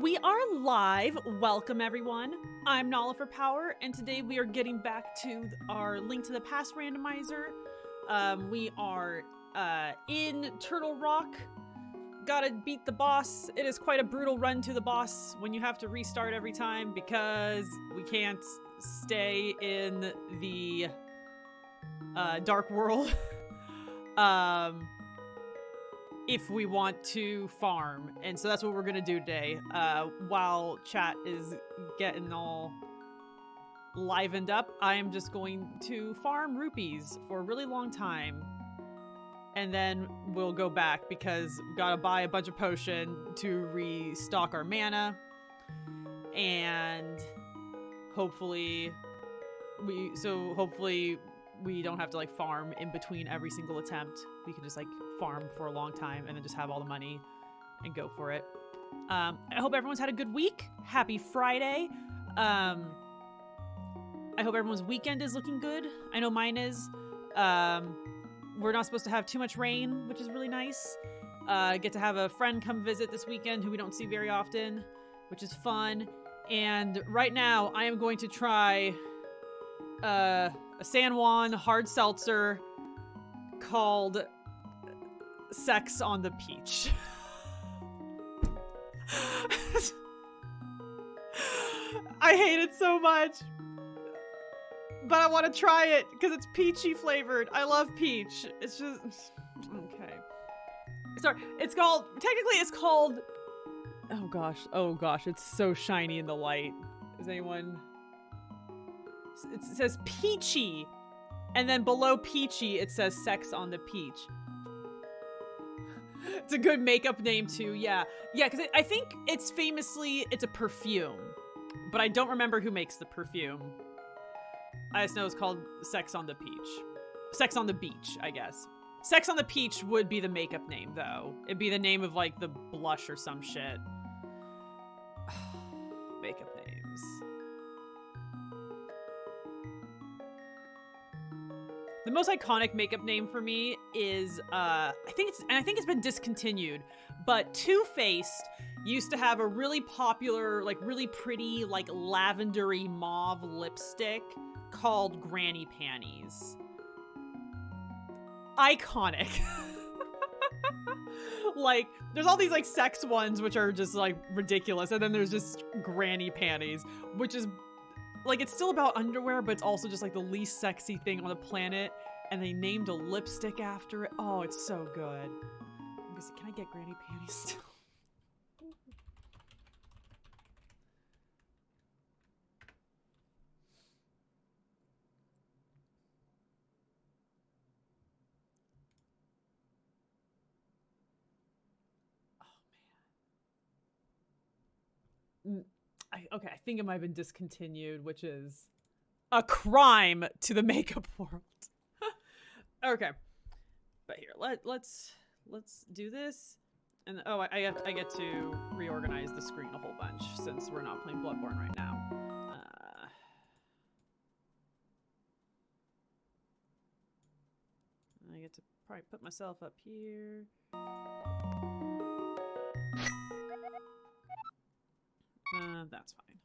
We are live. Welcome, everyone. I'm Nala for Power, and today we are getting back to our Link to the Past randomizer. We are in Turtle Rock. Gotta beat the boss. It is quite a brutal run to the boss when you have to restart every time because we can't stay in the dark world. If we want to farm. And so that's what we're gonna do today. While chat is getting all livened up, I am just going to farm rupees for a really long time. And then we'll go back because we gotta buy a bunch of potion to restock our mana. And hopefully we don't have to like farm in between every single attempt. We can just like farm for a long time and then just have all the money and go for it. I hope everyone's had a good week. Happy Friday. I hope everyone's weekend is looking good. I know mine is. We're not supposed to have too much rain, which is really nice. Get to have a friend come visit this weekend who we don't see very often, which is fun. And right now I am going to try a San Juan hard seltzer called Sex on the Peach. I hate it so much, but I want to try it because it's peachy flavored. I love peach. It's just okay. Sorry, it's called oh gosh, it's so shiny in the light. Is anyone? It says peachy, and then below peachy it says Sex on the Peach. It's a good makeup name too. Yeah, because I think it's a perfume, but I don't remember who makes the perfume. I just know it's called Sex on the Peach. Sex on the Beach, I guess. Sex on the Peach would be the makeup name though. It'd be the name of like the blush or some shit. Makeup names. The most iconic makeup name for me is, I think it's been discontinued, but Too Faced used to have a really popular, like really pretty, like lavendery mauve lipstick called Granny Panties. Iconic. Like, there's all these like sex ones which are just like ridiculous, and then there's just Granny Panties, which is like, it's still about underwear, but it's also just like the least sexy thing on the planet. And they named a lipstick after it. Oh, it's so good. Can I get Granny Panties still? Oh, man. Okay, I think it might have been discontinued, which is a crime to the makeup world. Okay, but here let's do this, and oh, I get to reorganize the screen a whole bunch since we're not playing Bloodborne right now. I get to probably put myself up here. That's fine.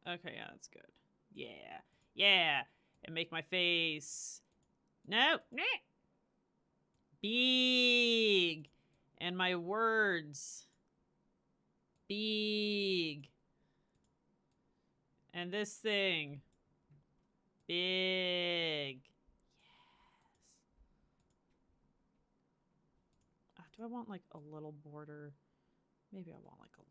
Okay, yeah, that's good. Yeah. And make my face. No. Big. And my words. Big. And this thing. Big. Yes. Do I want like a little border? Maybe I want like a little.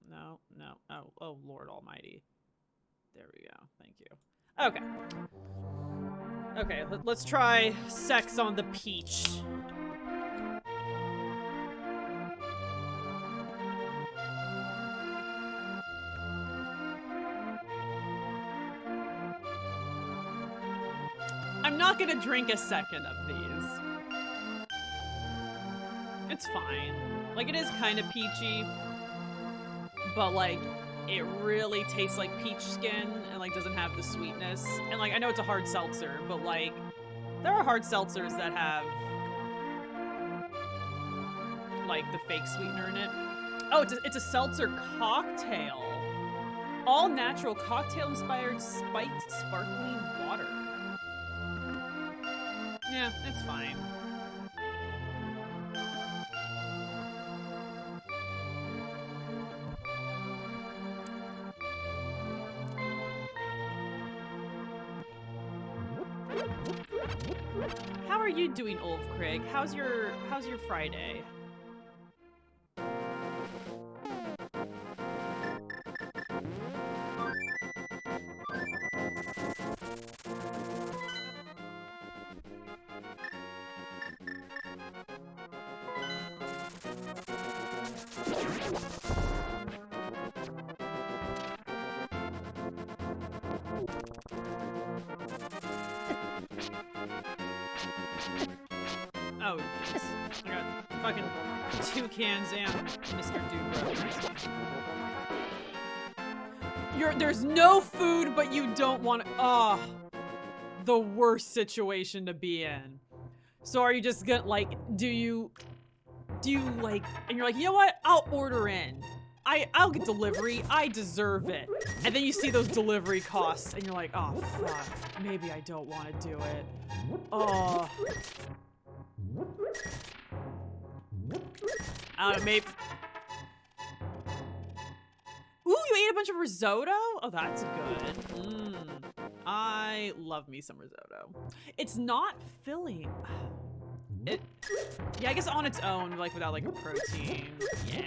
No. Oh, Lord Almighty. There we go. Thank you. Okay, let's try Sex on the Peach. I'm not gonna drink a second of these. It's fine. Like, it is kind of peachy, but like, it really tastes like peach skin and like doesn't have the sweetness. And like I know it's a hard seltzer, but like there are hard seltzers that have like the fake sweetener in it. Oh, it's a seltzer cocktail. All natural cocktail inspired spiked sparkling water. Yeah, it's fine. How are you doing, Ulf Craig? How's your Friday? Oh, jeez. I got fucking toucans and Mr. Dubro. There's no food, but you don't want to. Oh, the worst situation to be in. So are you just gonna, like, do you like, and you're like, you know what? I'll order in. I'll get delivery. I deserve it. And then you see those delivery costs, and you're like, oh, fuck. Maybe I don't want to do it. Oh. I don't know, maybe. Ooh, you ate a bunch of risotto? Oh, that's good. I love me some risotto. It's not filling. Yeah, I guess on its own, like without like a protein. Yeah.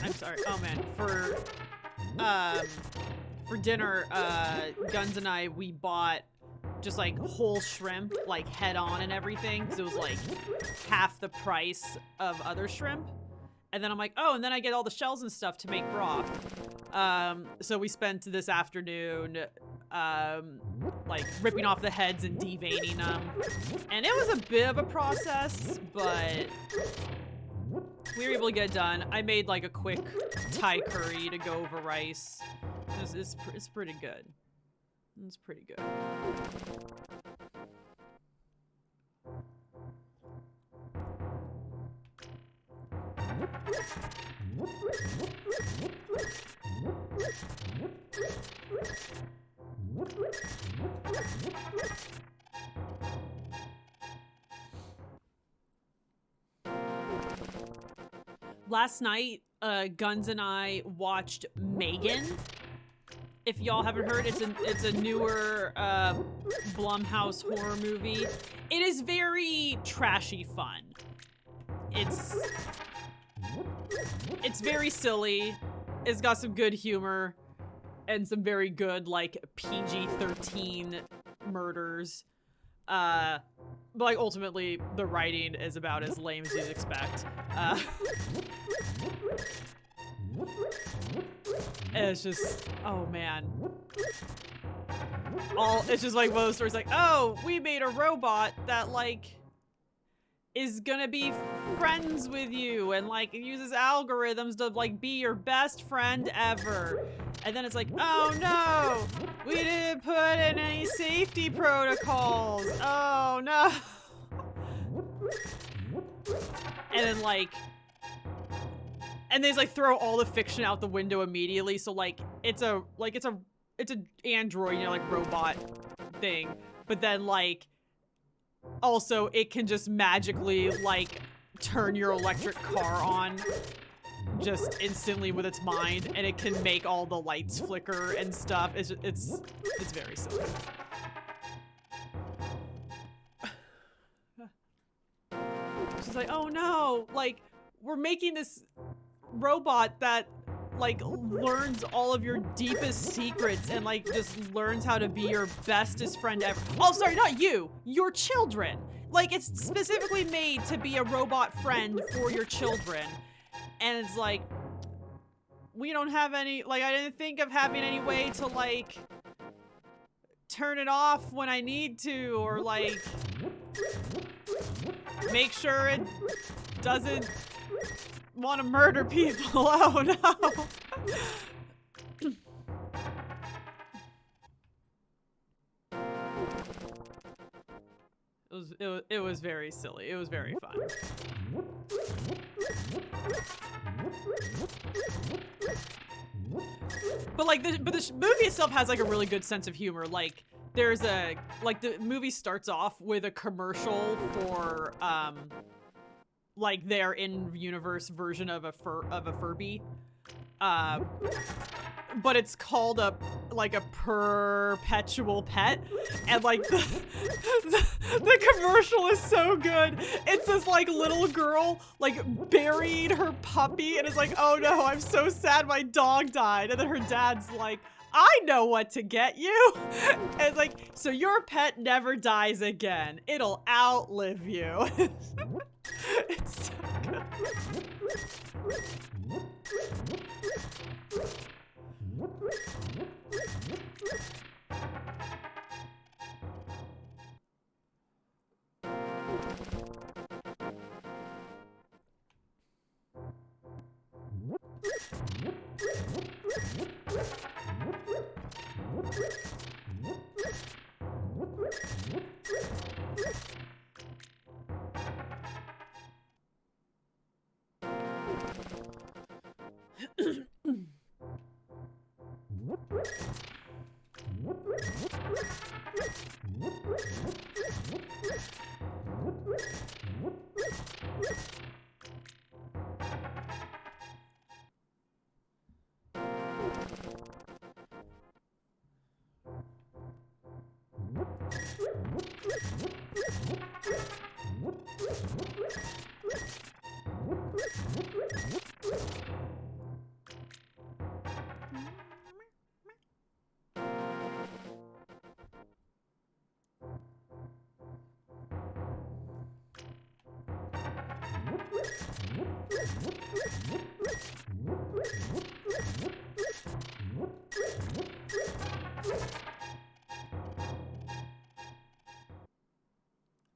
I'm sorry. Oh man, for dinner, Guns and I, we bought just like whole shrimp, like head on and everything, because it was like half the price of other shrimp. And then I'm like, oh, and then I get all the shells and stuff to make broth. So we spent this afternoon like ripping off the heads and deveining them. And it was a bit of a process, but we were able to get it done. I made like a quick Thai curry to go over rice. It's pretty good. It's pretty good. Last night, Guns and I watched Megan. If y'all haven't heard, it's a newer Blumhouse horror movie. It is very trashy fun. It's very silly. It's got some good humor and some very good like PG-13 murders. But like ultimately the writing is about as lame as you'd expect. And it's just, oh man. It's just like one of those stories like, oh, we made a robot that like is gonna be friends with you and like uses algorithms to like be your best friend ever. And then it's like, oh no, we didn't put in any safety protocols. Oh no. And then like, and they just like throw all the fiction out the window immediately. So like, it's an android, you know, like robot thing. But then like, also it can just magically like turn your electric car on just instantly with its mind, and it can make all the lights flicker and stuff. It's very silly. She's like, oh no, like we're making this robot that like learns all of your deepest secrets and like just learns how to be your bestest friend ever. Oh, sorry, not you, your children. Like, it's specifically made to be a robot friend for your children. And it's like, we don't have any, like, I didn't think of having any way to, like, turn it off when I need to, or, like, make sure it doesn't want to murder people. Oh, no. It was very silly. It was very fun. But like the movie itself has like a really good sense of humor. Like there's a the movie starts off with a commercial for like their in-universe version of a Furby. But it's called a perpetual pet, and like the commercial is so good. It's this like little girl like buried her puppy and is like, oh no, I'm so sad my dog died, and then her dad's like, I know what to get you. And it's like, so your pet never dies again. It'll outlive you. It's so good.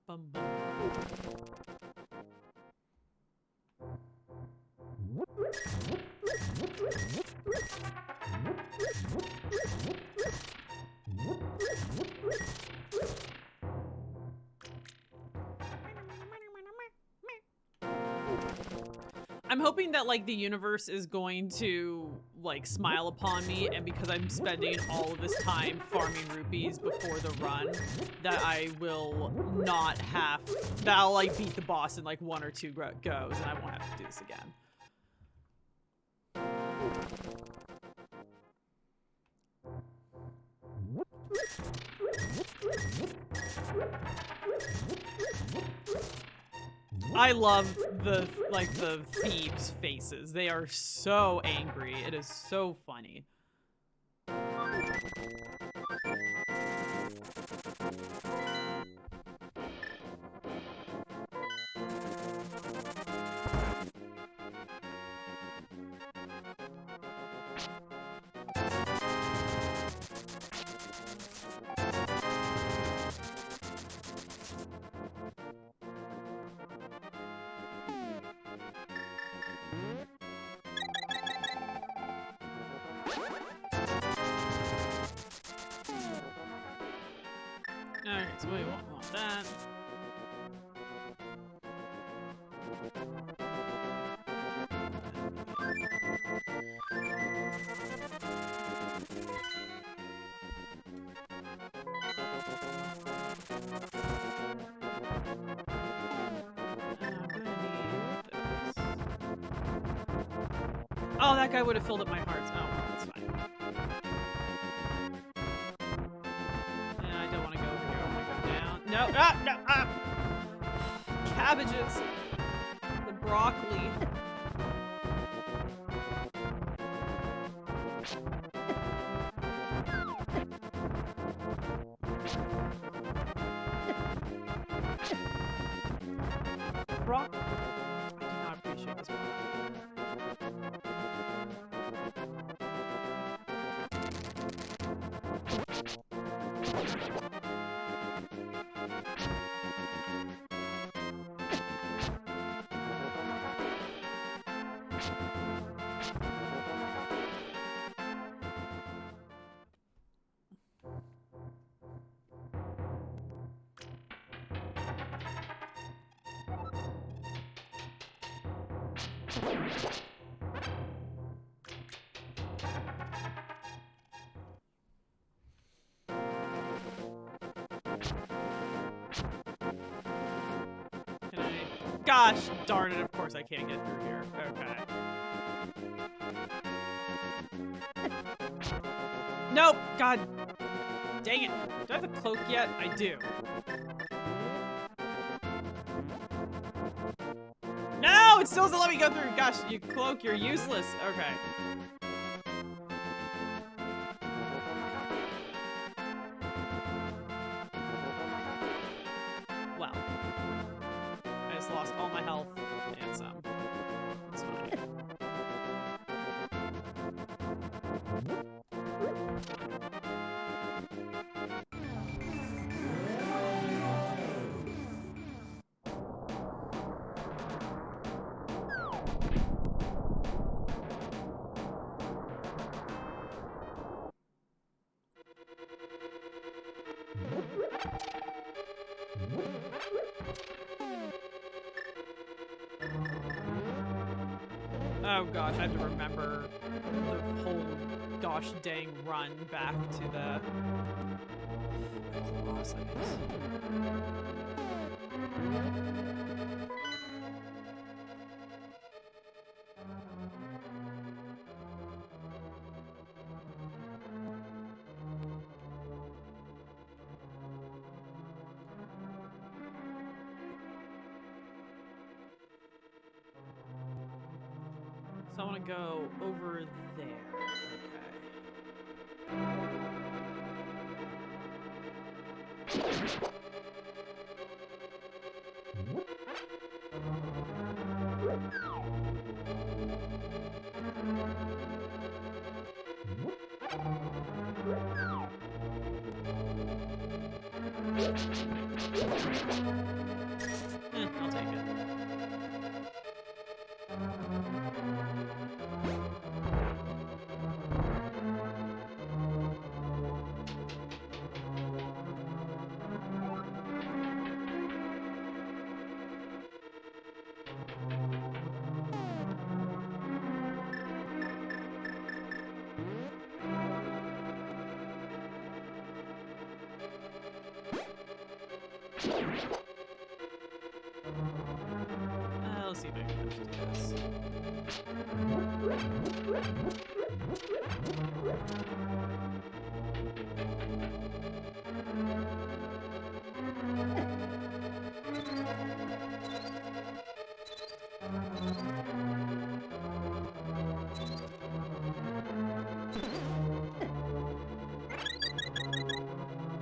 Bum, bum. I'm hoping that like the universe is going to like smile upon me, and because I'm spending all of this time farming rupees before the run, that I will not have, that I'll like beat the boss in like 1 or 2 goes and I won't have to do this again. I love the thieves' faces. They are so angry. It is so funny. Alright, so we won't want that. Oh, that guy would have filled up my hearts. Oh, well, that's fine. Yeah, I don't want to go over here. I want to go down. No, no, cabbages. The broccoli. Gosh darn it, of course I can't get through here. Okay. Nope! God dang it. Do I have a cloak yet? I do. No! It still doesn't let me go through. Gosh, you cloak, you're useless. Okay. Well. I just lost all my health and some. It's fine. Oh gosh, I have to remember the whole gosh dang run back to the boss, I guess. So I want to go over there. I'll take it. Let's see if I can actually do this.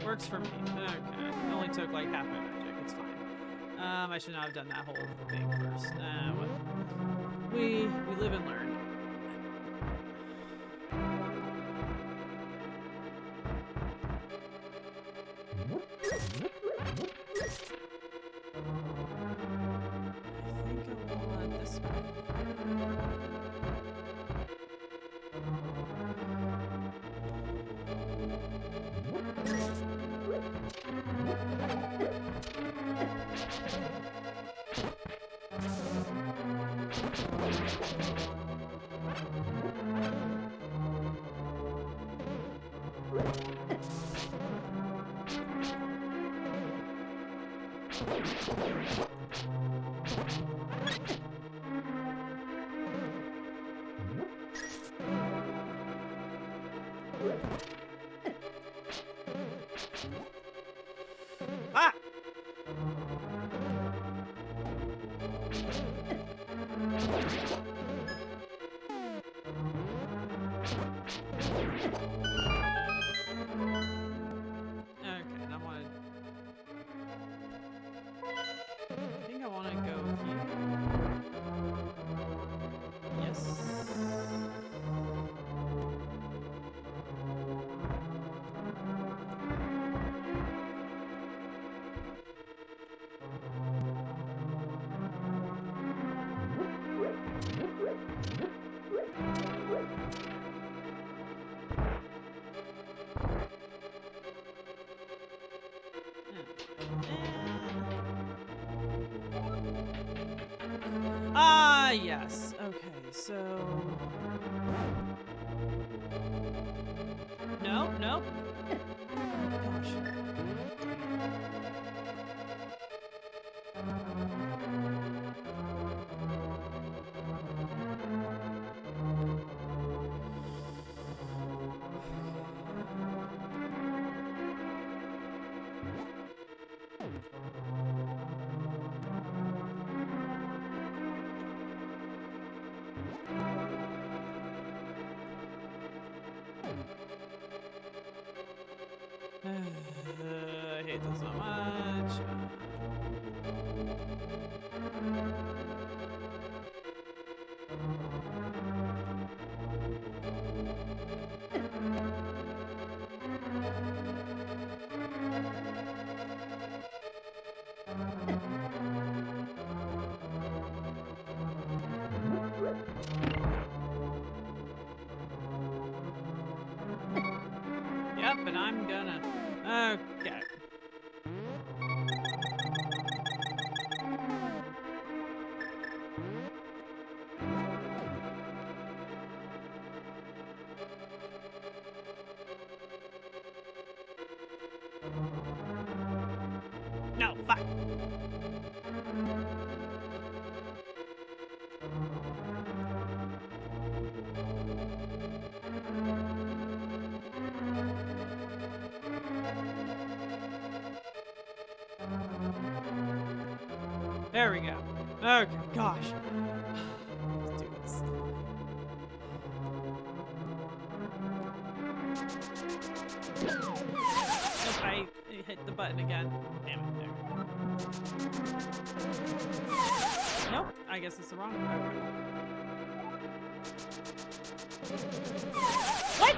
Works for me. Okay. It only took like half my magic. It's fine. I should not have done that whole thing first. Well, we live and learn. I think I want this one. Ah! Ah, yes. Okay. I hate this so much. Yep, and I'm gonna... Okay. No, fuck. There we go. Okay, gosh. Let's do this. Nope, I hit the button again. Damn it, there. Nope, I guess it's the wrong one. What?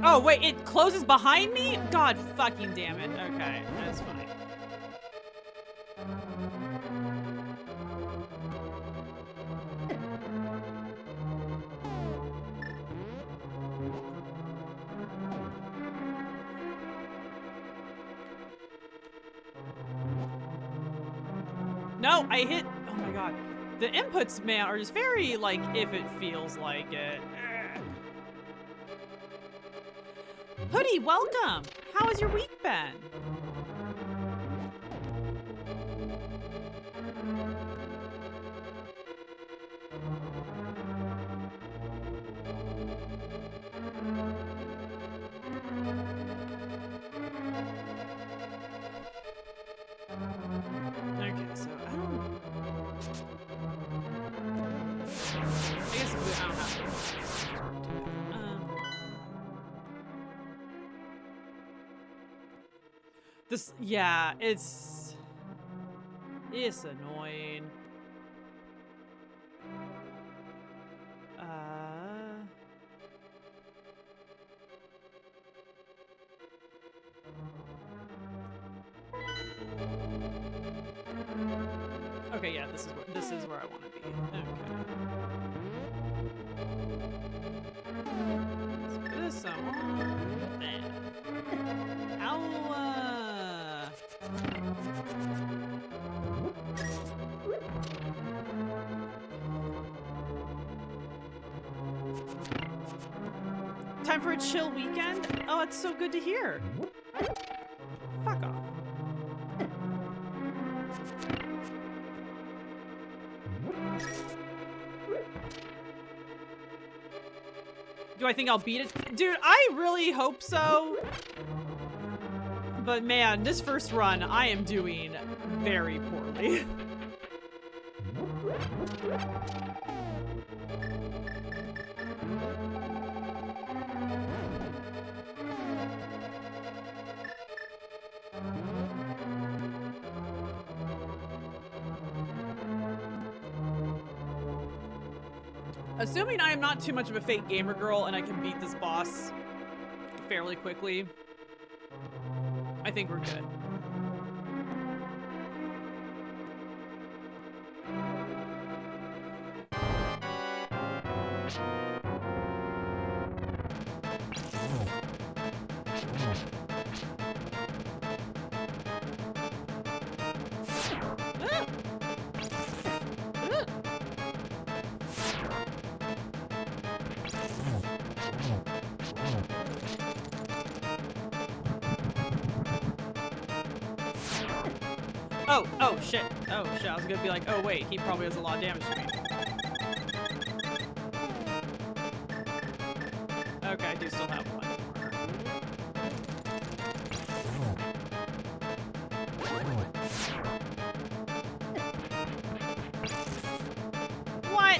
Oh, wait, it closes behind me? God fucking damn it. Okay, that's fine. No, I hit. Oh my god. The inputs, man, are just very, like, if it feels like it. Hoodie, welcome! How has your week been? Okay, so I guess I don't have to. This, yeah, it's annoying. Okay, yeah, this is where I want to be. Okay. Let's put this on. There. Ow. Time for a chill weekend? Oh, it's so good to hear. Fuck off. Do I think I'll beat it? Dude, I really hope so. But man, this first run, I am doing very poorly. Assuming I am not too much of a fake gamer girl and I can beat this boss fairly quickly, I think we're good. Oh, shit. Oh, shit. I was gonna be like, oh, wait. He probably has a lot of damage to me. Okay, I do still have one. What?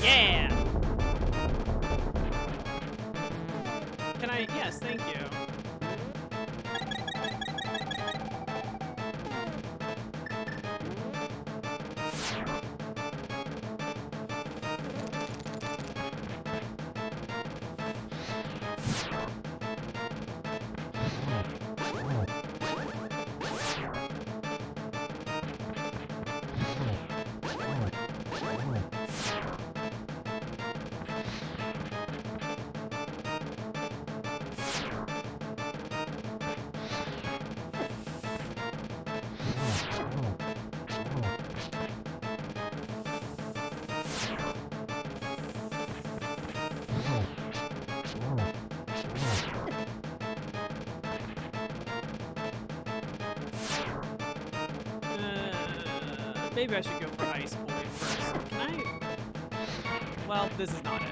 Yeah! Can I? Yes, thank you. Maybe I should go for Ice Boy first. Can I? Well, this is not it.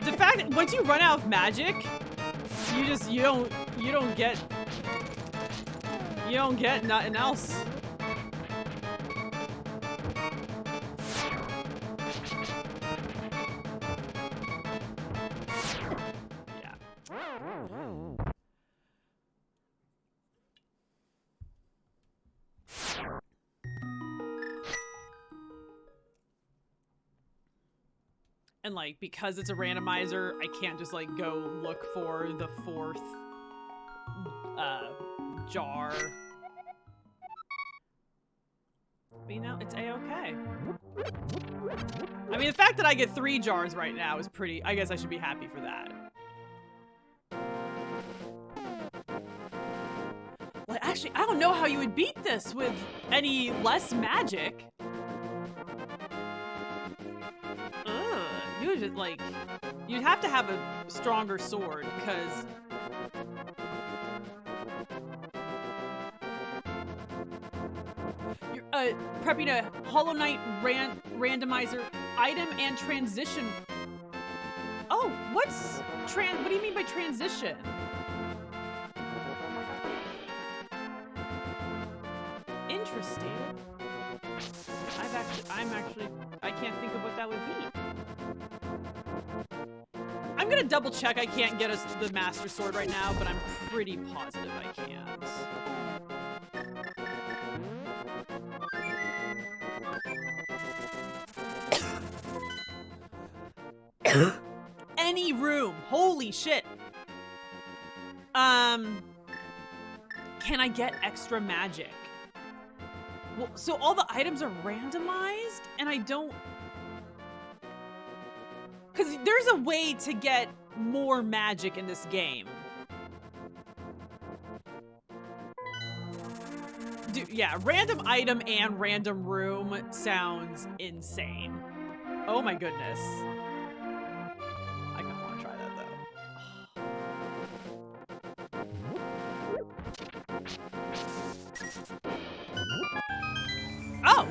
The fact that once you run out of magic, you don't get nothing else. And like, because it's a randomizer, I can't just like go look for the fourth jar. But you know, it's a-okay. I mean, the fact that I get 3 jars right now is pretty, I guess I should be happy for that. Well, actually, I don't know how you would beat this with any less magic. You would just, like, you'd have to have a stronger sword, because you're prepping a Hollow Knight randomizer item and transition. Oh, what do you mean by transition? Interesting. I can't think of what that would be. I'm gonna double check. I can't get us the Master Sword right now, but I'm pretty positive I can't. Any room. Holy shit. Can I get extra magic? Well, so all the items are randomized, and I don't... Because there's a way to get more magic in this game. Dude, yeah, random item and random room sounds insane. Oh my goodness. I kind of want to try that, though. Oh!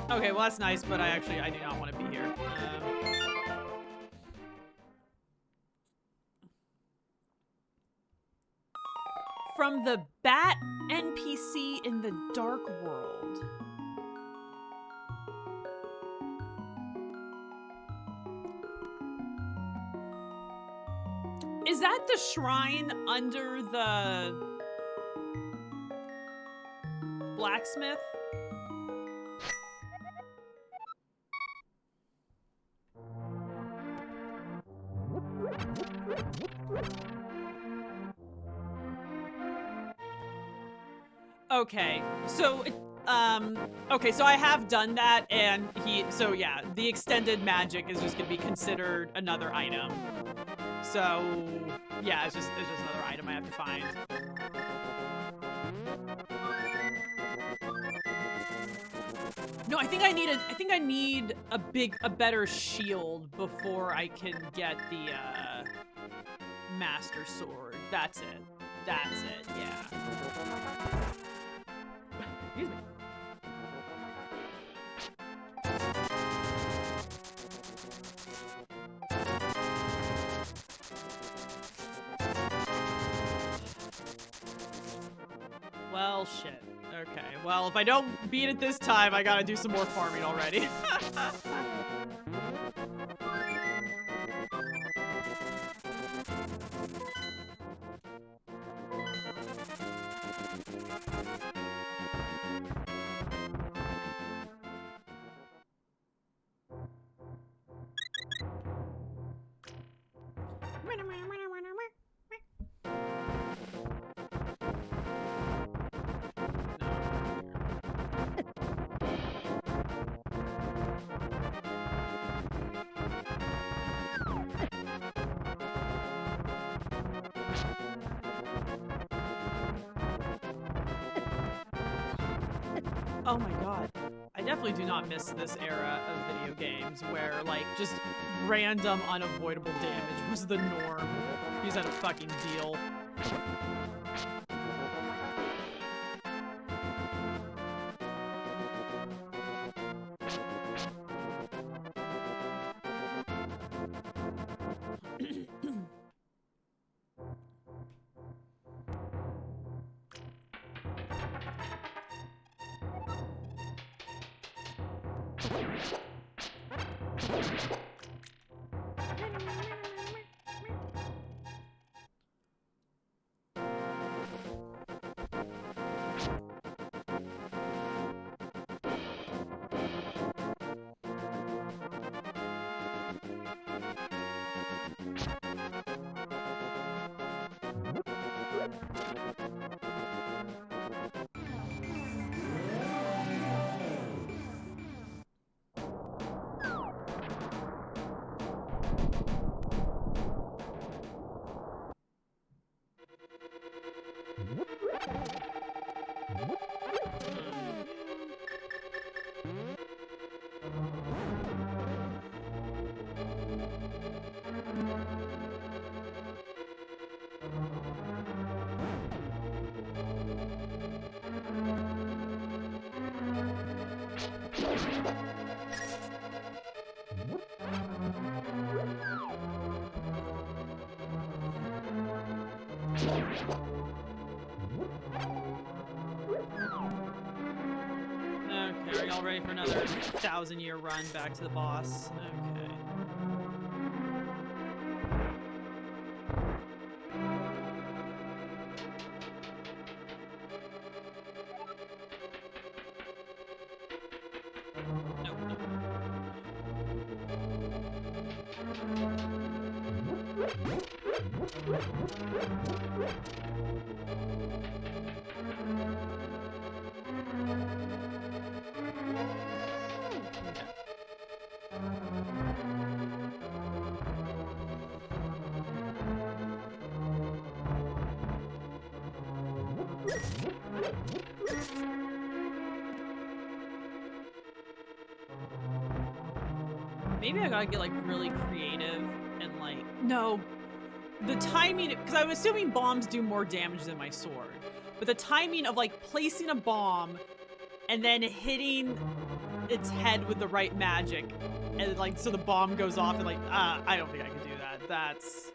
Okay, well that's nice, but I do not want to be here. From the Bat NPC in the Dark World. Is that the shrine under the blacksmith? Okay, so okay, so I have done that, and so yeah, the extended magic is just gonna be considered another item. So yeah, it's just another item I have to find. No, I think I need a better shield before I can get the Master Sword. That's it. That's it. Yeah. Excuse me. Well, shit. Okay. Well, if I don't beat it this time, I gotta do some more farming already. Oh my god. I definitely do not miss this era of video games where, like, just random unavoidable damage was the norm. Use that a fucking deal. Okay, are y'all ready for another 1,000-year run back to the boss? Okay. Nope, nope. Maybe I gotta get, like, really creative and, like... No. The timing... Because I'm assuming bombs do more damage than my sword. But the timing of, like, placing a bomb and then hitting its head with the right magic and, like, so the bomb goes off and, like, I don't think I can do that. That's...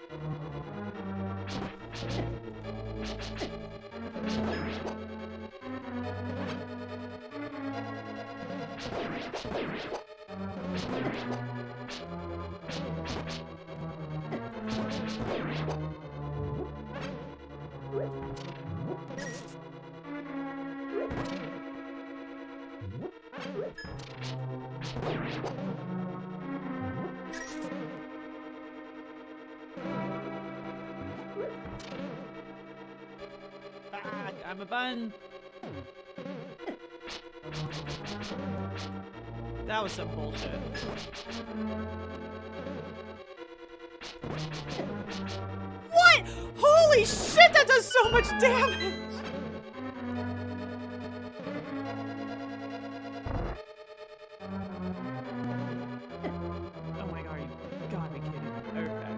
Fuck, I'm a bun. That was some bullshit. What? Holy shit, that does so much damage! Oh my god, you gotta be kidding me. Okay.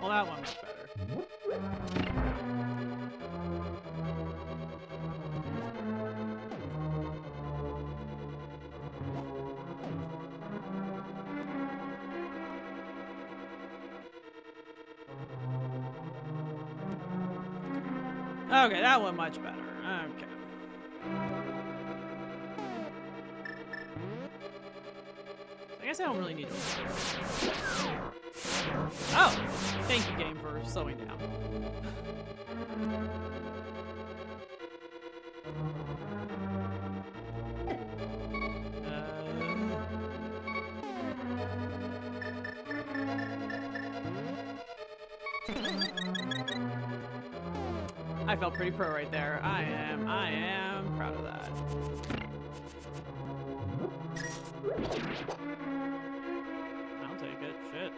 Well, that one was better. Okay, that went much better. Okay. I guess I don't really need to. Oh! Thank you, game, for slowing down. I felt pretty pro right there. I am proud of that. I'll take it. Shit.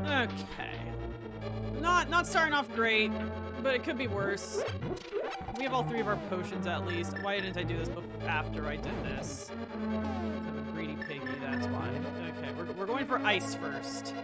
Okay. Not starting off great, but it could be worse. We have all 3 of our potions at least. Why didn't I do this after I did this? I'm a greedy piggy, that's why. Okay, we're going for ice first.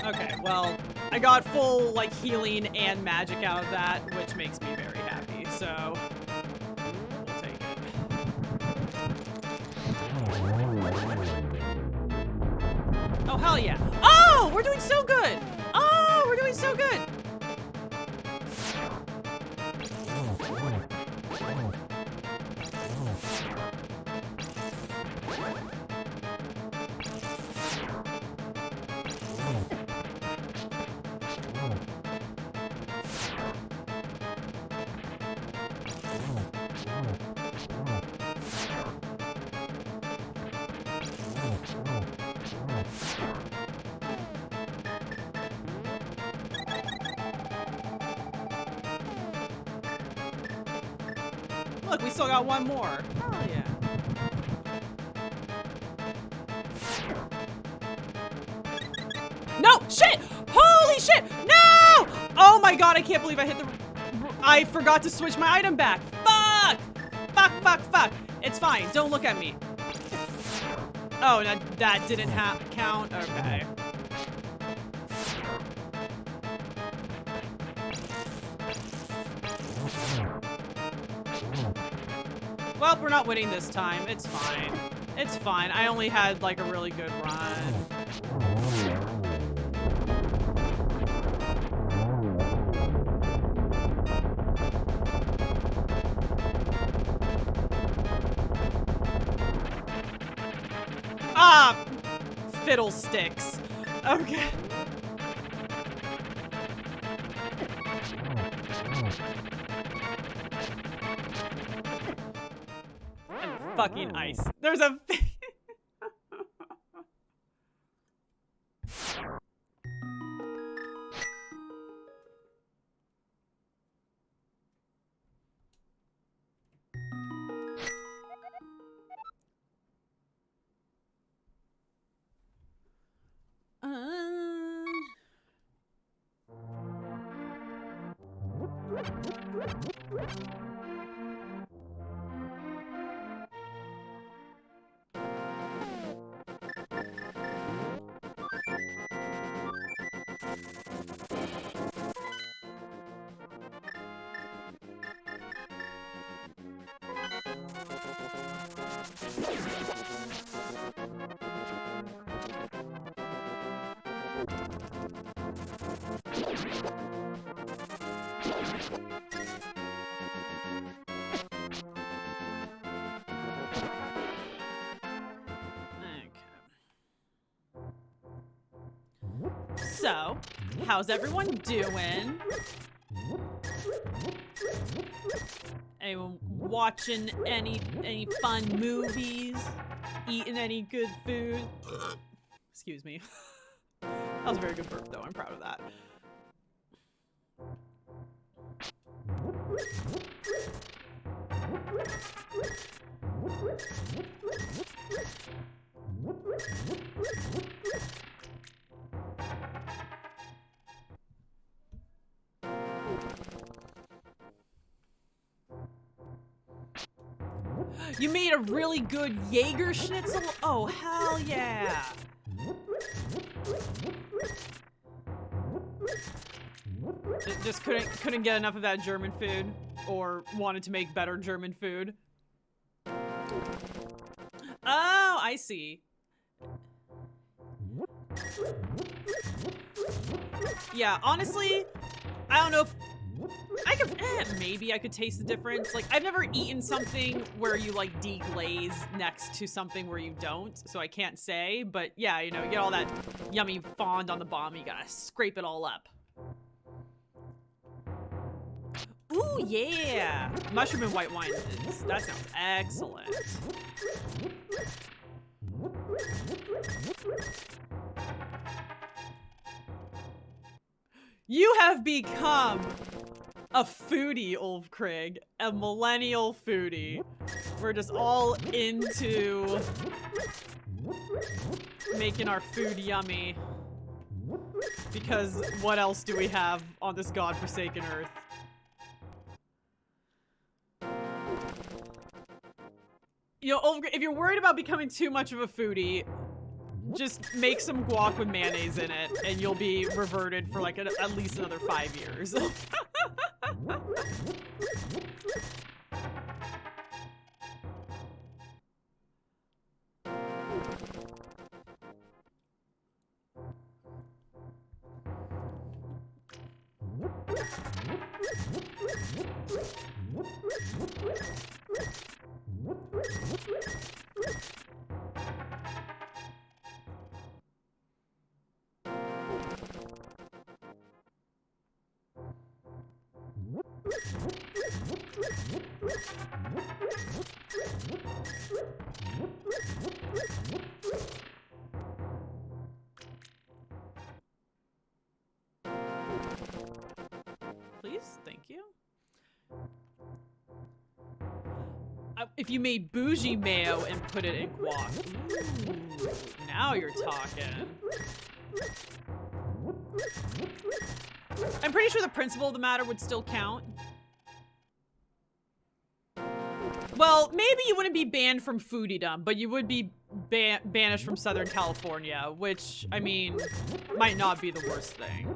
Okay, well, I got full, like, healing and magic out of that, which makes me very happy, so we'll take it. Oh, hell yeah. Oh, we're doing so good! Oh, we're doing so good! Look, we still got one more. Oh, yeah. No! Shit! Holy shit! No! Oh my god, I can't believe I hit the... I forgot to switch my item back. Fuck! Fuck, fuck, fuck. It's fine. Don't look at me. Oh, that didn't count? Okay. Well, we're not winning this time. It's fine. It's fine. I only had, like, a really good run. Ah! Fiddlesticks. Okay. And fucking ice. There's a... So, how's everyone doing? Anyone watching any fun movies? Eating any good food? Excuse me. That was a very good burp though, I'm proud of that. You made a really good Jaeger schnitzel? Oh, hell yeah. Just couldn't get enough of that German food, or wanted to make better German food. Oh, I see. Yeah, honestly, I don't know if I could, maybe I could taste the difference. Like, I've never eaten something where you, like, deglaze next to something where you don't, so I can't say. But, yeah, you know, you get all that yummy fond on the bottom, you gotta scrape it all up. Ooh, yeah! Mushroom and white wine, that sounds excellent. You have become a foodie, Ulfkrig. A millennial foodie. We're just all into making our food yummy. Because what else do we have on this godforsaken earth? You know, Ulfkrig, if you're worried about becoming too much of a foodie, just make some guac with mayonnaise in it, and you'll be reverted for like at least another 5 years. Please, thank you. If you made bougie mayo and put it in guac. Ooh, now you're talking. I'm pretty sure the principle of the matter would still count. Well, maybe you wouldn't be banned from foodiedom, but you would be banished from Southern California, which, I mean, might not be the worst thing.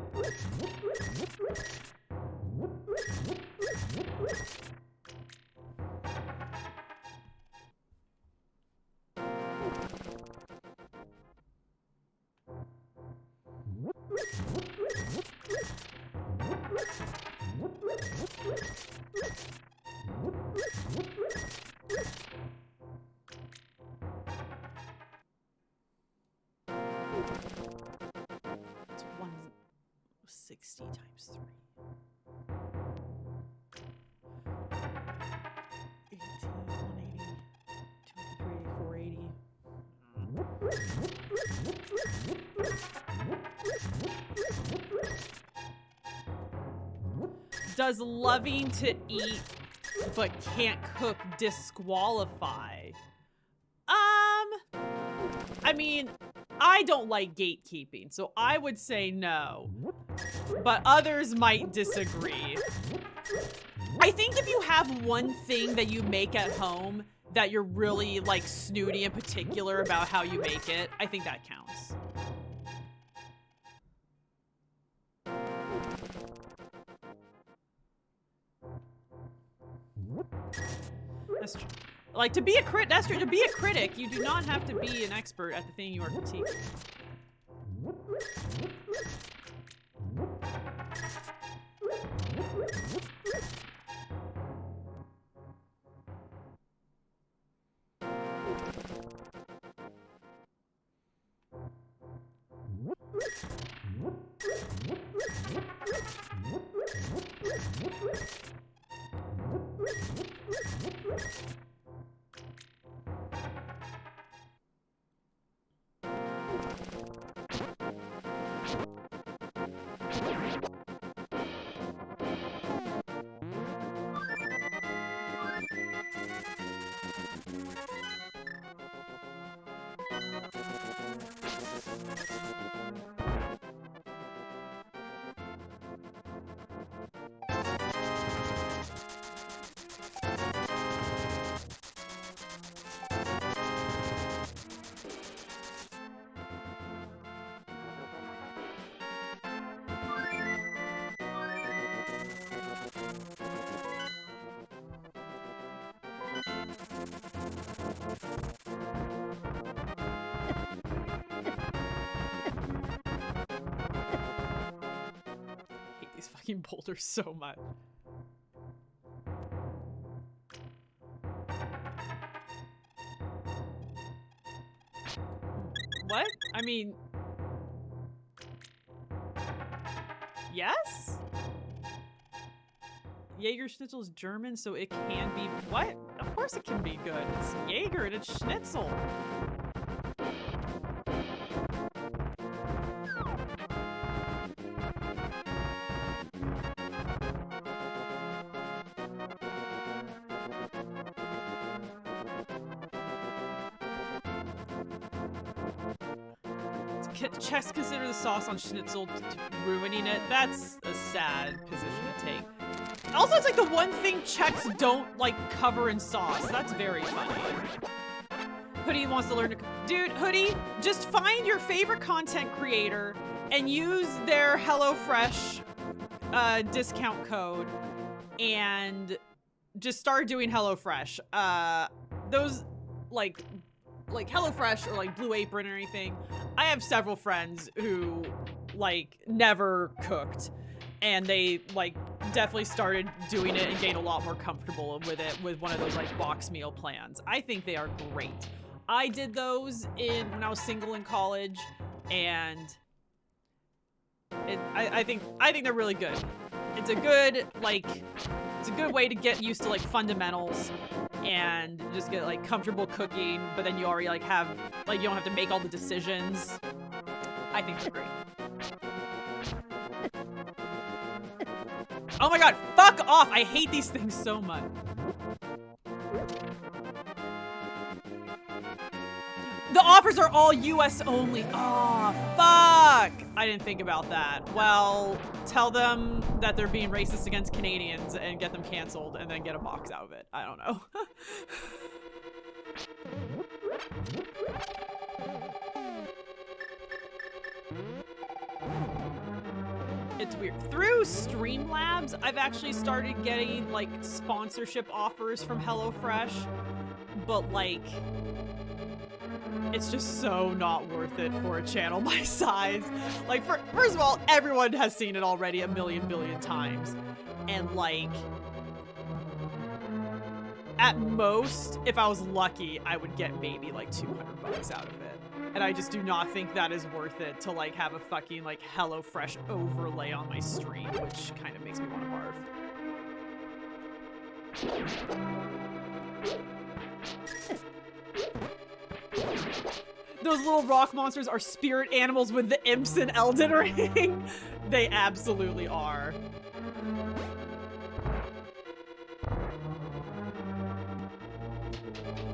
Does loving to eat but can't cook disqualify? I mean, I don't like gatekeeping, so I would say no. But others might disagree. I think if you have one thing that you make at home that you're really like snooty and particular about how you make it, I think that counts. That's true. Like, to be a that's true. To be a critic, you do not have to be an expert at the thing you are critiquing. Fucking boulders so much. What? I mean... Yes? Jaeger Schnitzel is German, so it can be... What? Of course it can be good. It's Jaeger and it's Schnitzel. Chess consider the sauce on Schnitzel ruining it. That's a sad position to take. Also, it's like the one thing Czechs don't like cover in sauce. That's very funny. Hoodie wants to learn to... Dude, Hoodie, just find your favorite content creator and use their HelloFresh discount code and just start doing HelloFresh. Those, like HelloFresh or like Blue Apron or anything. I have several friends who like never cooked and they like definitely started doing it and gained a lot more comfortable with it with one of those like box meal plans. I think they are great. I did those when I was single in college and I think they're really good. It's a good way to get used to like fundamentals and just get like comfortable cooking, but then you already like have like you don't have to make all the decisions. I think they're great. Oh my god, fuck off! I hate these things so much. The offers are all US only. Oh, fuck! I didn't think about that. Well, tell them that they're being racist against Canadians and get them canceled and then get a box out of it. I don't know. It's weird. Through Streamlabs, I've actually started getting like sponsorship offers from HelloFresh, but like it's just so not worth it for a channel my size. Like, first of all, everyone has seen it already a million billion times. And like, at most, if I was lucky, I would get maybe like 200 bucks out of it. And I just do not think that is worth it to like have a fucking like HelloFresh overlay on my stream, which kind of makes me want to barf. Those little rock monsters are spirit animals with the imps in Elden Ring. They absolutely are.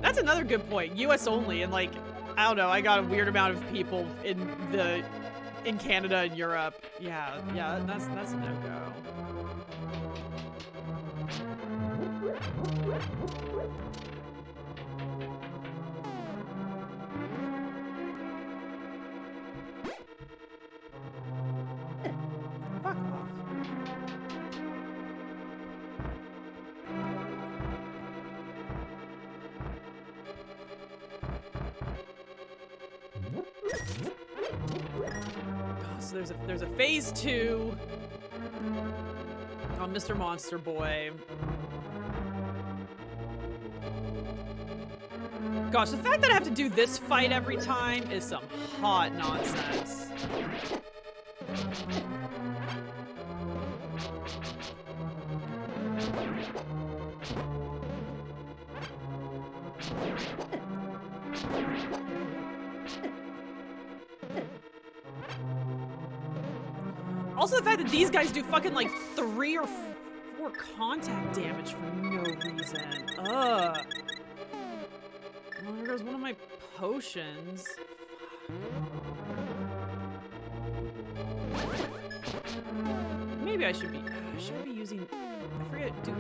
That's another good point. US only, and like, I don't know, I got a weird amount of people in Canada and Europe. Yeah, that's a no-go. Fuck off. So there's a phase 2 on Mr. Monster Boy. Gosh, the fact that I have to do this fight every time is some hot nonsense. Also, the fact that these guys do fucking like 3 or 4 contact damage for no reason. Ugh. Well, there goes one of my potions. Maybe I should be using. I forget. Dude.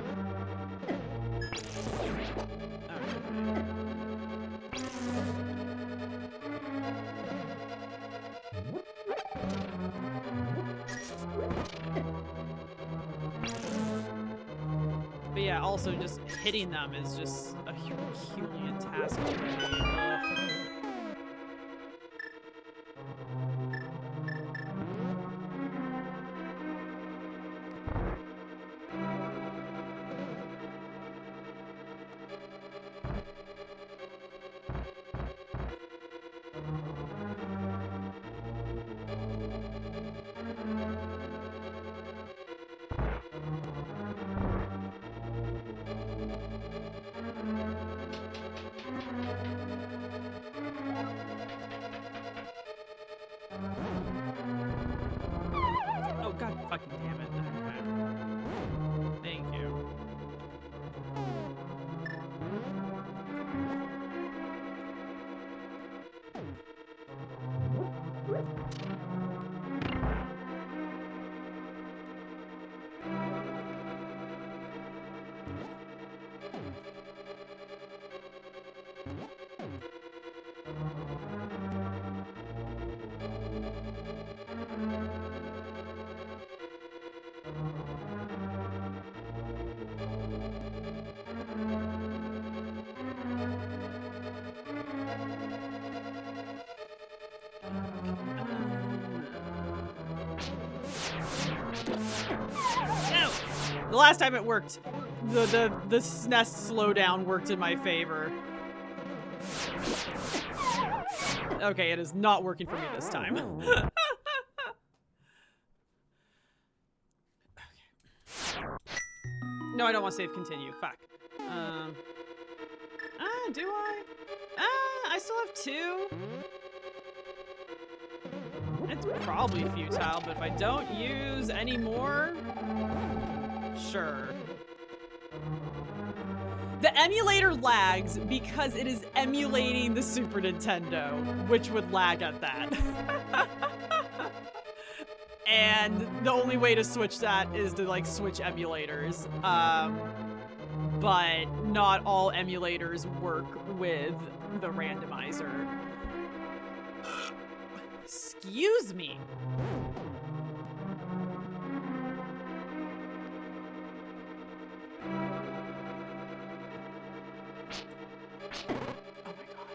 But yeah, also just hitting them is just a Herculean task for me. Oh god fucking damn it. Okay. Thank you. The last time it worked, the SNES slowdown worked in my favor. Okay, it is not working for me this time. Okay. No, I don't want to save continue. Fuck. Do I? I still have 2. It's probably futile, but if I don't use any more, sure. The emulator lags because it is emulating the Super Nintendo, which would lag at that. And the only way to switch that is to like switch emulators. But not all emulators work with the randomizer. Excuse me. Oh my god.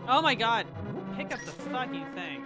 Oh my god. Pick up the fucking thing.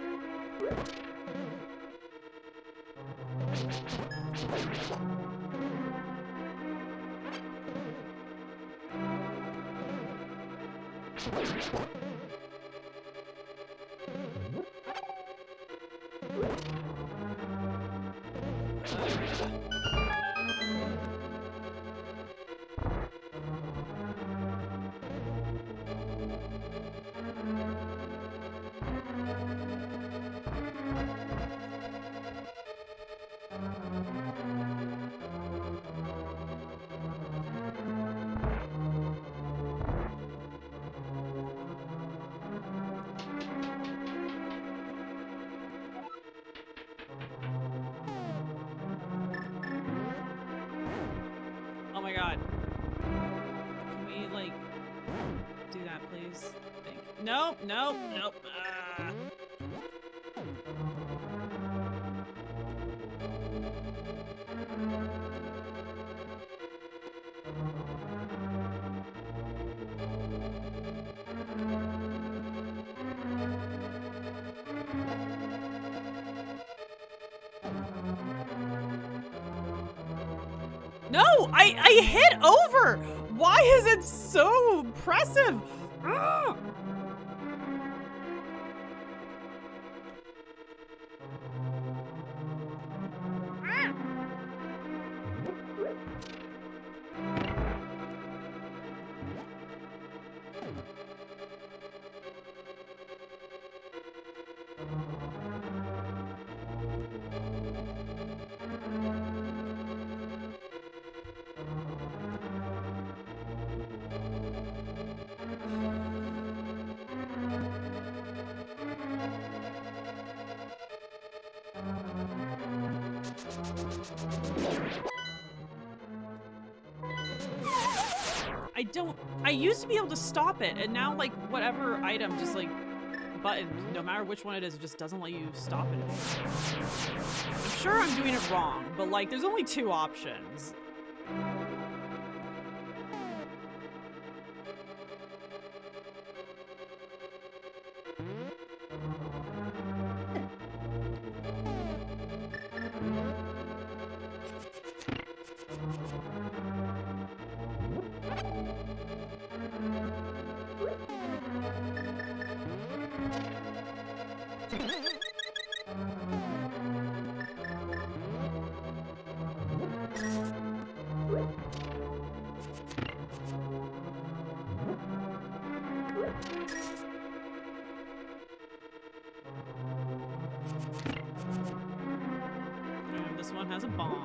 Oh my god. Can we, like, do that, please? Nope, nope, nope. No! I hit over! Why is it so impressive? Ugh! I used to be able to stop it, and now, like, whatever item just, like, button, no matter which one it is, it just doesn't let you stop it anymore. I'm sure I'm doing it wrong, but, like, there's only 2 options. This one has a bomb.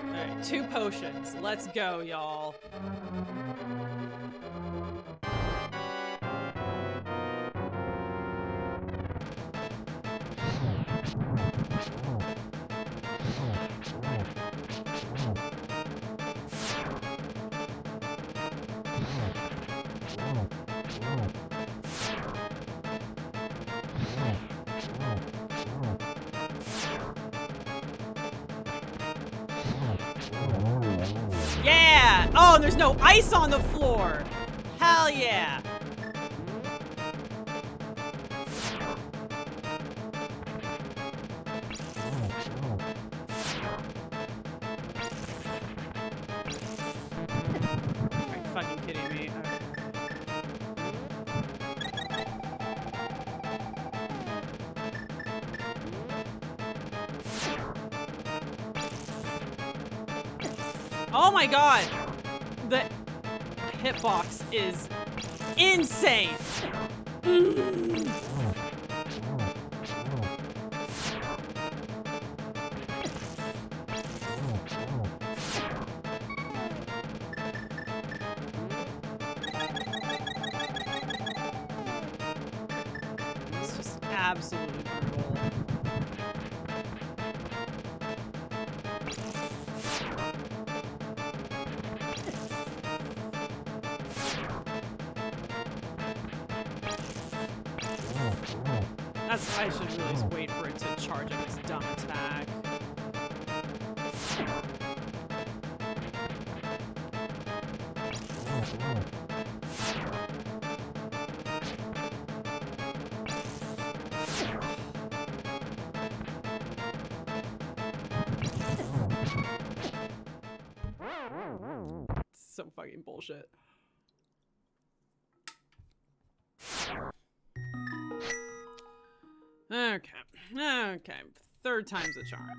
Alright, 2 potions. Let's go, y'all. Yeah! Oh, and there's no ice on the floor! Hell yeah! Are you fucking kidding me? Oh my god! The hitbox is insane! It's just absolutely brutal. I should really just wait for it to charge up its dumb attack. Some fucking bullshit. Okay. Okay. Third time's the charm.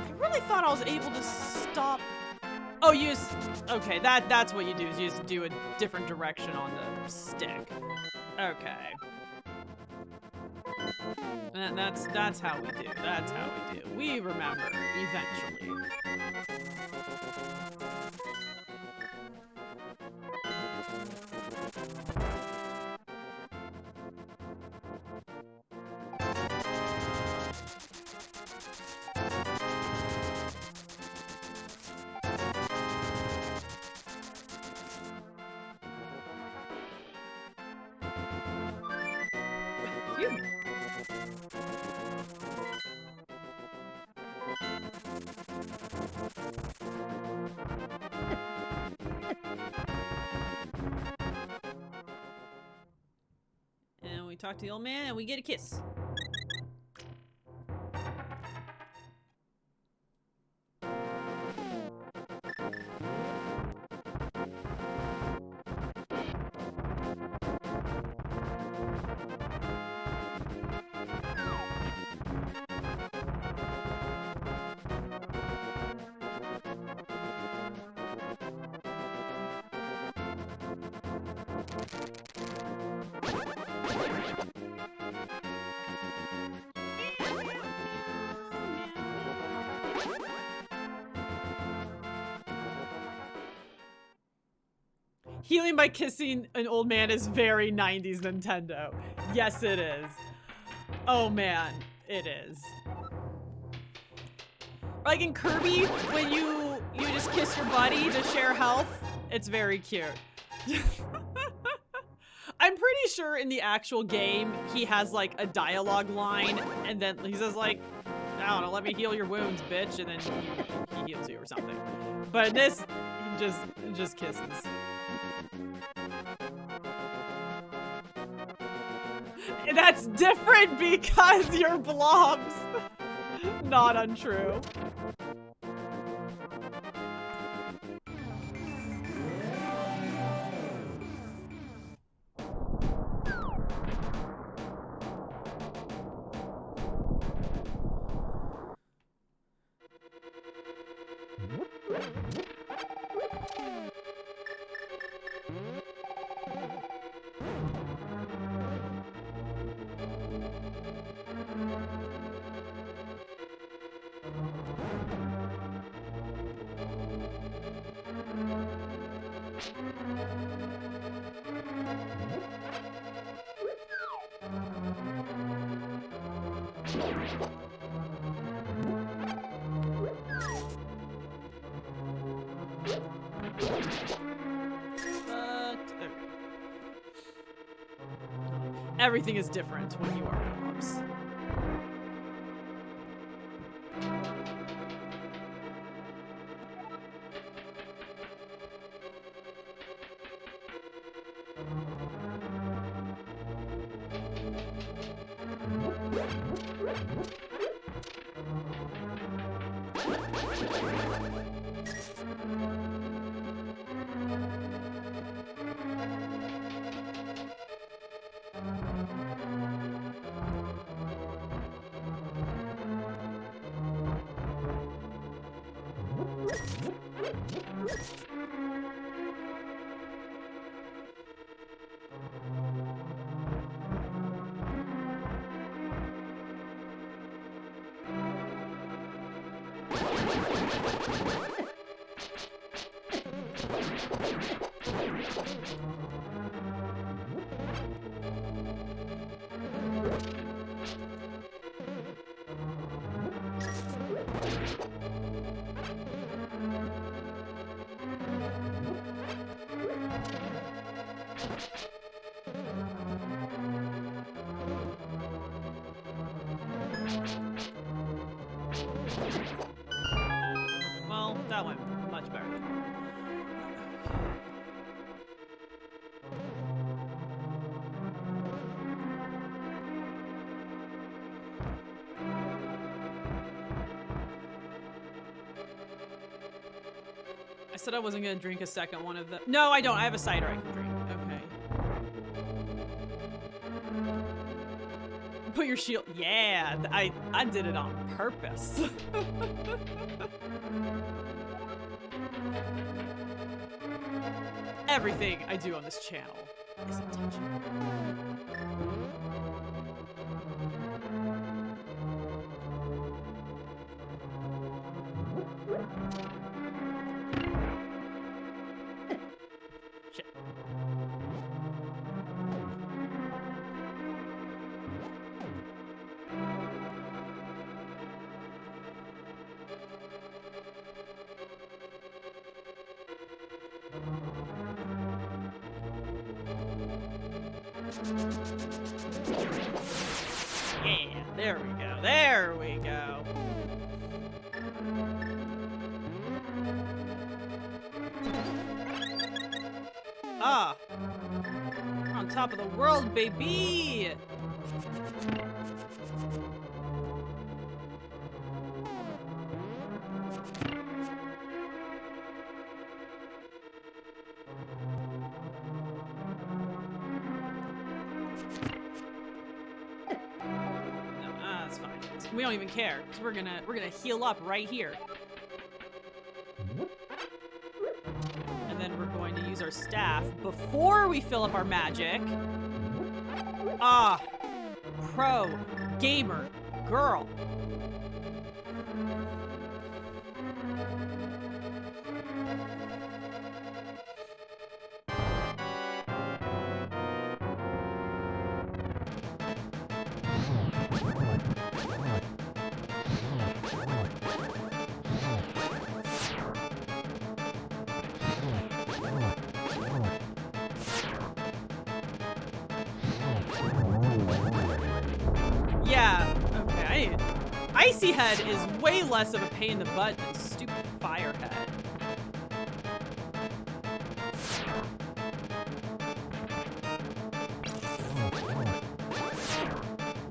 I really thought I was able to stop. Oh, you just, okay, that's what you do, is you just do a different direction on the stick. Okay. And that's how we do. That's how we do. We remember eventually. Phew. And we talk to the old man and we get a kiss. Healing by kissing an old man is very 90s Nintendo. Yes, it is. Oh man, it is. Like in Kirby, when you just kiss your buddy to share health, it's very cute. I'm pretty sure in the actual game, he has like a dialogue line, and then he says like, I don't know, let me heal your wounds, bitch, and then he heals you or something. But in this, he just kisses. That's different because you're blobs. Not untrue. Everything is different when you are warm-ups. Well, that went much better than I said I wasn't gonna drink a second one of them. No, I don't. I have a cider I can drink. Okay. Put your shield. Yeah, I did it on purpose. Everything I do on this channel is intentional. Shit. Yeah, there we go. There we go. Ah, we're on top of the world, baby. That's fine. We don't even care, because we're gonna heal up right here. And then we're going to use our staff before we fill up our magic. Ah, pro gamer girl. Yeah, okay. Icy Head is way less of a pain in the butt than stupid Fire Head.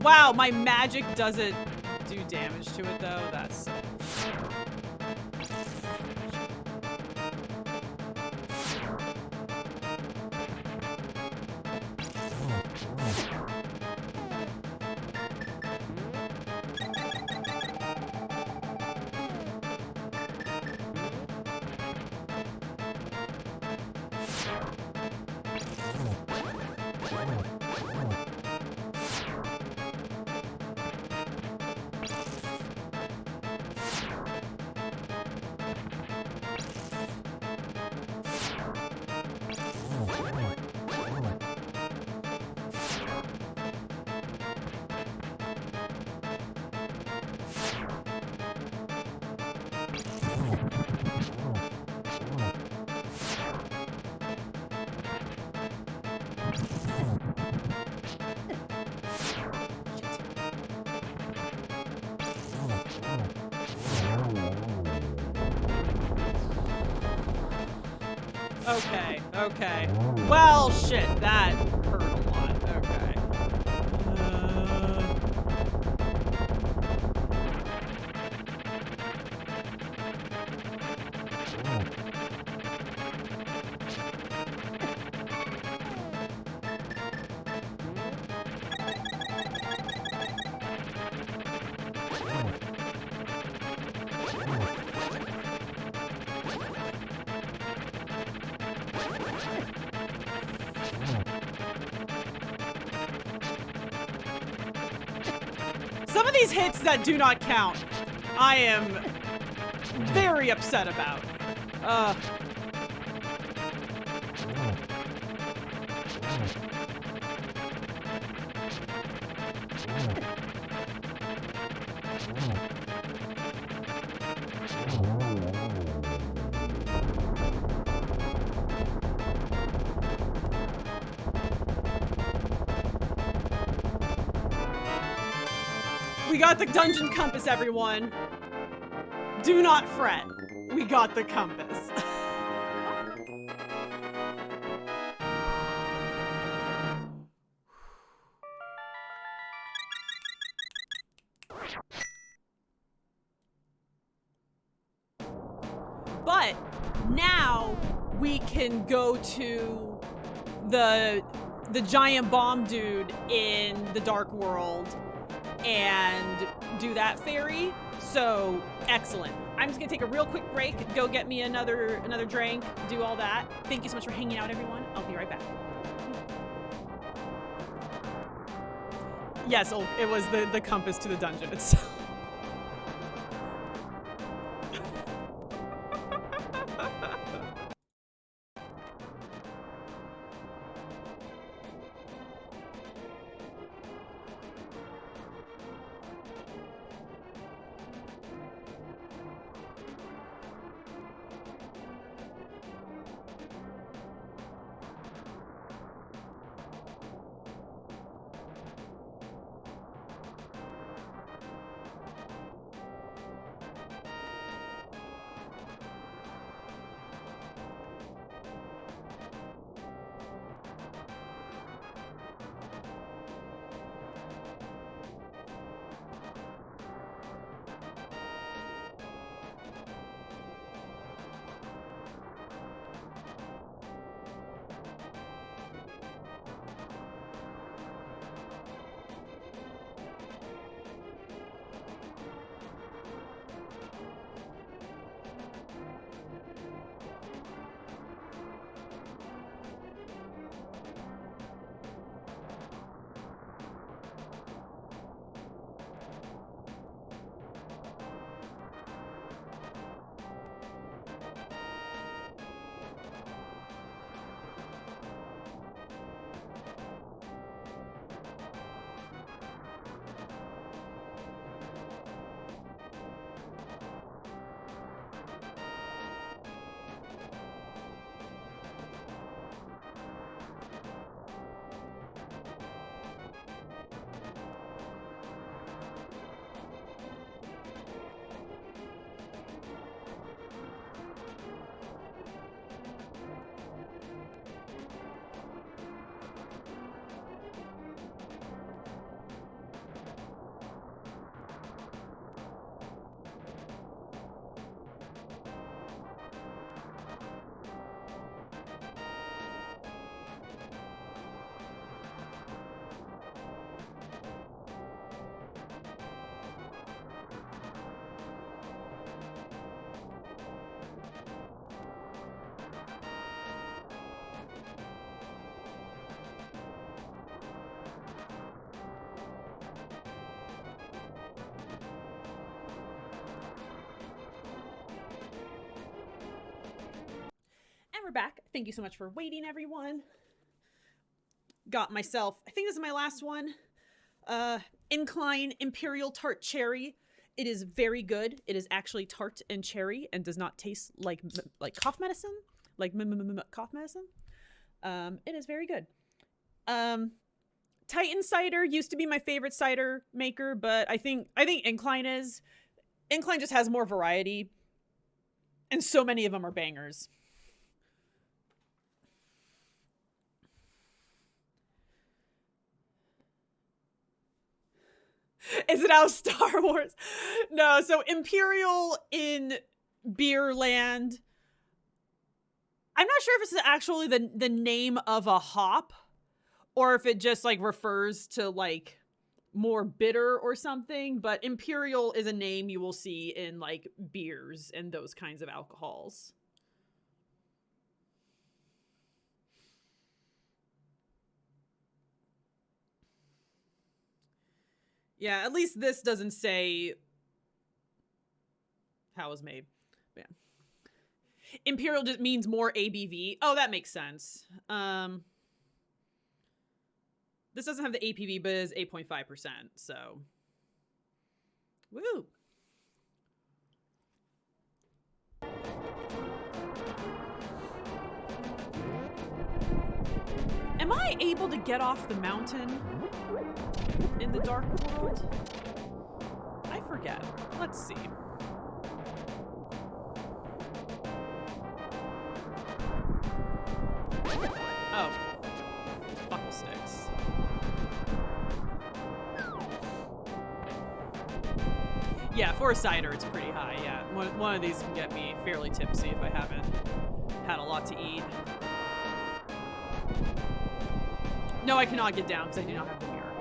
Wow, my magic doesn't do damage to it though. That's so... Okay, okay. Well, shit, that hurt a lot. Okay. Some of these hits that do not count, I am very upset about. We got the dungeon compass, everyone. Do not fret. We got the compass. But now we can go to the giant bomb dude in the dark world and do that fairy. So excellent. I'm just gonna take a real quick break, go get me another drink, do all that. Thank you so much for hanging out, everyone. I'll be right back. Yes, it was the compass to the dungeon itself. And we're back. Thank you so much for waiting, everyone. Got myself, I think this is my last one. Incline Imperial Tart Cherry. It is very good. It is actually tart and cherry and does not taste like cough medicine, like cough medicine. It is very good. Titan cider used to be my favorite cider maker, but I think Incline is. Incline just has more variety, and so many of them are bangers. Is it out of Star Wars? No, so Imperial in Beerland. I'm not sure if it's actually the name of a hop or if it just like refers to like more bitter or something, but Imperial is a name you will see in like beers and those kinds of alcohols. Yeah, at least this doesn't say how it was made. Yeah. Imperial just means more ABV. Oh, that makes sense. This doesn't have the APV, but it is 8.5%, so. Woo! Am I able to get off the mountain in the Dark World? I forget. Let's see. Oh. Buckle sticks. Yeah, for a cider, it's pretty high, yeah. One of these can get me fairly tipsy if I haven't had a lot to eat. No, I cannot get down because I do not have the mirror.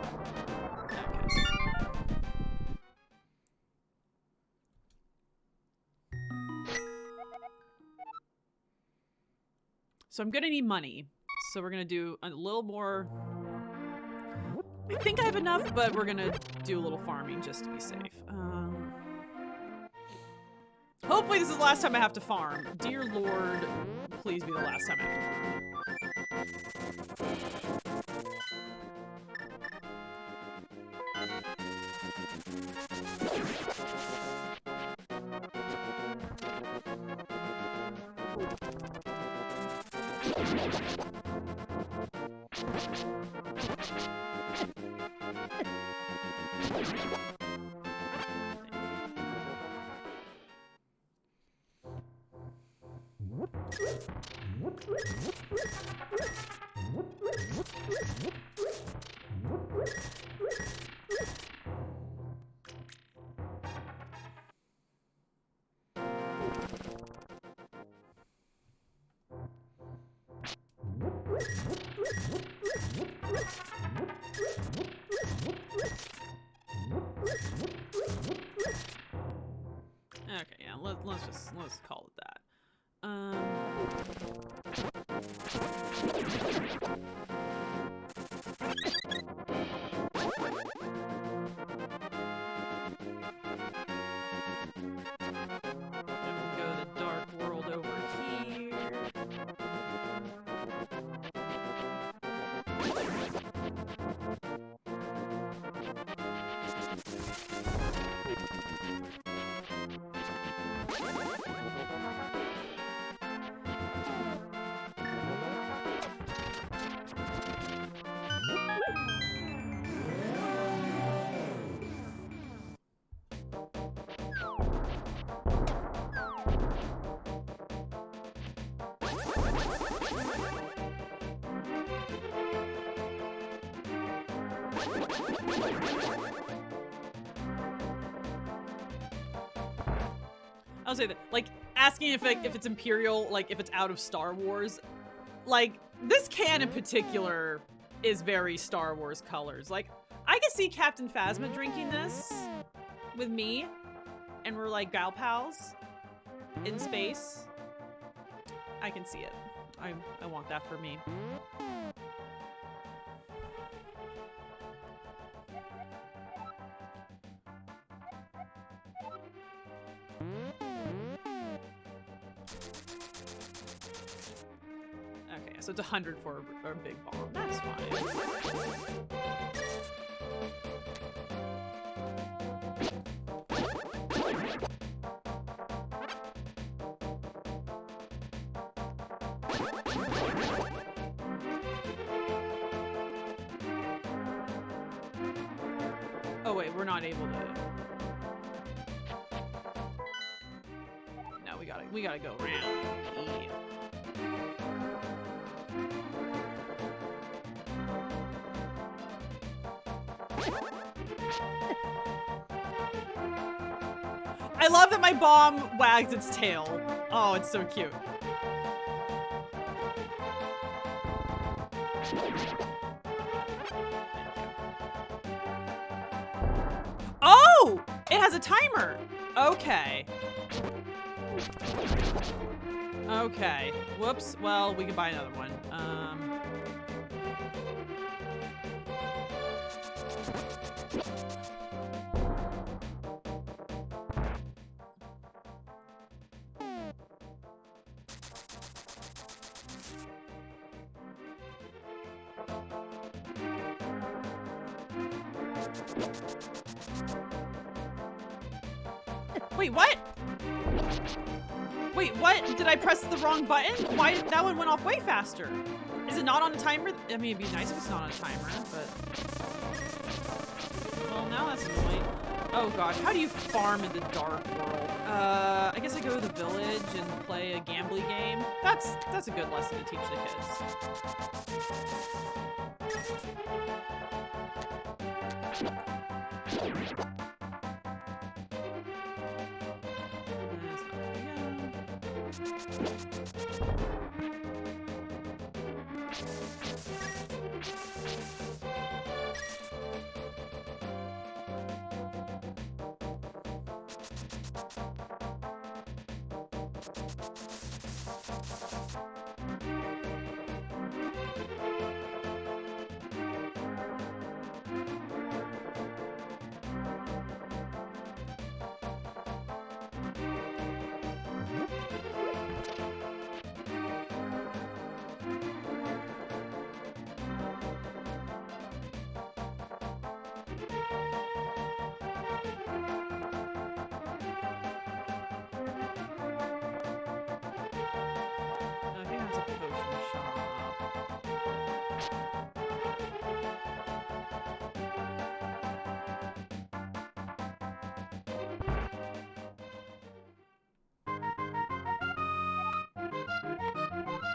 Okay. So I'm gonna need money. So we're gonna do a little more. I think I have enough, but we're gonna do a little farming just to be safe. Hopefully this is the last time I have to farm. Dear Lord, please be the last time I have to farm. Okay, yeah, let's call it that. Go to the Dark World over here. I'll say that, like, asking if it's Imperial, like, if it's out of Star Wars, like, this can in particular is very Star Wars colors. Like, I can see Captain Phasma drinking this with me, and we're like gal pals in space. I can see it. I want that for me. Okay, so it's 100 for a big bomb. That's fine. Oh wait, we're not able to. No, we gotta go around. Yeah. I love that my bomb wags its tail. Oh, it's so cute. Oh! It has a timer. Okay. Okay. Whoops. Well, we can buy another one. Wait, what? Wait, what? Did I press the wrong button? Why? That one went off way faster. Is it not on a timer? I mean, it'd be nice if it's not on a timer, but... Well, now that's annoying. Oh gosh, how do you farm in the dark world? I guess I go to the village and play a gambly game. That's a good lesson to teach the kids.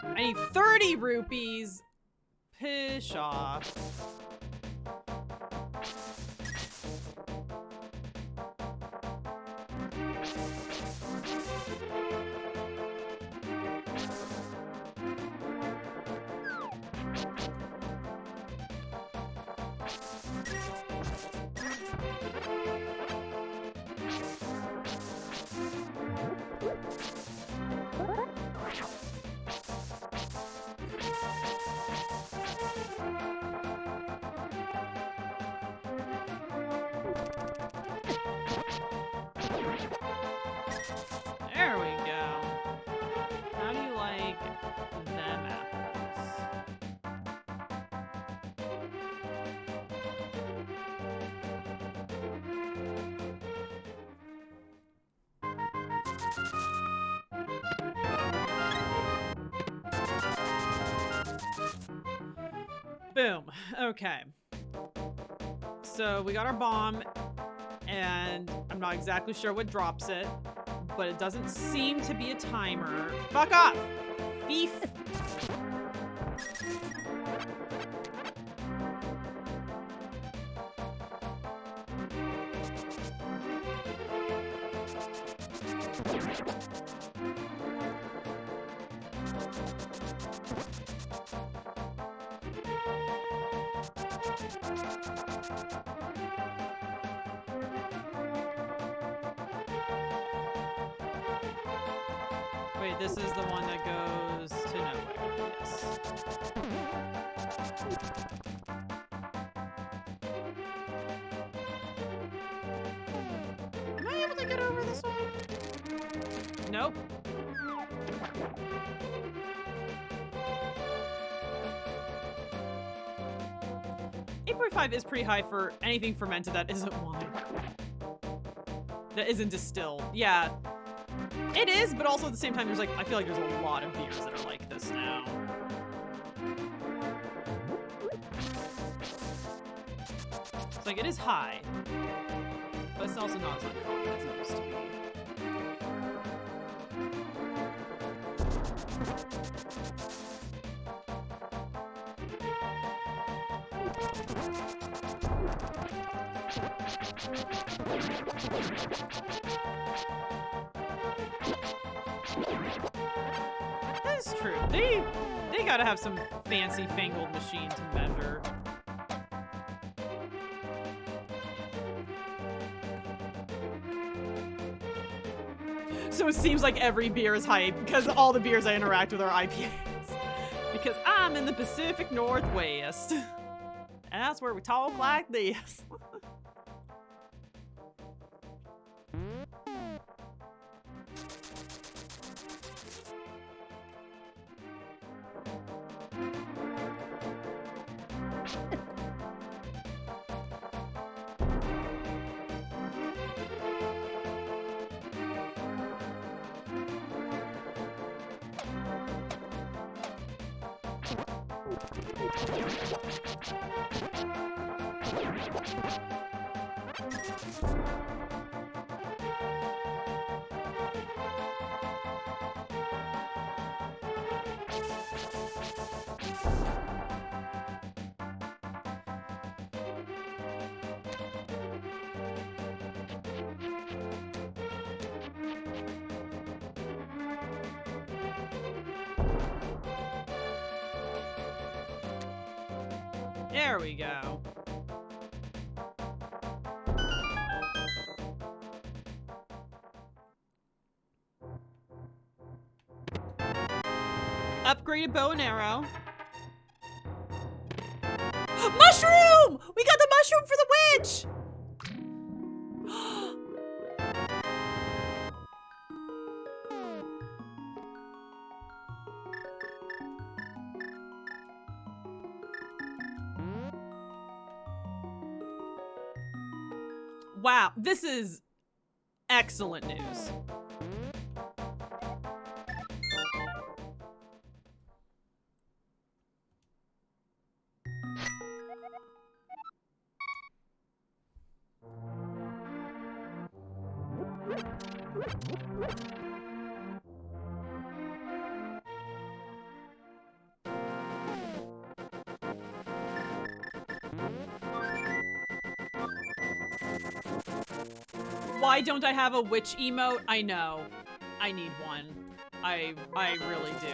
I need 30 rupees. Pish off. There we go. How do you like them apples? Boom. Okay. So we got our bomb, and I'm not exactly sure what drops it, but it doesn't seem to be a timer. Fuck off! Thief! Wait, this is the one that goes to nowhere. Yes. Am I able to get over this one? Nope. .5 is pretty high for anything fermented that isn't wine. That isn't distilled. Yeah. It is, but also at the same time, there's like, I feel like there's a lot of beers that are like this now. It's like, it is high, but it's also not as uncommon as it used to be. true. They gotta have some fancy fangled machine to measure. So it seems like every beer is hype because all the beers I interact with are IPAs. Because I'm in the Pacific Northwest. And that's where we talk like this. There we go. Upgraded bow and arrow. Mushroom! We got the mushroom for the witch! Wow, this is excellent news. Why don't I have a witch emote? I know. I need one. I really do.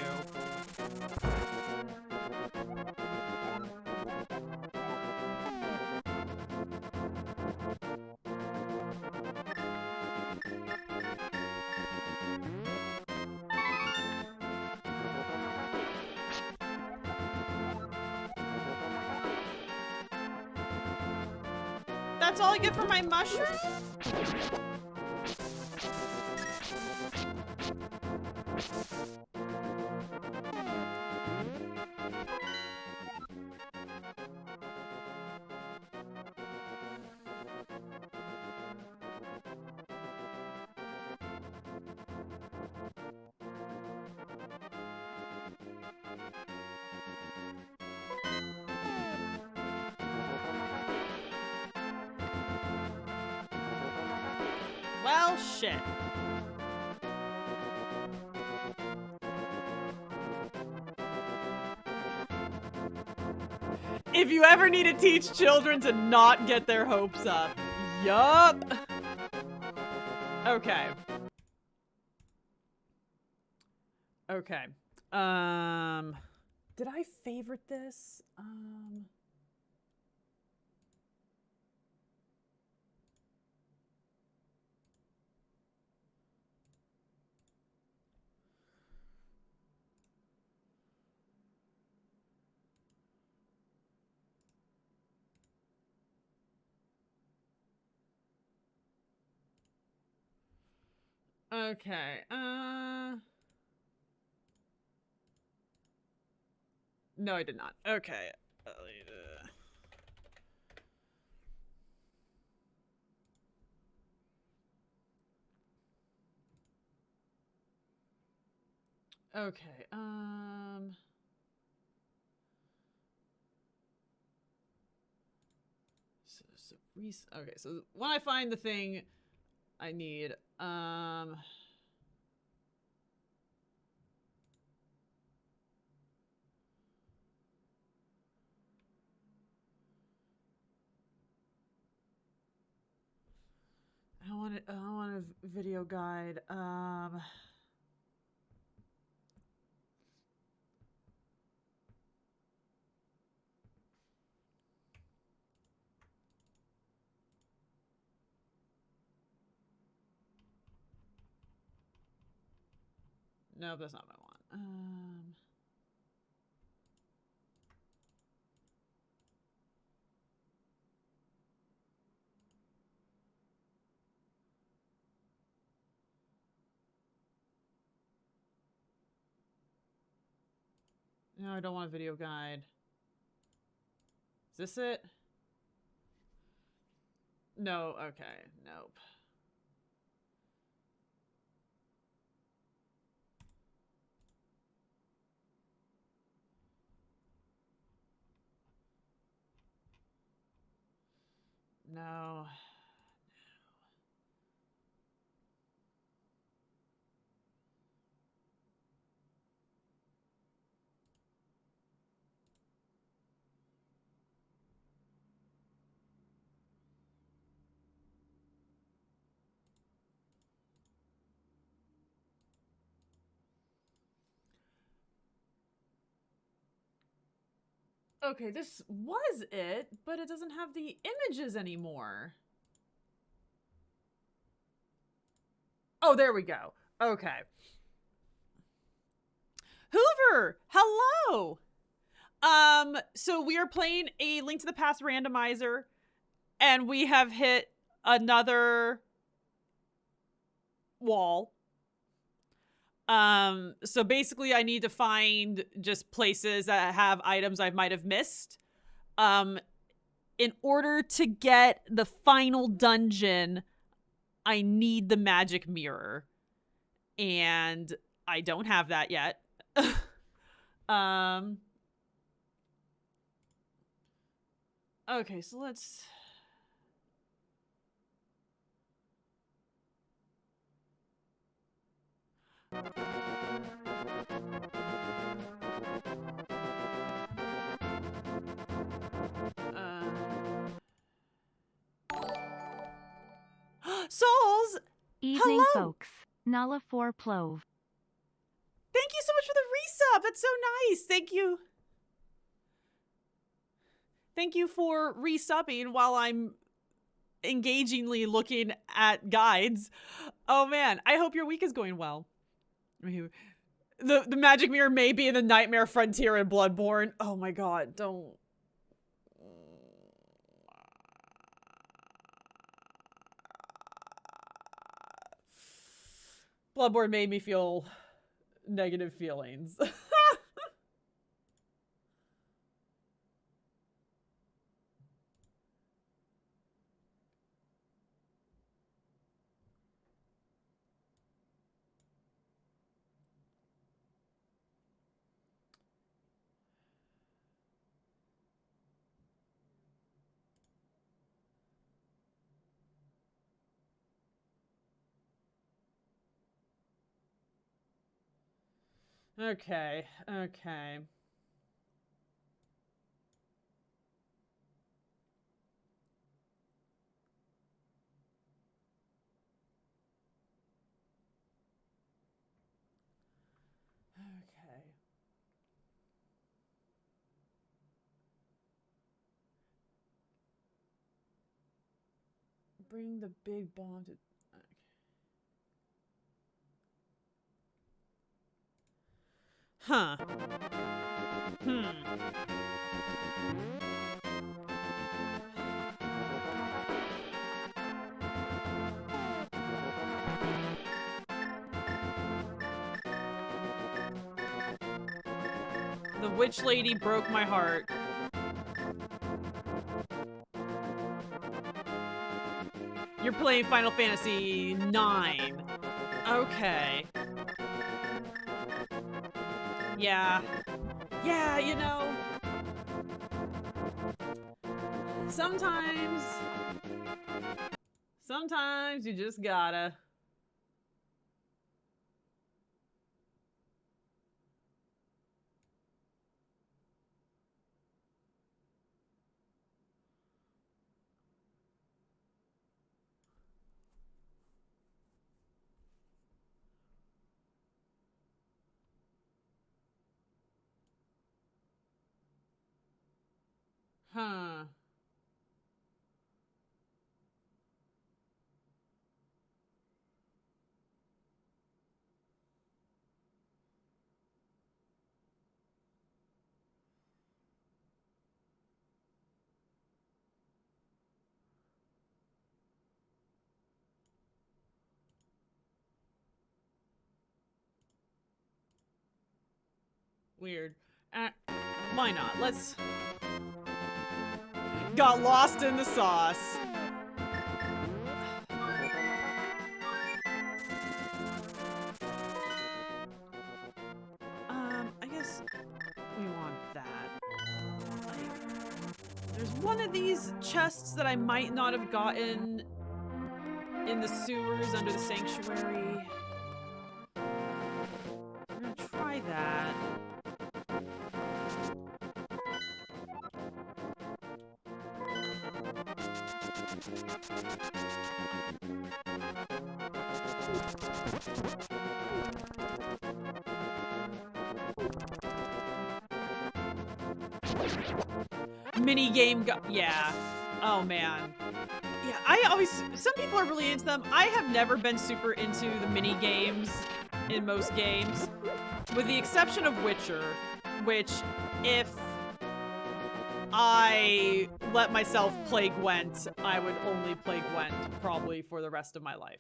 That's all I get for my mushroom? Well, shit. If you ever need to teach children to not get their hopes up. Yup. Okay. Okay. Did I favorite this? Okay. No, I did not. Okay. Okay. Okay, so when I find the thing I need, I don't want a video guide. Nope, that's not what I want. No, I don't want a video guide. Is this it? No, okay, nope. No. Okay, this was it, but it doesn't have the images anymore. Oh, there we go. Okay. Hoover, hello. So we are playing a Link to the Past randomizer, and we have hit another wall. So basically I need to find just places that have items I might have missed. In order to get the final dungeon, I need the magic mirror. And I don't have that yet. Okay, so let's... Souls! Evening, hello! folks. Nala 4 Plove. Thank you so much for the resub! That's so nice! Thank you. Thank you for resubbing while I'm engagingly looking at guides. Oh man, I hope your week is going well. The magic mirror may be in the Nightmare Frontier in Bloodborne. Oh my god, don't. Bloodborne made me feel negative feelings. Okay, okay. Okay. Bring the big bomb to... Huh. The witch lady broke my heart. You're playing Final Fantasy IX. Okay. Yeah. Yeah, you know. Sometimes you just gotta. Huh. Weird. Why not? Let's... Got lost in the sauce. I guess we want that. Like, there's one of these chests that I might not have gotten in the sewers under the sanctuary. I'm gonna try that. Mini game yeah. Oh man. Yeah, I always, some people are really into them. I have never been super into the mini games in most games, with the exception of Witcher, which if I let myself play Gwent, I would only play Gwent probably for the rest of my life.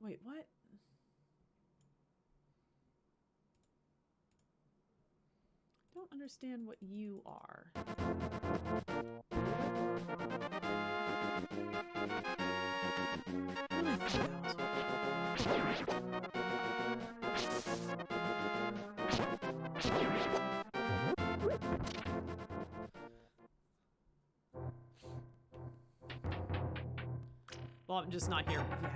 Wait, what? Don't understand what you are. Well, I'm just not here. Yeah.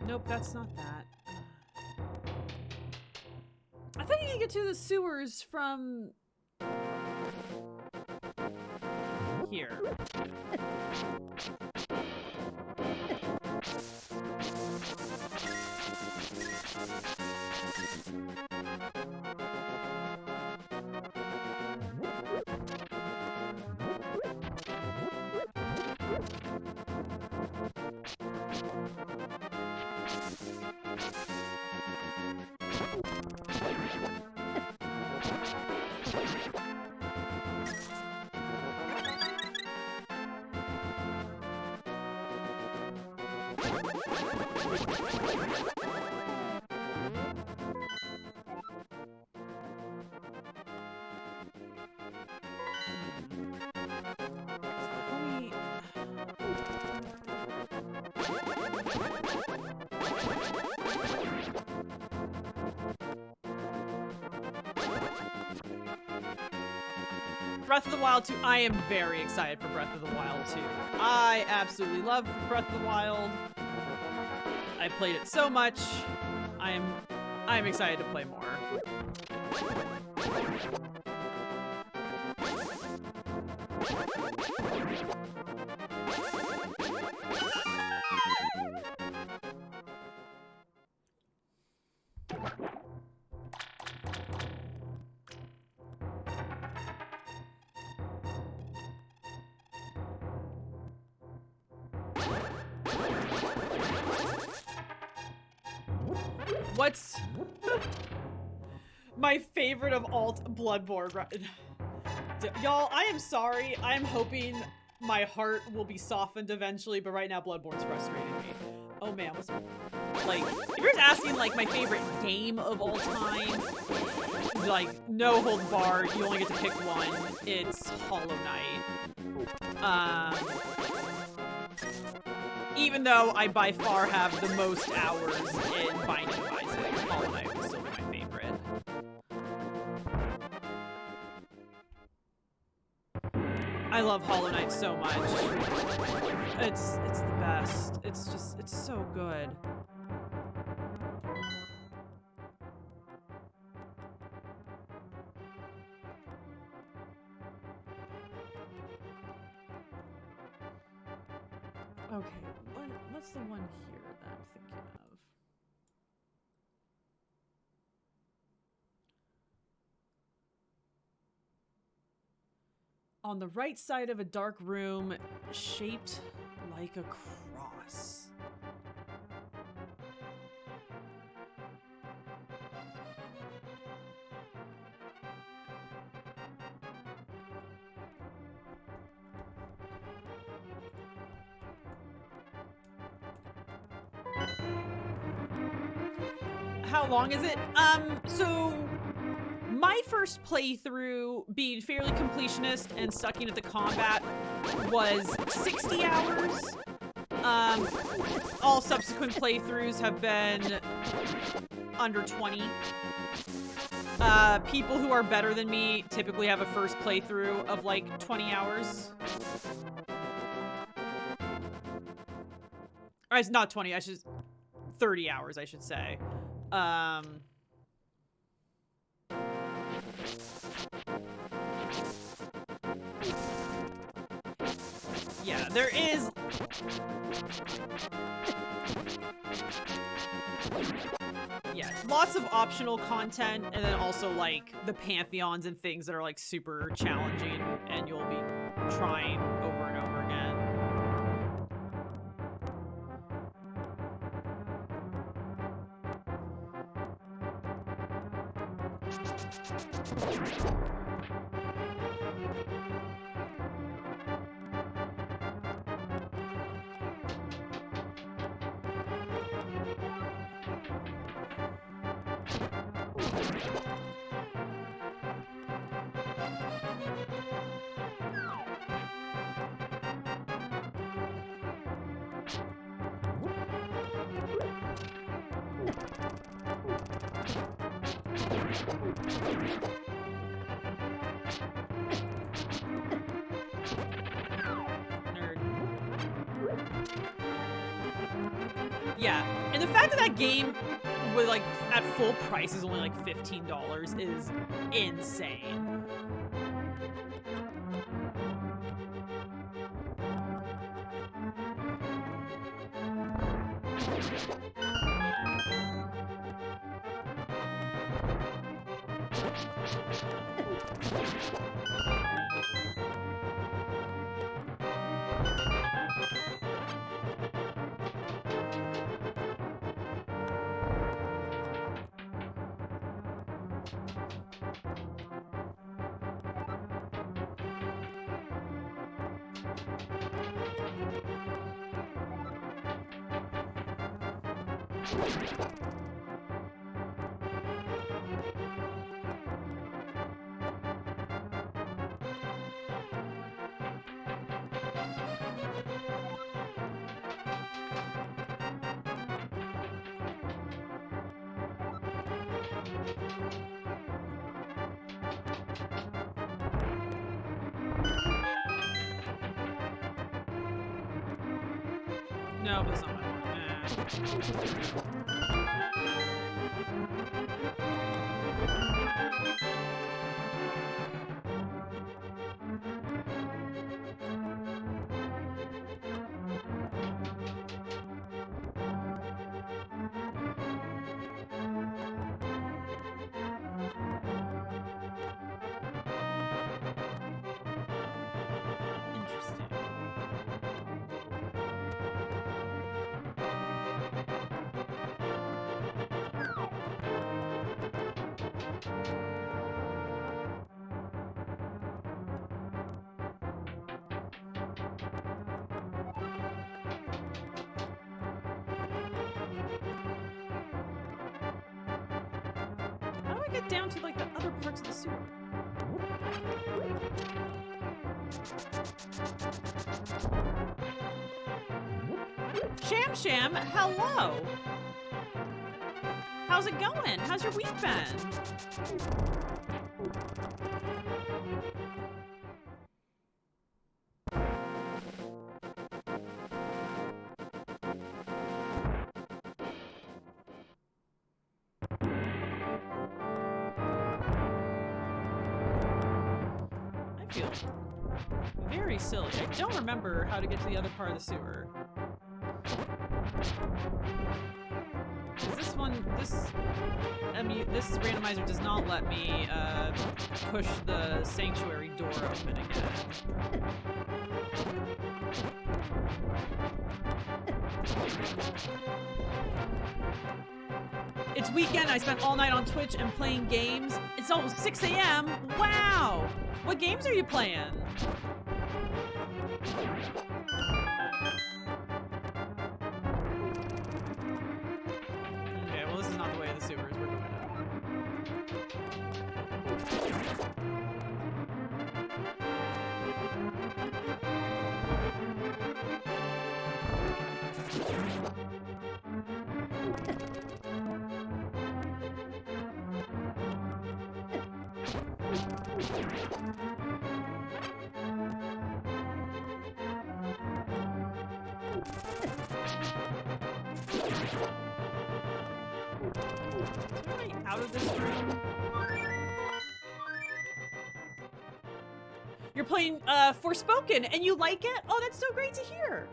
Nope, that's not that. I thought you could get to the sewers from here. Breath of the Wild 2, I am very excited for Breath of the Wild 2. I absolutely love Breath of the Wild. I played it so much. I'm excited to play more. What's my favorite of alt Bloodborne? Y'all, I am sorry. I'm hoping my heart will be softened eventually, but right now Bloodborne's frustrating me. Oh man, what's like, if you're just asking like my favorite game of all time, like no hold barred, you only get to pick one, it's Hollow Knight. Even though I by far have the most hours in Binding of Isaac, Hollow Knight would still be my favorite. I love Hollow Knight so much. It's the best. It's so good. Okay, what's the one here that I'm thinking of? On the right side of a dark room, shaped like a cross. how long is it? So my first playthrough, being fairly completionist and sucking at the combat, was 60 hours. All subsequent playthroughs have been under 20. People who are better than me typically have a first playthrough of like 20 hours. Or it's not 20, 30 hours, I should say. Yeah, there is... Yeah, lots of optional content, and then also, like, the pantheons and things that are, like, super challenging, and you'll be trying over and over again. Yeah, and the fact that that game with like at full price is only like $15 is insane. No, but it's not my How do I get down to like the other parts of the sewer? Sham Sham, hello! How's it going? How's your week been? I feel very silly. I don't remember how to get to the other part of the sewer. This one, this randomizer does not let me push the sanctuary door open again. It's weekend, I spent all night on Twitch and playing games. It's almost 6 a.m. Wow! What games are you playing? Okay, well this is not the way of the sewer. Am I out of this room? You're playing Forspoken and you like it? Oh, that's so great to hear.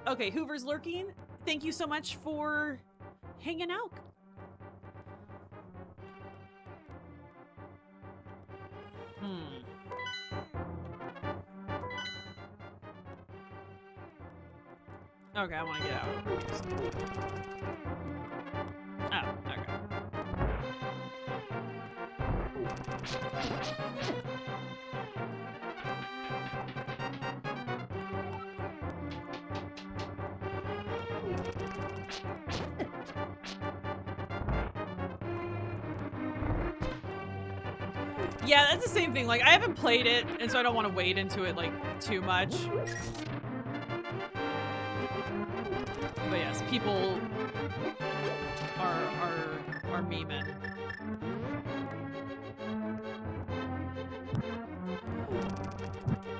Okay, Hoover's lurking. Thank you so much for hanging out. Okay, I want to get out. Oh, okay. Yeah, that's the same thing. Like, I haven't played it, and so I don't want to wade into it, like, too much. But yes, people are memeing.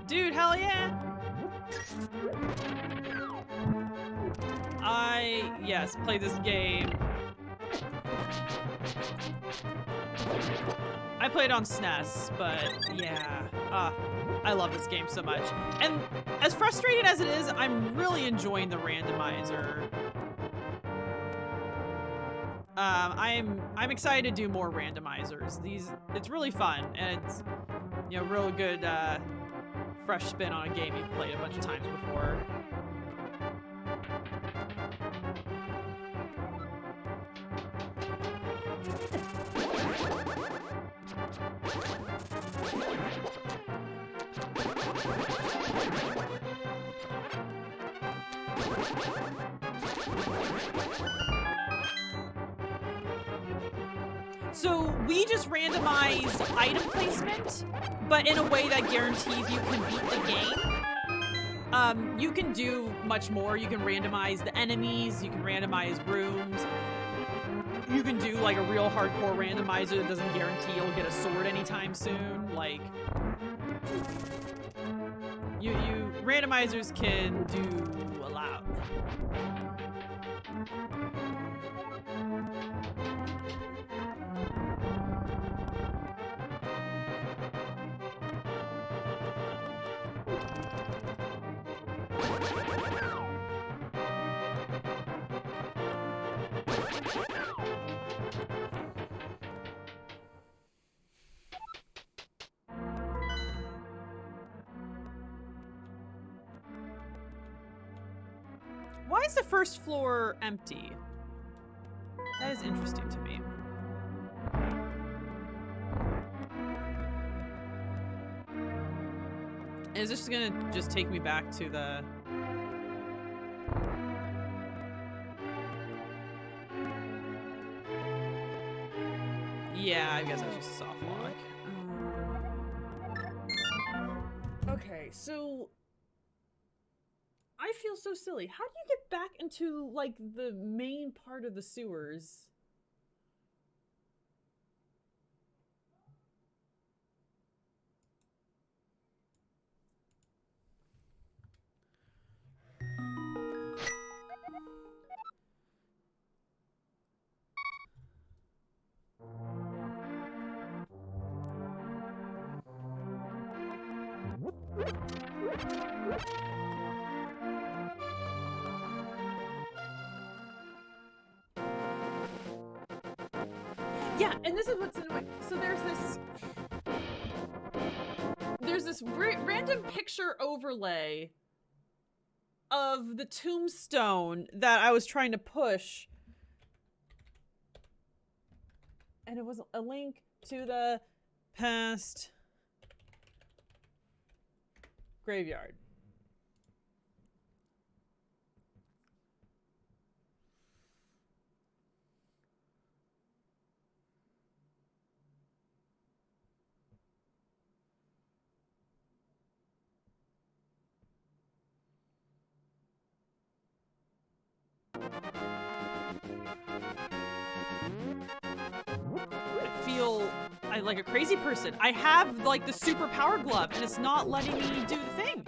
Dude, hell yeah! Yes, play this game. I played on SNES, but yeah. I love this game so much. And as frustrated as it is, I'm really enjoying the randomizer. I'm excited to do more randomizers. It's really fun, and it's, you know, real good fresh spin on a game you've played a bunch of times before. So we just randomize item placement, but in a way that guarantees you can beat the game. You can do much more. You can randomize the enemies, you can randomize rooms. You can do like a real hardcore randomizer that doesn't guarantee you'll get a sword anytime soon. Like, you randomizers can do a lot. Why is the first floor empty? That is interesting to me. Is this gonna just take me back to the... Yeah, I guess that's just a soft lock. Okay, so... I feel so silly. How do you get back into, like, the main part of the sewers? Yeah, and this is what's annoying. So there's this random picture overlay of the tombstone that I was trying to push. And it was a link to the past graveyard. I like a crazy person. I have like the super power glove and it's not letting me do the thing.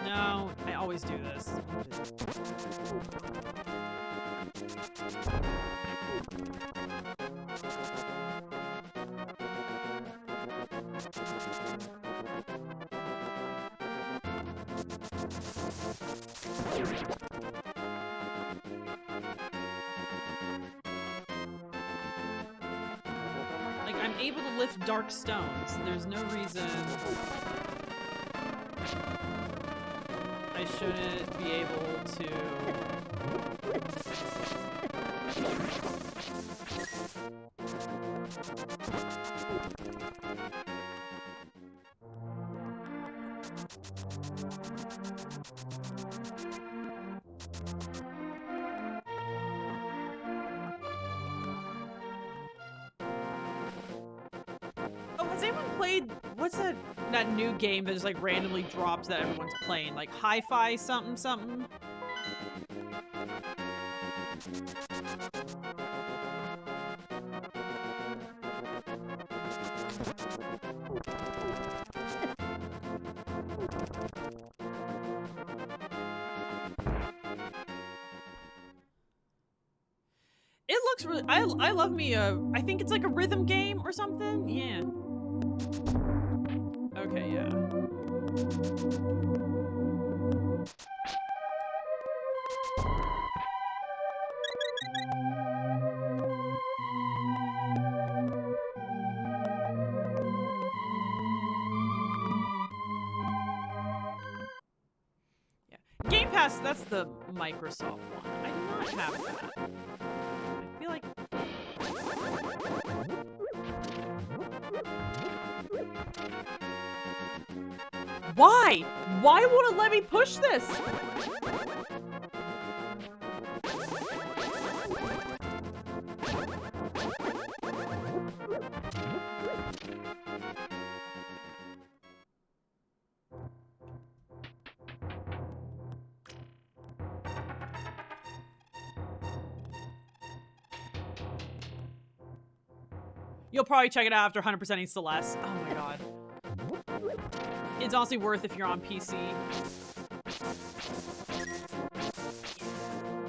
No, I always do this. Like, I'm able to lift dark stones. There's no reason I shouldn't be able to... Oh, has anyone played, what's that new game that just like randomly drops that everyone's playing? Like Hi-Fi something something? It looks really, I love me I think it's like a rhythm game or something. Yeah. Okay, yeah. Yeah. Game Pass, that's the Microsoft one. I do not have that. I feel like... Why? Why won't it let me push this? You'll probably check it out after 100%ing Celeste. Oh my god. It's honestly worth if you're on PC.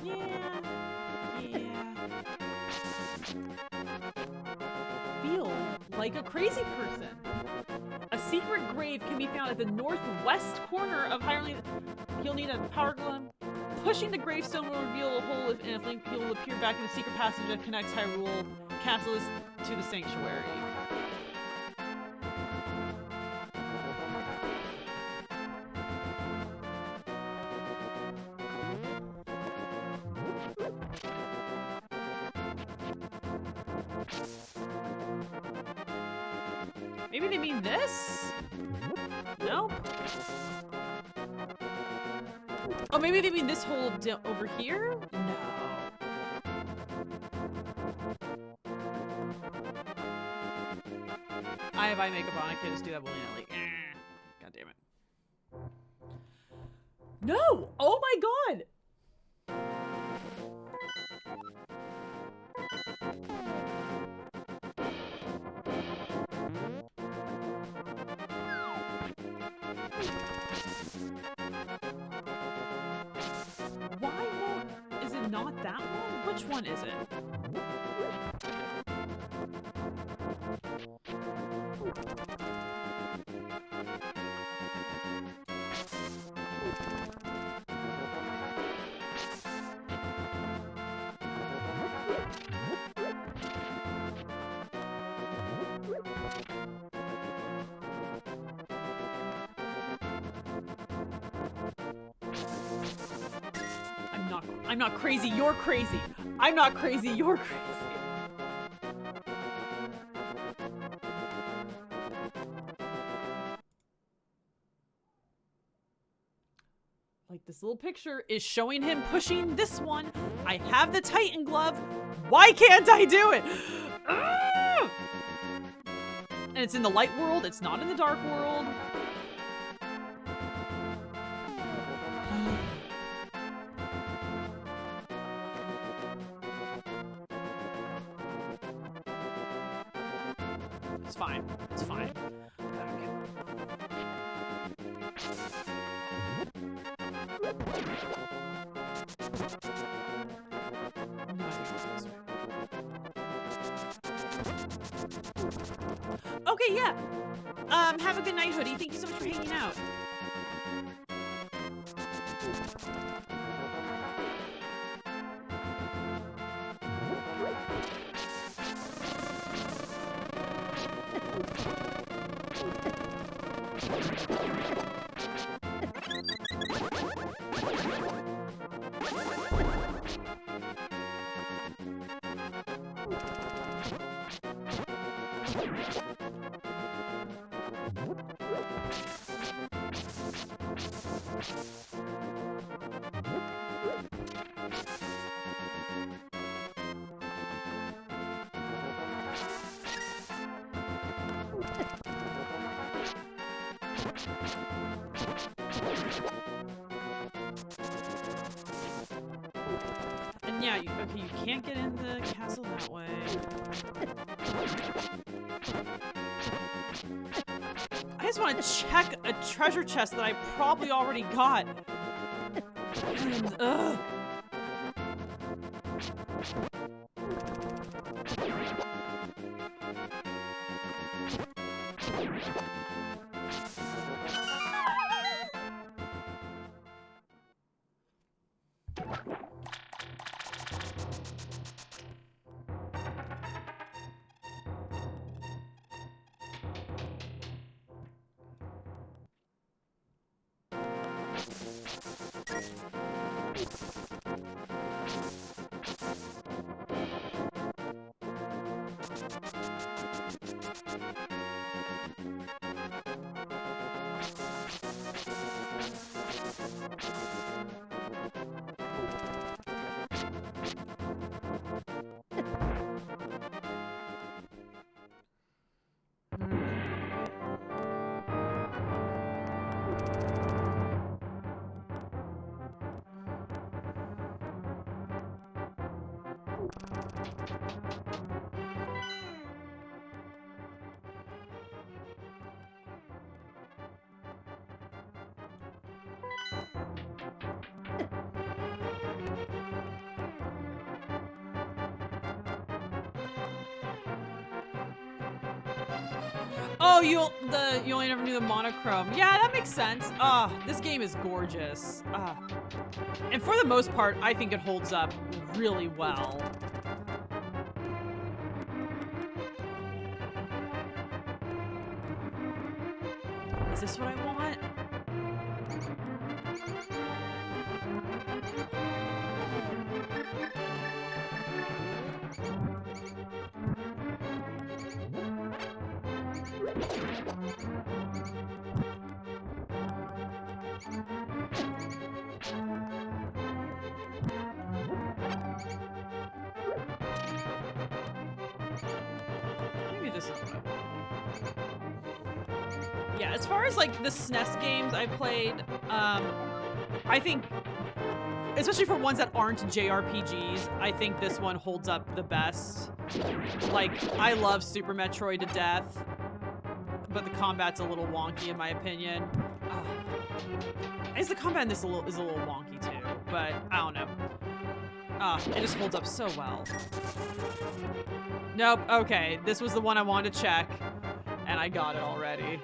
Yeah. Feel like a crazy person. A secret grave can be found at the northwest corner of Hyrule. You'll need a power glove. Pushing the gravestone will reveal a hole in a flame. He will appear back in the secret passage that connects Hyrule Castle to the sanctuary. Maybe they mean this? Nope. Oh, maybe they mean this hole over here? No. I have eye makeup on. I can't just do that willy-nilly. God damn it. No! Oh my god! Why won't... Is it not that one? Which one is it? I'm not crazy, you're crazy. I'm not crazy, you're crazy. like this little picture is showing him pushing this one. I have the Titan glove. Why can't I do it? Ah! And it's in the light world. It's not in the dark world. It's fine. It's fine. Okay. Okay, yeah. Have a good night, Hoodie. Thank you so much for hanging out. And yeah, you can't get in the castle that way. I just want to check a treasure chest that I probably already got. And, ugh. Oh, you only never knew the monochrome. Yeah, that makes sense. This game is gorgeous. And for the most part, I think it holds up really well. Is this what I want? Maybe this is what I want. Yeah, as far as like the SNES games I played, I think, especially for ones that aren't JRPGs, I think this one holds up the best. Like, I love Super Metroid to death, but the combat's a little wonky in my opinion. I guess the combat in this is a little wonky too, but I don't know. It just holds up so well. Nope, okay, this was the one I wanted to check, and I got it already.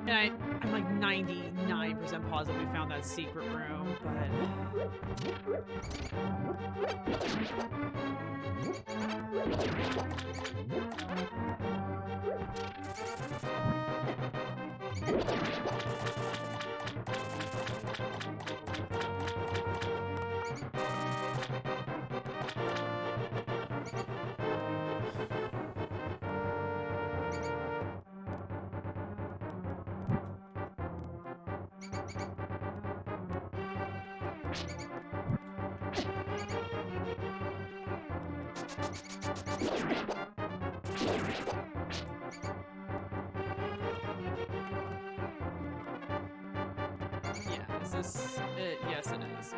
And I'm like 99% positive we found that secret room, yeah, is this it? Yes, it is.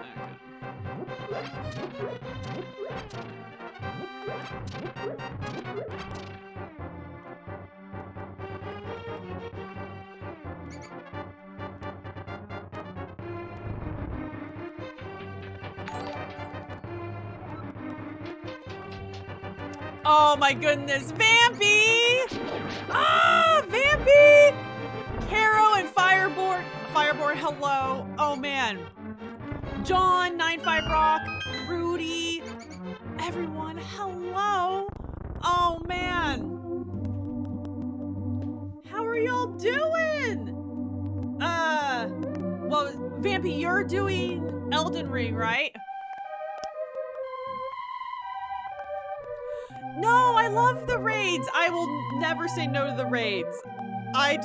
Oh my goodness, Vampy! Ah, Vampy! Caro and Fireboard, hello. Oh man. John, 95 Rock, Rudy, everyone, hello. Oh man. How are y'all doing? Well, Vampy, you're doing Elden Ring, right? No, I love the raids. I will never say no to the raids. I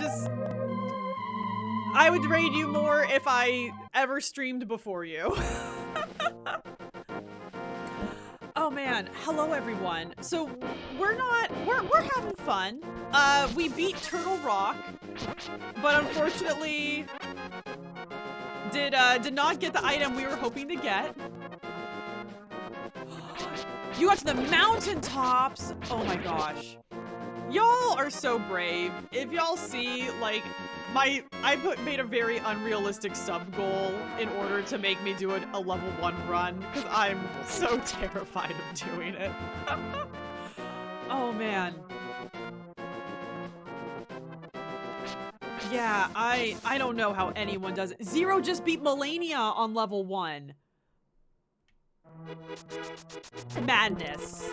would raid you more if I ever streamed before you. Oh man, hello everyone. So we're having fun. We beat Turtle Rock, but unfortunately did not get the item we were hoping to get. You got to the mountaintops. Oh my gosh. Y'all are so brave. If y'all see, like, I made a very unrealistic sub goal in order to make me do a level 1 run, because I'm so terrified of doing it. Oh man. Yeah, I don't know how anyone does it. Zero just beat Melania on level 1. Madness.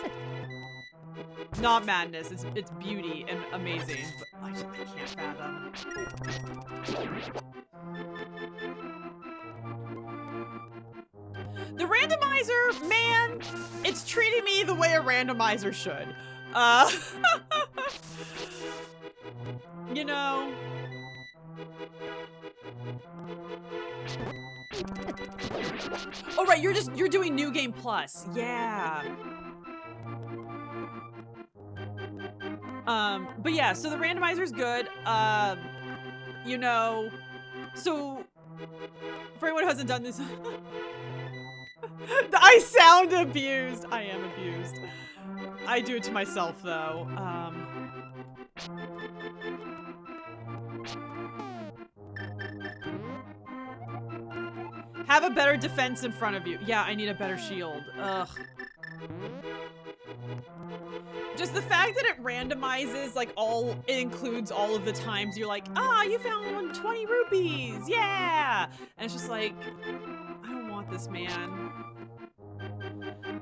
Not madness, it's beauty and amazing, but I can't fathom. The randomizer, man, it's treating me the way a randomizer should. You know. Oh right, you're doing New Game Plus. Yeah. But yeah, so the randomizer's good. You know, so for anyone who hasn't done this, I sound abused. I am abused. I do it to myself though. Have a better defense in front of you. Yeah, I need a better shield. Ugh. Just the fact that it randomizes, like, it includes all of the times you're like, ah, you found 20 rupees, yeah! And it's just like, I don't want this, man.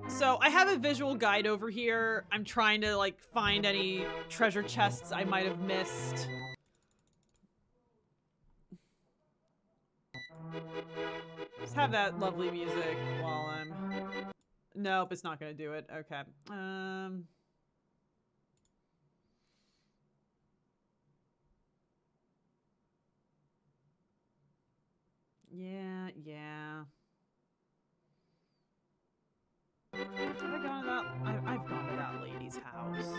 So I have a visual guide over here. I'm trying to, like, find any treasure chests I might have missed. Just have that lovely music while I'm... Nope, it's not gonna do it. Okay. Yeah. Have I gone to that? I've gone to that lady's house.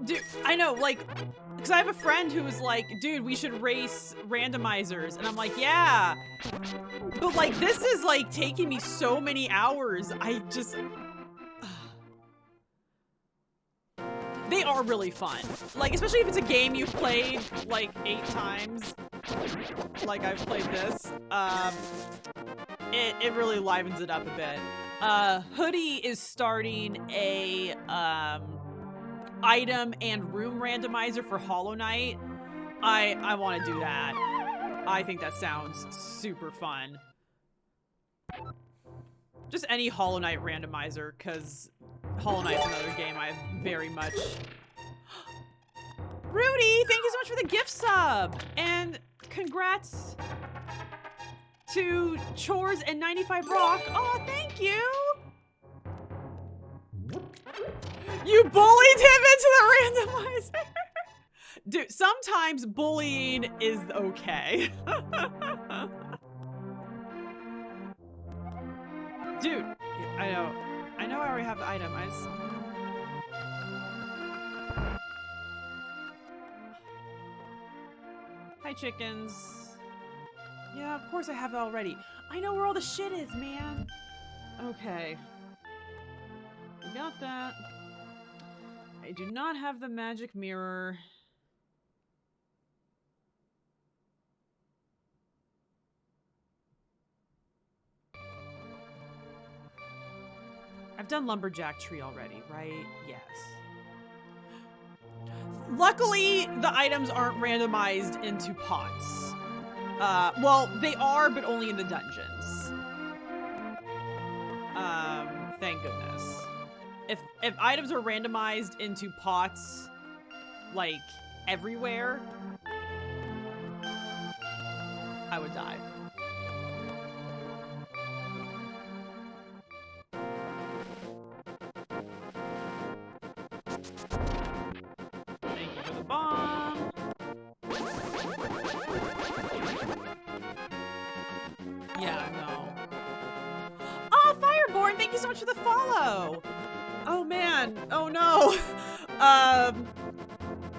Dude, I know, like, because I have a friend who was like, dude, we should race randomizers. And I'm like, yeah. But, like, this is, like, taking me so many hours. I just... They are really fun. Like, especially if it's a game you've played, like, 8 times. Like I've played this. it really livens it up a bit. Hoodie is starting a item and room randomizer for Hollow Knight. I want to do that. I think that sounds super fun. Just any Hollow Knight randomizer, because Hollow Knight's another game I very much... Rudy, thank you so much for the gift sub! And congrats to Chores and 95 Rock. Oh, thank you! You bullied him into the randomizer! Dude, sometimes bullying is okay. Dude, I know I already have the item. Hi, chickens. Yeah, of course I have it already. I know where all the shit is, man. Okay. We got that. I do not have the magic mirror. I've done Lumberjack Tree already, right? Yes. Luckily, the items aren't randomized into pots. Well, they are, but only in the dungeons. Thank goodness. If items are randomized into pots, like, everywhere, I would die. Thank you for the bomb. Yeah, no. Oh, Fireborn, thank you so much for the follow. Oh man, oh no.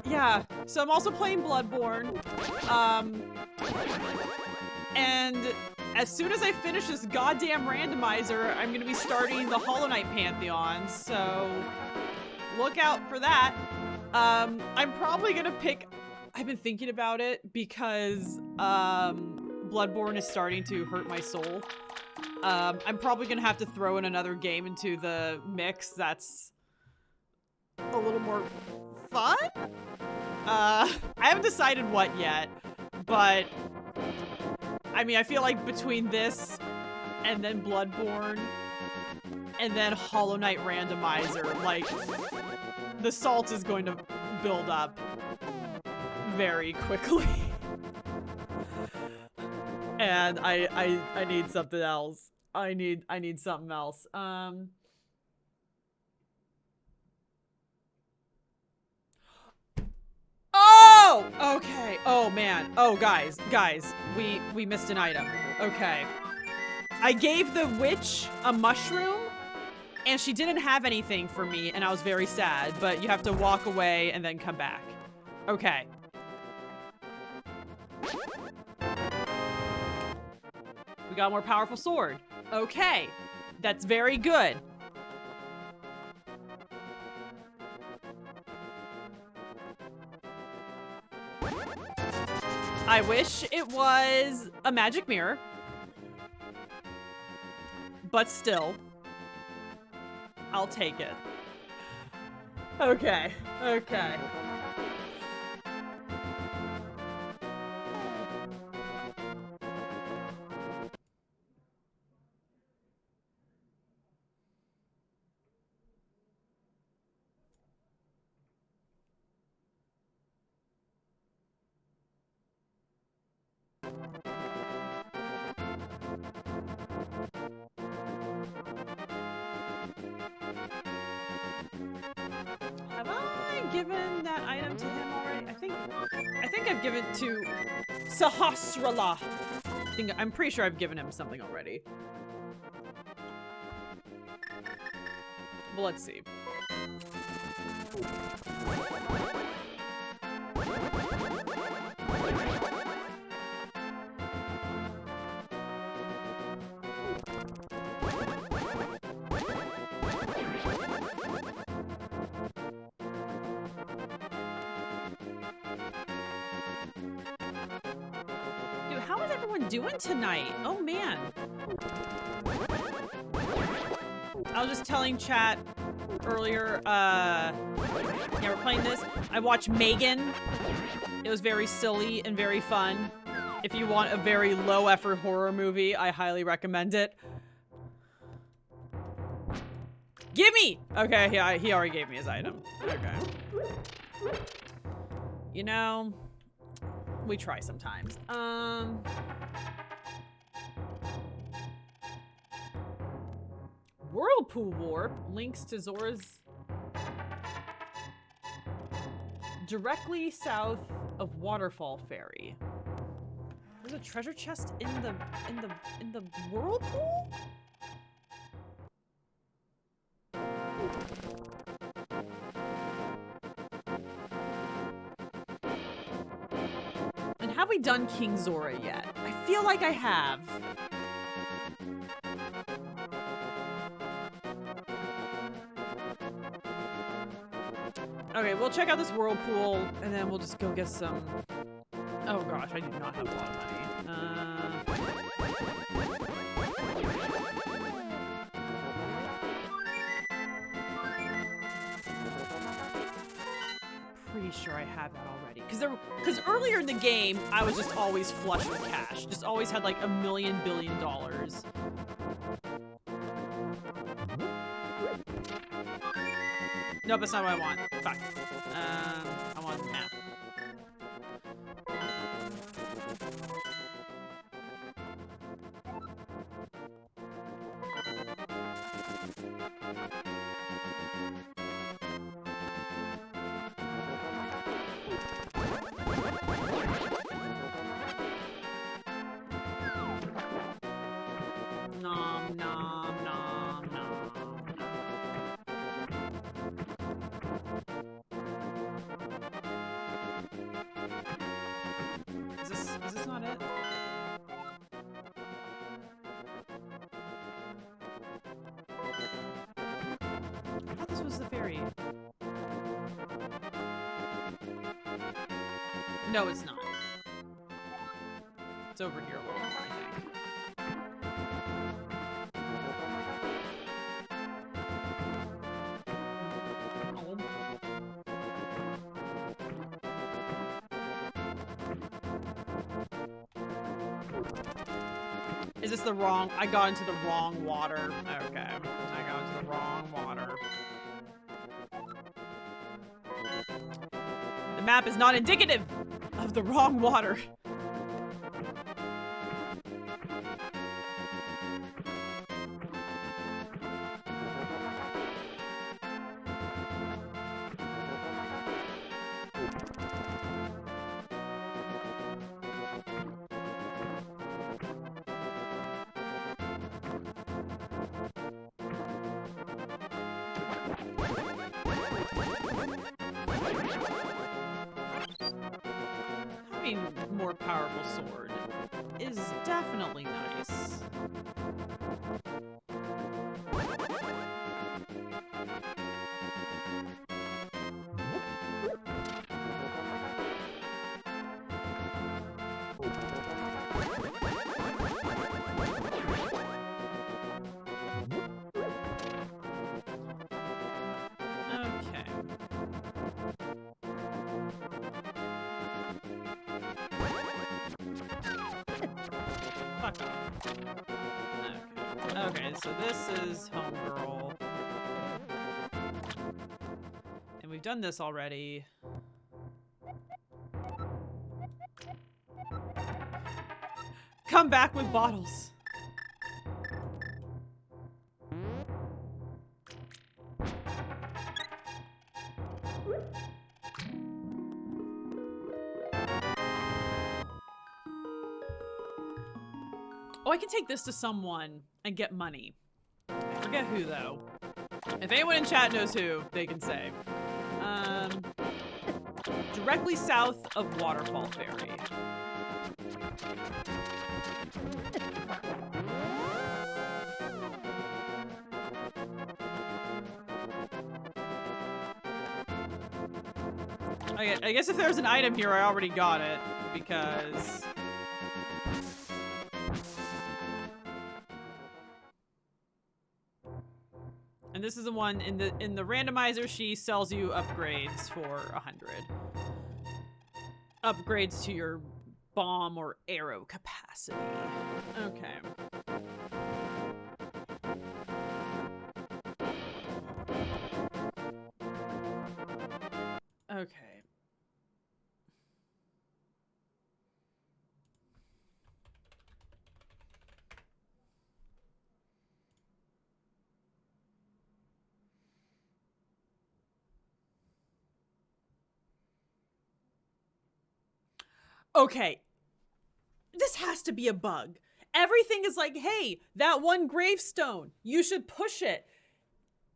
Yeah, so I'm also playing Bloodborne. And as soon as I finish this goddamn randomizer, I'm gonna be starting the Hollow Knight Pantheon, so look out for that. I'm probably gonna pick... I've been thinking about it because Bloodborne is starting to hurt my soul. I'm probably gonna have to throw in another game into the mix that's a little more fun? I haven't decided what yet, but I mean, I feel like between this and then Bloodborne and then Hollow Knight Randomizer, like, the salt is going to build up very quickly. And I need something else. I need something else. Oh! Okay. Oh man. Oh guys, we missed an item. Okay. I gave the witch a mushroom and she didn't have anything for me and I was very sad, but you have to walk away and then come back. Okay. We got a more powerful sword. Okay. That's very good. I wish it was a magic mirror. But still, I'll take it. Okay. Okay. Have I given that item to him already? I think I've given it to Sahasrara. I'm pretty sure I've given him something already. Well, let's see. Dude, how is everyone doing tonight? Oh man. I was just telling chat earlier, yeah, we're playing this. I watched Megan. It was very silly and very fun. If you want a very low-effort horror movie, I highly recommend it. Gimme! Okay, yeah, he already gave me his item. Okay. You know, we try sometimes. Whirlpool Warp links to Zora's directly south of Waterfall Ferry. There's a treasure chest in the whirlpool? And have we done King Zora yet? I feel like I have. Okay, we'll check out this whirlpool, and then we'll just go get some... Oh gosh, I do not have a lot of money. Pretty sure I have that already. Because earlier in the game, I was just always flush with cash. Just always had like $1 million billion. Nope, that's not what I want. Fuck. I want the map. Nom, nom, nom, nom. Is this not it? I thought this was the ferry. No, it's not. It's over here a little more, I think. Is this the wrong? I got into the wrong water. Okay. I got into the wrong water. The map is not indicative of the wrong water. Having a more powerful sword is definitely nice. Okay. Fuck off. Okay. Okay, so this is Homegirl. And we've done this already. Come back with bottles. Oh, I can take this to someone and get money. I forget who, though. If anyone in chat knows who, they can say. Directly south of Waterfall Ferry. I guess if there's an item here, I already got it, because... And this is the one in the randomizer. She sells you upgrades for 100. Upgrades to your bomb or arrow capacity. Okay. Okay. Okay. This has to be a bug. Everything is like, hey, that one gravestone, you should push it.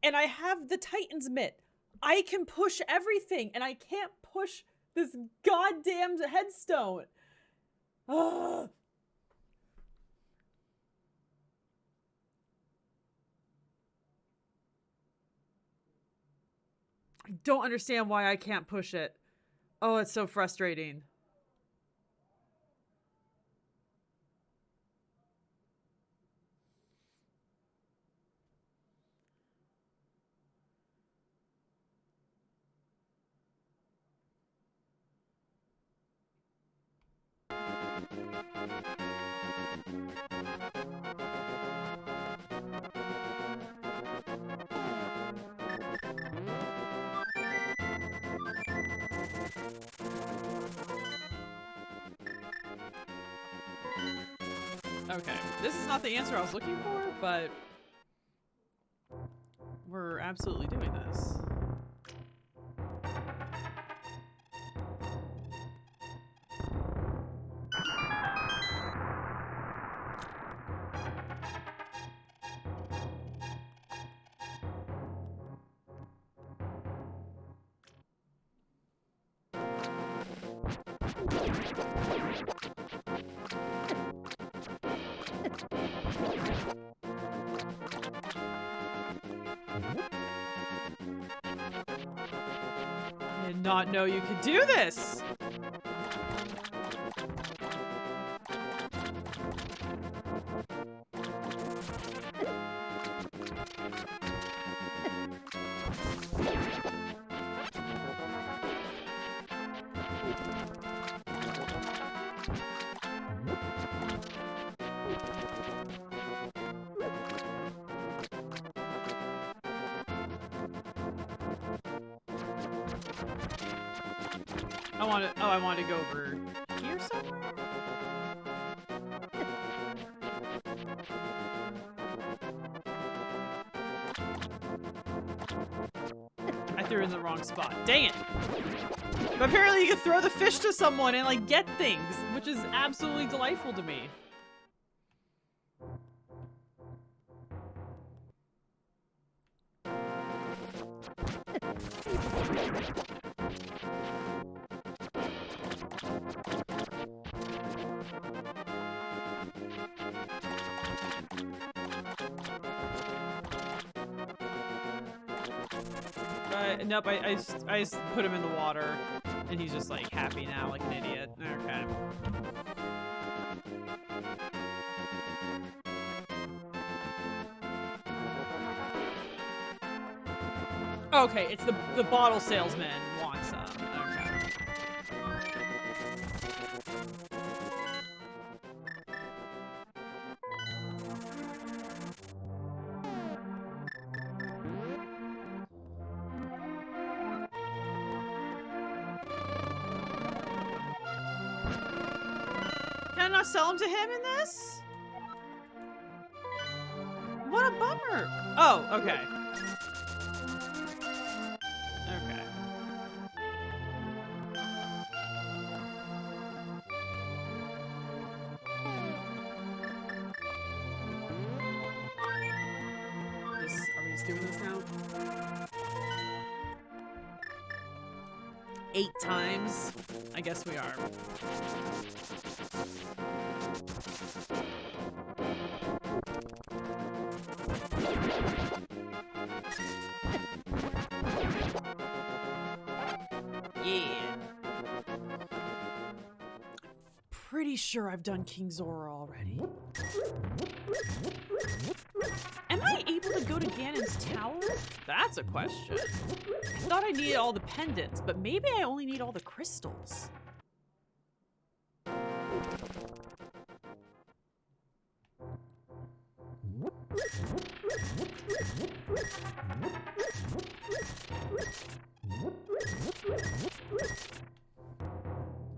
And I have the Titan's mitt. I can push everything, and I can't push this goddamn headstone. Ugh. I don't understand why I can't push it. Oh, it's so frustrating. Okay, this is not the answer I was looking for, but we're absolutely doing this. I did not know you could do this! I want to go over here somewhere? I threw it in the wrong spot. Dang it! But apparently you can throw the fish to someone and like get things, which is absolutely delightful to me. Nope, I just put him in the water, and he's just like happy now, like an idiot. Okay. Okay, it's the bottle salesman wants some. Okay. Can I not sell him to him in this? What a bummer. Oh, okay. Okay. Are we just doing this now? 8 times? I guess we are. Yeah. Pretty sure I've done King Zora already. Am I able to go to Ganon's tower? That's a question. I thought I needed all the pendants, but maybe I only need all the crystals.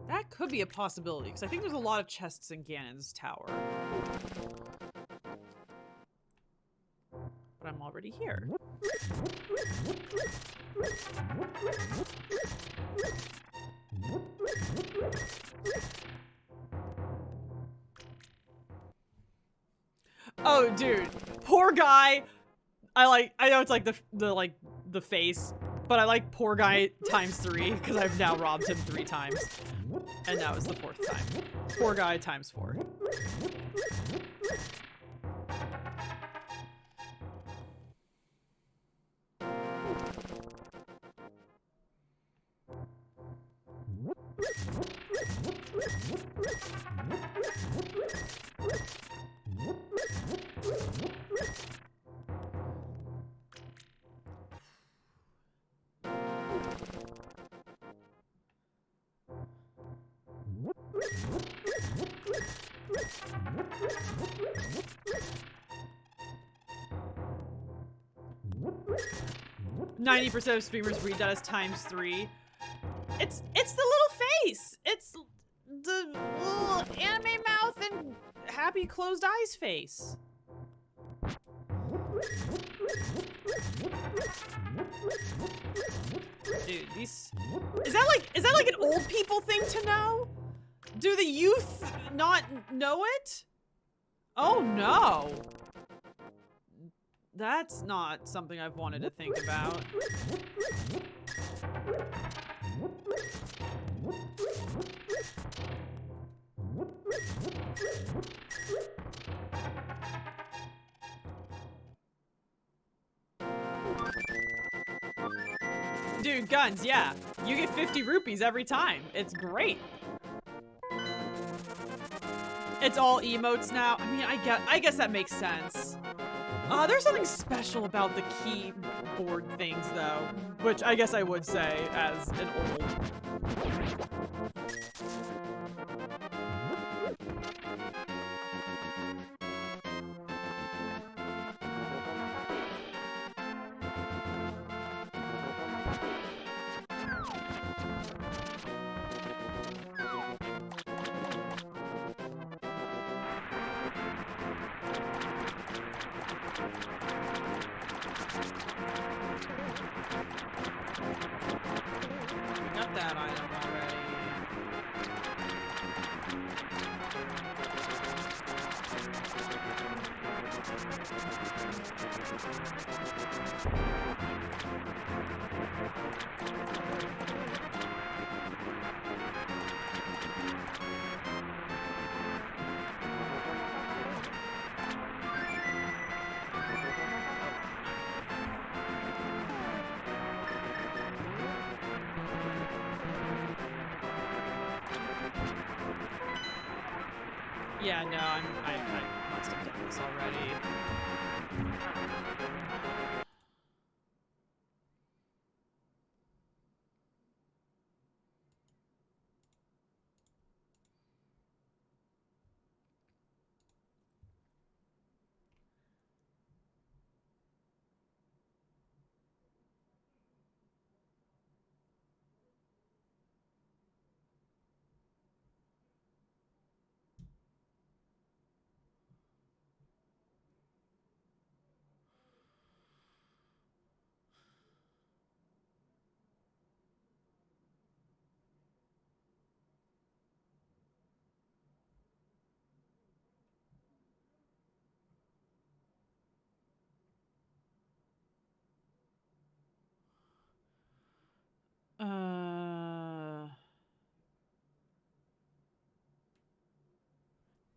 That could be a possibility, because I think there's a lot of chests in Ganon's tower. But I'm already here. Oh, dude, poor guy. I know it's like the face, but I like poor guy ×3 because I've now robbed him 3 times, and now it's the 4th time. Poor guy ×4. %of streamers read that as ×3. It's the little face. It's the little anime mouth and happy closed eyes face. Dude, these is that like an old people thing to know? Do the youth not know it? Oh no. That's not something I've wanted to think about. Dude, guns, yeah. You get 50 rupees every time. It's great. It's all emotes now. I mean, I guess that makes sense. There's something special about the keyboard things, though, which I guess I would say as an old. Got that item already. Yeah, no, I must have done this already.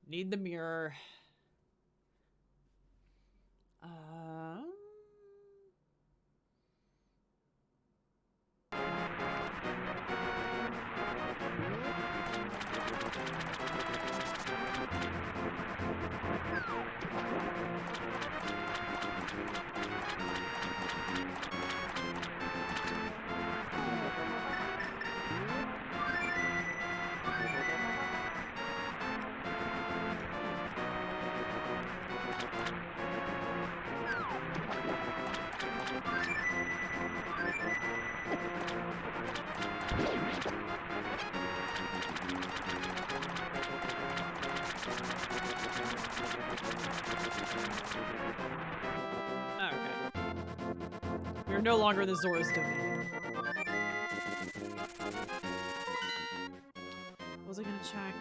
Need the mirror. Okay. We are no longer in the Zora's domain. What was I gonna check?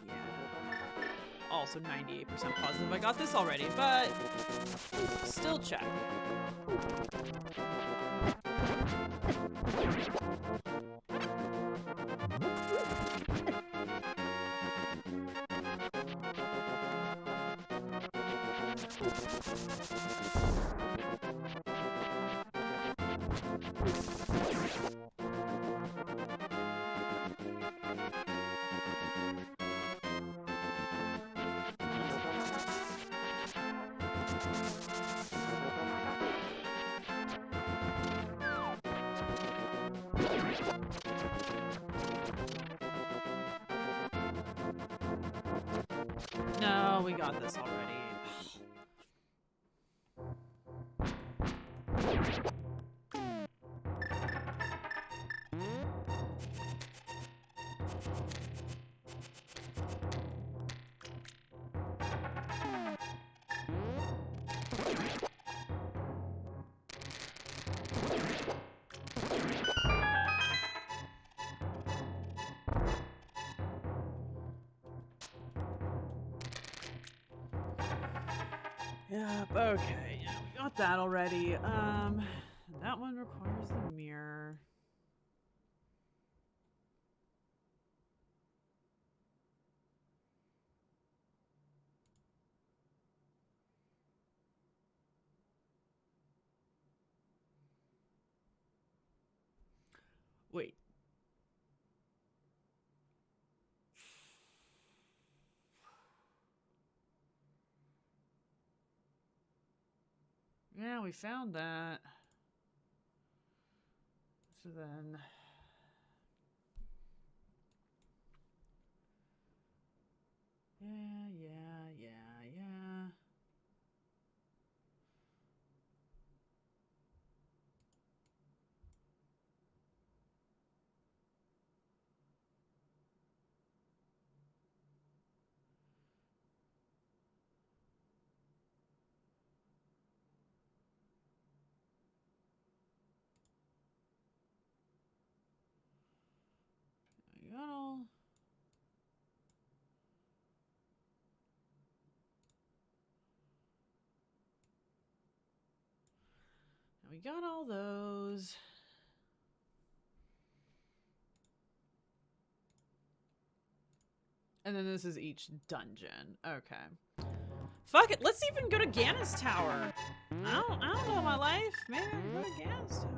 Yeah. Also 98% positive I got this already, but still check. No, we got this already. Yep, okay, yeah, we got that already. That one requires the mirror. Wait. Yeah, we found that. So then... Yeah. We got all... We got all those. And then this is each dungeon. Okay. Fuck it. Let's even go to Ganon's tower. I don't know my life. Maybe I can go to Ganon's tower.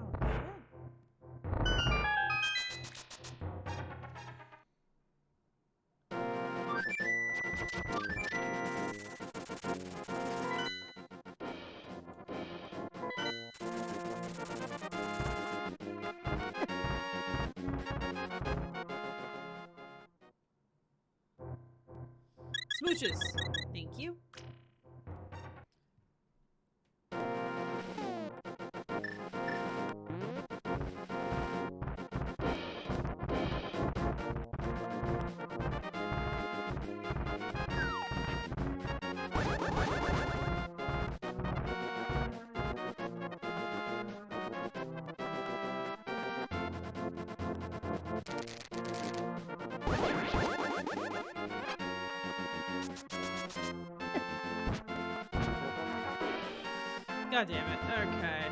Smooches. Thank you. God damn it. Okay.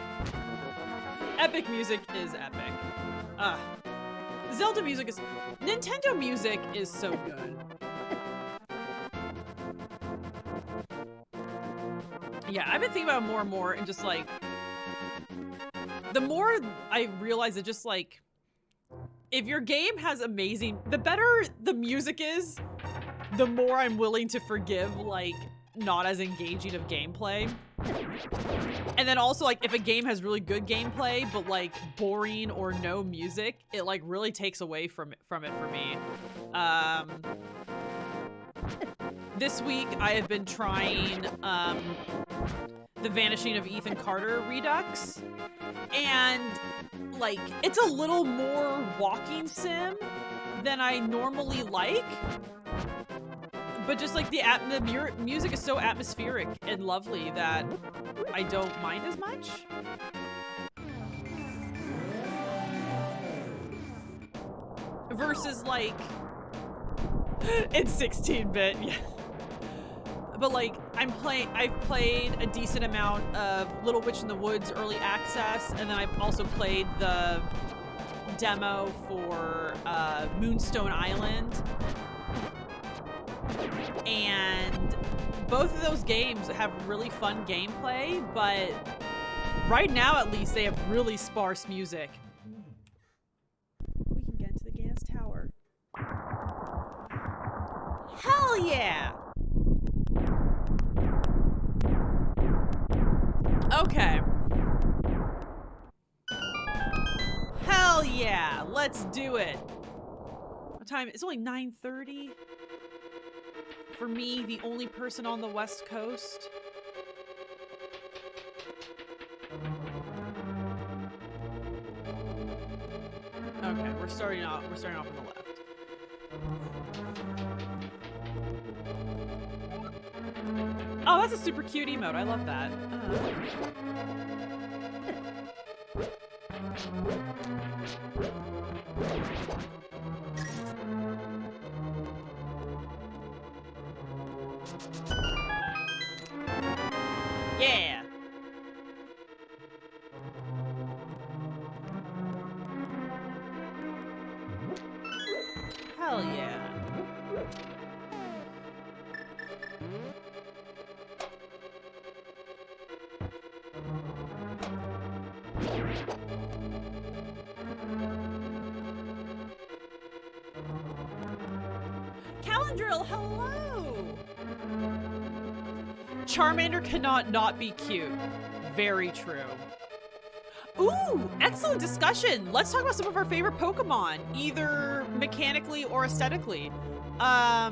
Epic music is epic. Zelda music is... Nintendo music is so good. Yeah, I've been thinking about it more and more, and just like... The more I realize that just like... If your game has amazing... The better the music is, the more I'm willing to forgive, like, not as engaging of gameplay. And then also, like, if a game has really good gameplay, but, like, boring or no music, it, like, really takes away from it for me. This week, I have been trying, The Vanishing of Ethan Carter Redux. And, like, it's a little more walking sim than I normally like. But just like the music is so atmospheric and lovely that I don't mind as much. Versus like it's 16-bit, yeah. But like I've played a decent amount of Little Witch in the Woods early access, and then I've also played the demo for Moonstone Island. And both of those games have really fun gameplay, but right now at least they have really sparse music. We can get into the Ganos Tower. Hell yeah! Okay. Hell yeah! Let's do it! What time? It's only 9:30. For me, the only person on the West Coast. Okay, we're starting off on the left. Oh, that's a super cute emote. I love that. Yeah. Hell yeah. Calendrill, hello! Charmander cannot not be cute. Very true. Ooh, excellent discussion. Let's talk about some of our favorite Pokemon, either mechanically or aesthetically. I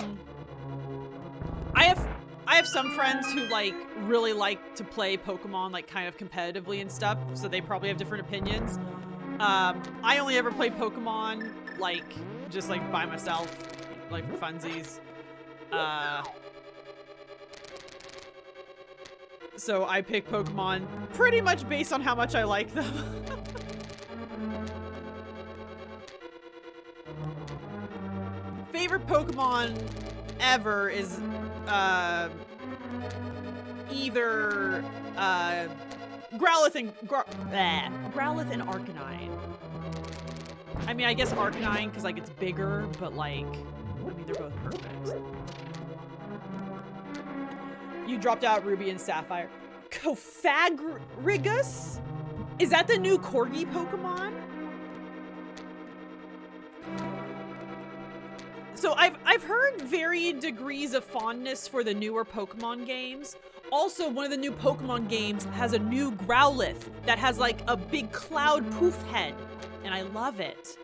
have some friends who like really like to play Pokemon like kind of competitively and stuff, so they probably have different opinions. I only ever play Pokemon like just like by myself, like for funsies. So I pick Pokemon pretty much based on how much I like them. Favorite Pokemon ever is either Growlithe and Arcanine. I mean, I guess Arcanine because like it's bigger, but like, I mean, they're both perfect. You dropped out Ruby and Sapphire. Cofagrigus? Is that the new Corgi Pokemon? So I've heard varying degrees of fondness for the newer Pokemon games. Also, one of the new Pokemon games has a new Growlithe that has like a big cloud poof head, and I love it.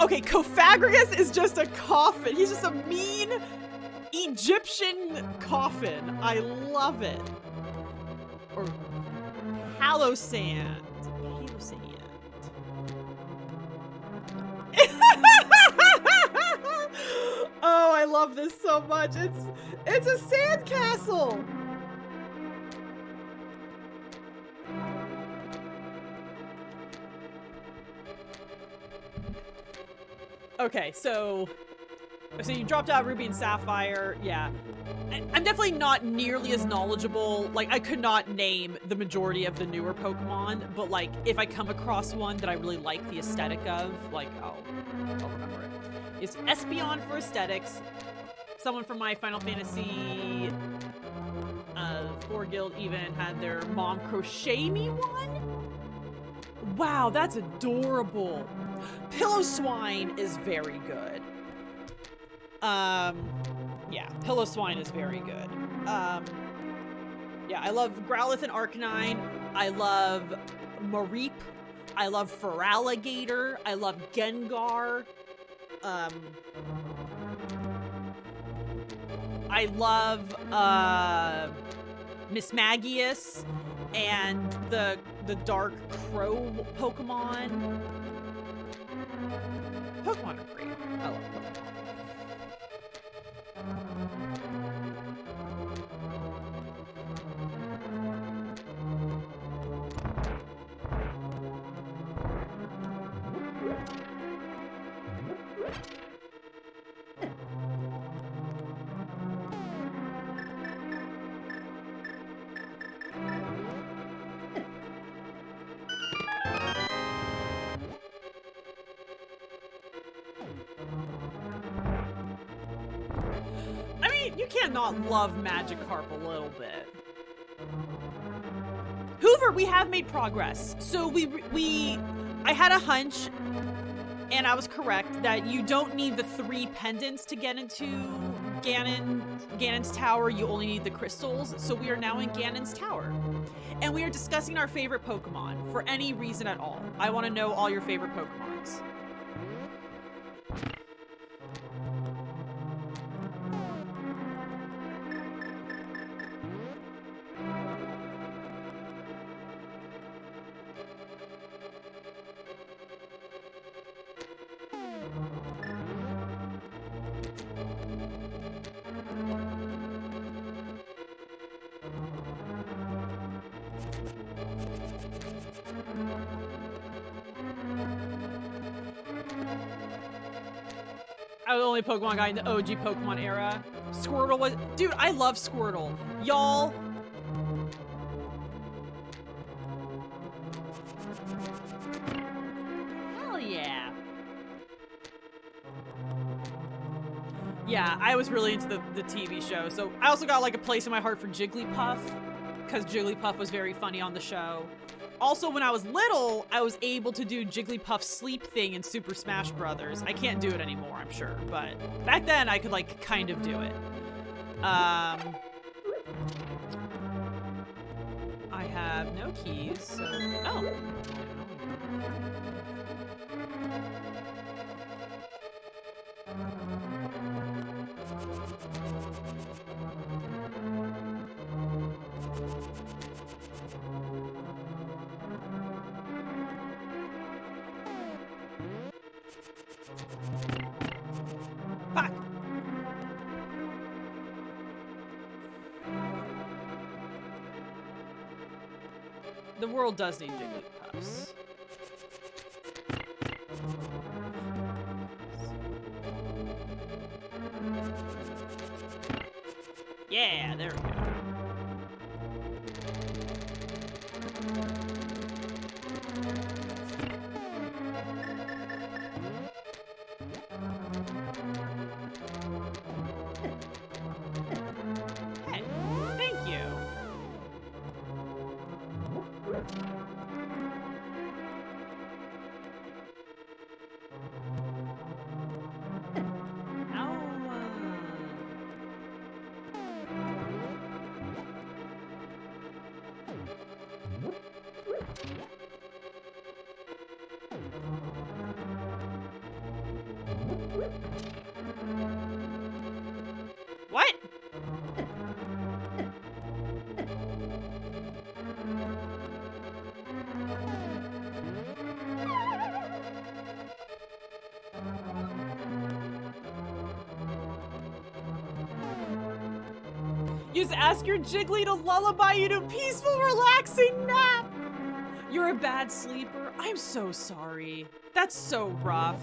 Okay, Cofagrigus is just a coffin. He's just a mean Egyptian coffin. I love it. Or Halosand. Oh, I love this so much. It's a sandcastle. Okay, so you dropped out Ruby and Sapphire. Yeah. I'm definitely not nearly as knowledgeable. Like, I could not name the majority of the newer Pokemon, but like, if I come across one that I really like the aesthetic of, like, I'll remember it. It's Espeon for aesthetics. Someone from my Final Fantasy 4 guild even had their mom crochet me one. Wow, that's adorable. Pillow-Swine is very good. Yeah, Pillow-Swine is very good. Yeah, I love Growlithe and Arcanine. I love Mareep. I love Feraligatr. I love Gengar. I love Mismagius and the Dark Crow Pokemon. Pokemon are great. I love Pokemon. I mean, you can't not love Magikarp a little bit. Hoover, we have made progress. So I had a hunch, and I was correct, that you don't need the 3 pendants to get into Ganon's tower. You only need the crystals. So we are now in Ganon's tower. And we are discussing our favorite Pokemon for any reason at all. I want to know all your favorite Pokemons. I was the only Pokemon guy in the OG Pokemon era. Squirtle was... Dude, I love Squirtle. Y'all... Hell yeah. Yeah, I was really into the TV show. So I also got like a place in my heart for Jigglypuff, because Jigglypuff was very funny on the show. Also, when I was little, I was able to do Jigglypuff's sleep thing in Super Smash Brothers. I can't do it anymore, I'm sure, but back then I could like kind of do it. I have no keys, so... Oh. Fuck. The world does need Jigglypuffs. Yeah, there we go. Hey, thank you. What? You just ask your Jiggly to lullaby you to a peaceful, relaxing nap. You're a bad sleeper. I'm so sorry. That's so rough.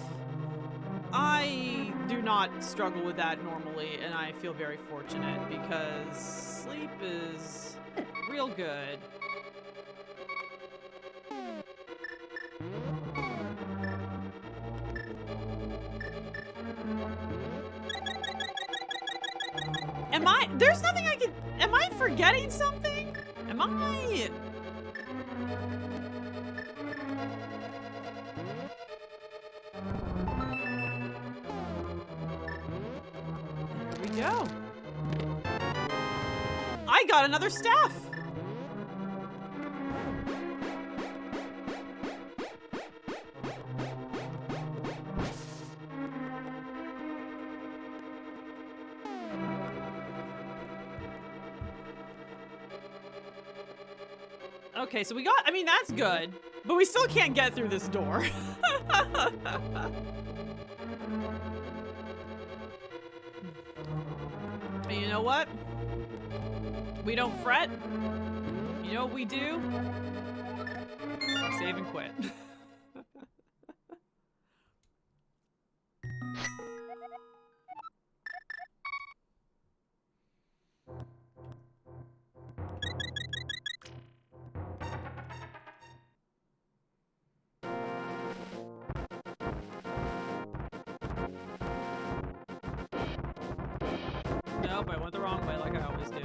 I do not struggle with that normally, and I feel very fortunate because sleep is real good. There's nothing I can, am I forgetting something? Am I? There we go. I got another staff. Okay, so we got, I mean, that's good, but we still can't get through this door. And you know what? We don't fret. You know what we do? Save and quit. Nope, I went the wrong way like I always do.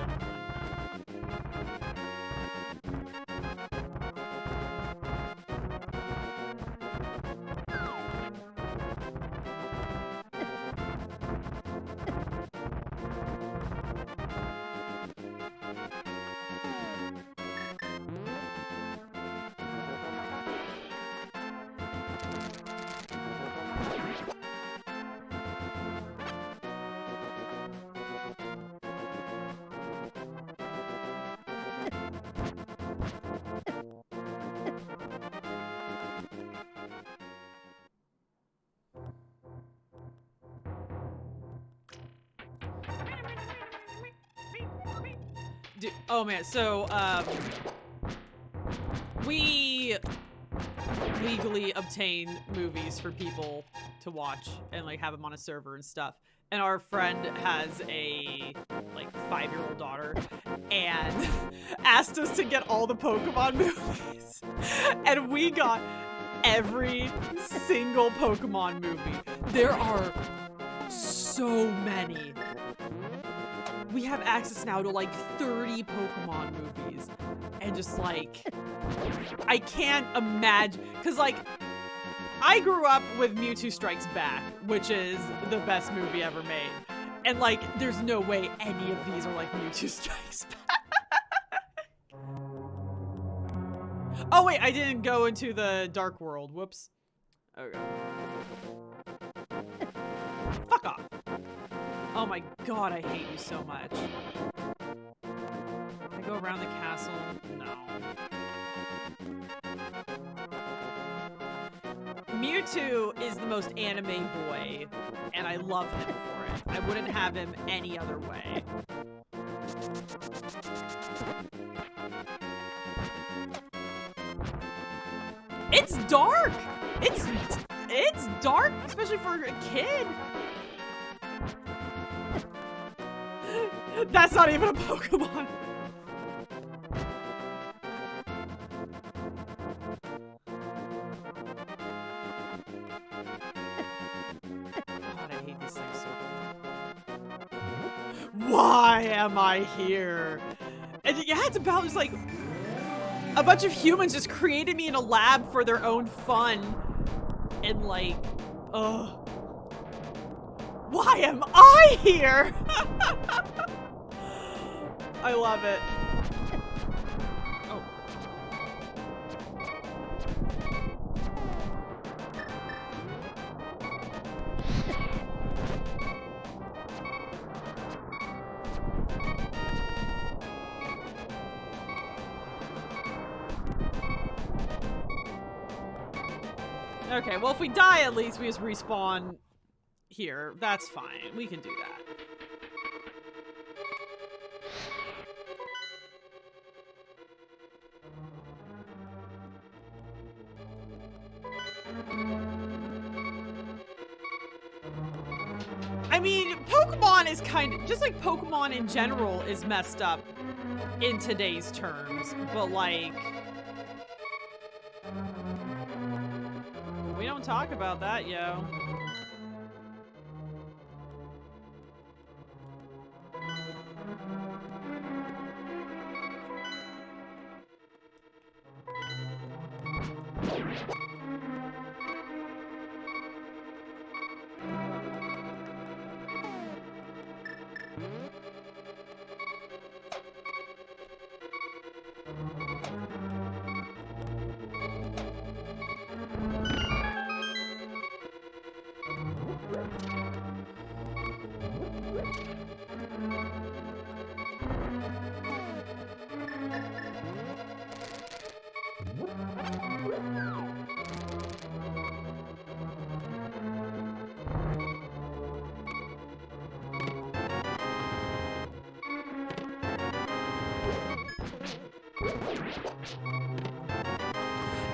Dude, oh man, so we legally obtain movies for people to watch and like have them on a server and stuff. And our friend has a like 5-year-old daughter and asked us to get all the Pokemon movies. And we got every single Pokemon movie. There are so many. We have access now to like 30 Pokemon movies. And just like, I can't imagine, because like, I grew up with Mewtwo Strikes Back, which is the best movie ever made. And like, there's no way any of these are like Mewtwo Strikes Back. Oh wait, I didn't go into the Dark World. Whoops. Okay. Fuck off. Oh my god, I hate you so much. Can I go around the castle? No. Mewtwo is the most anime boy, and I love him for it. I wouldn't have him any other way. It's dark! It's dark, especially for a kid. That's not even a Pokemon. God, I hate these things so much. Why am I here? And yeah, it's about just like a bunch of humans just created me in a lab for their own fun. And like, ugh. Why am I here? I love it. Oh. Okay, well if we die at least we just respawn here. That's fine. We can do that. I mean, Pokemon is kind of, just like Pokemon in general is messed up in today's terms, but like, we don't talk about that, yo.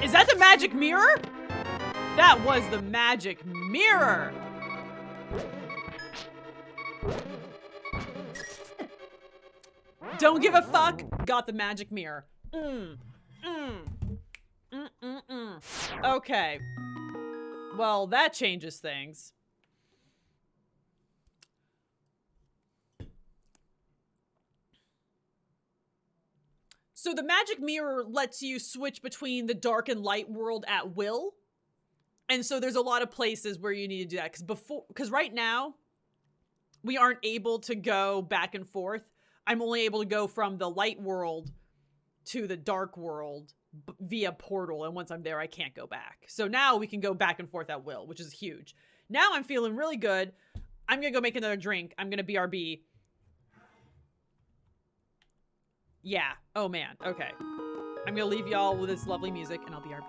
Is that the magic mirror? That was the magic mirror. Don't give a fuck. Got the magic mirror. Okay. Well, that changes things. So the magic mirror lets you switch between the dark and light world at will. And so there's a lot of places where you need to do that. Because right now, we aren't able to go back and forth. I'm only able to go from the light world to the dark world via portal. And once I'm there, I can't go back. So now we can go back and forth at will, which is huge. Now I'm feeling really good. I'm going to go make another drink. I'm going to BRB. Yeah. Oh, man. Okay. I'm going to leave y'all with this lovely music, and I'll BRB.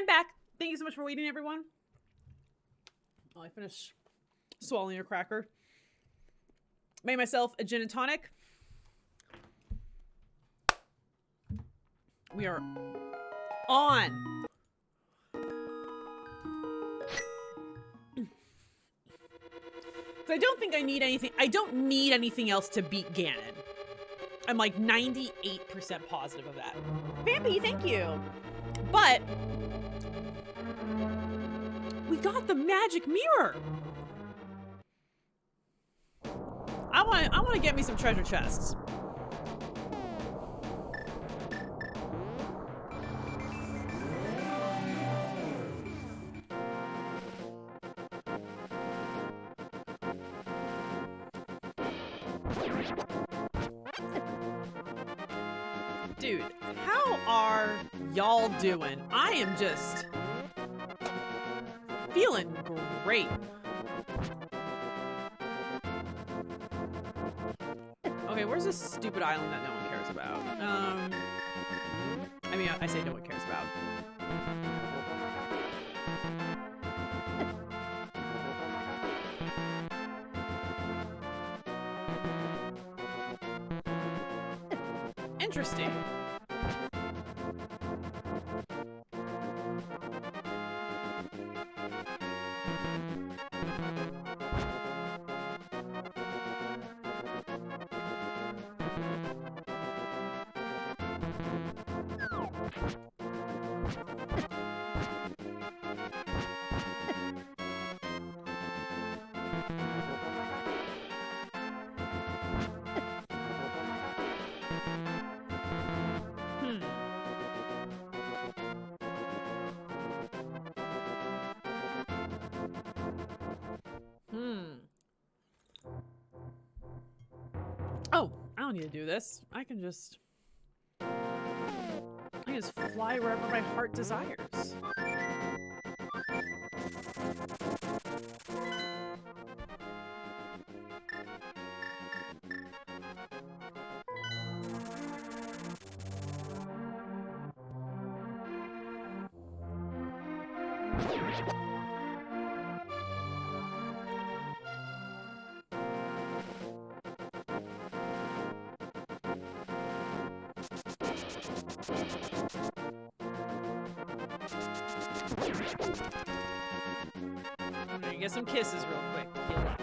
I'm back. Thank you so much for waiting, everyone. Oh, I finished swallowing a cracker. Made myself a gin and tonic. We are on. So I don't think I need anything. I don't need anything else to beat Ganon. I'm like 98% positive of that. Bambi, thank you. But we got the magic mirror. I want to get me some treasure chests. Dude, how are y'all doing? I am just feeling great. Okay, where's this stupid island that no one cares about? I mean, I say no one cares about. Interesting. Oh, I don't need to do this. I can just fly wherever my heart desires. I'm gonna get some kisses real quick. Heal up.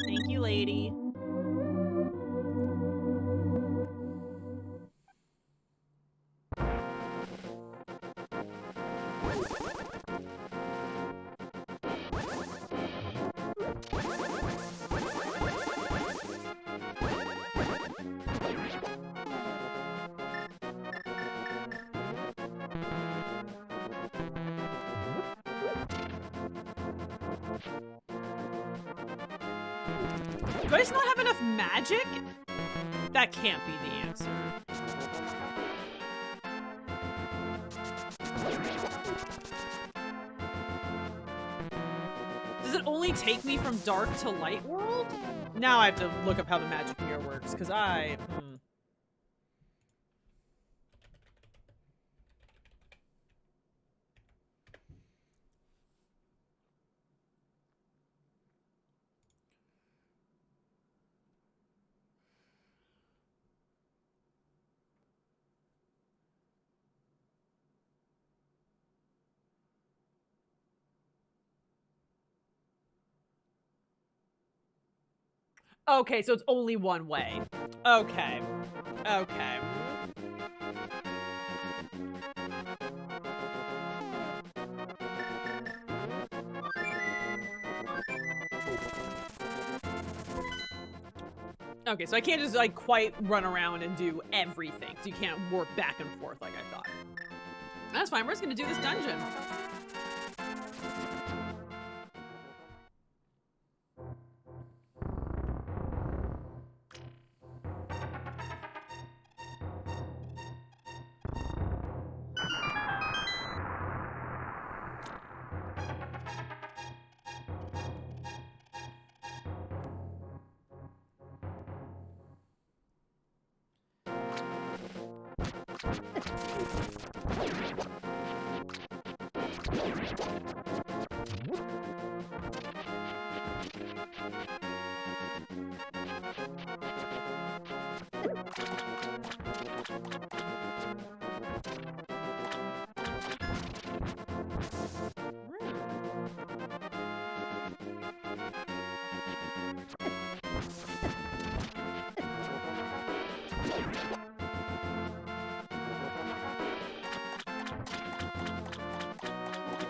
Thank you, lady. Do I just not have enough magic? That can't be the answer. Does it only take me from dark to light world? Now I have to look up how the magic mirror works, because Okay, so it's only one way. Okay. Okay. Okay, so I can't just, like, quite run around and do everything. So you can't warp back and forth like I thought. That's fine. We're just gonna do this dungeon. You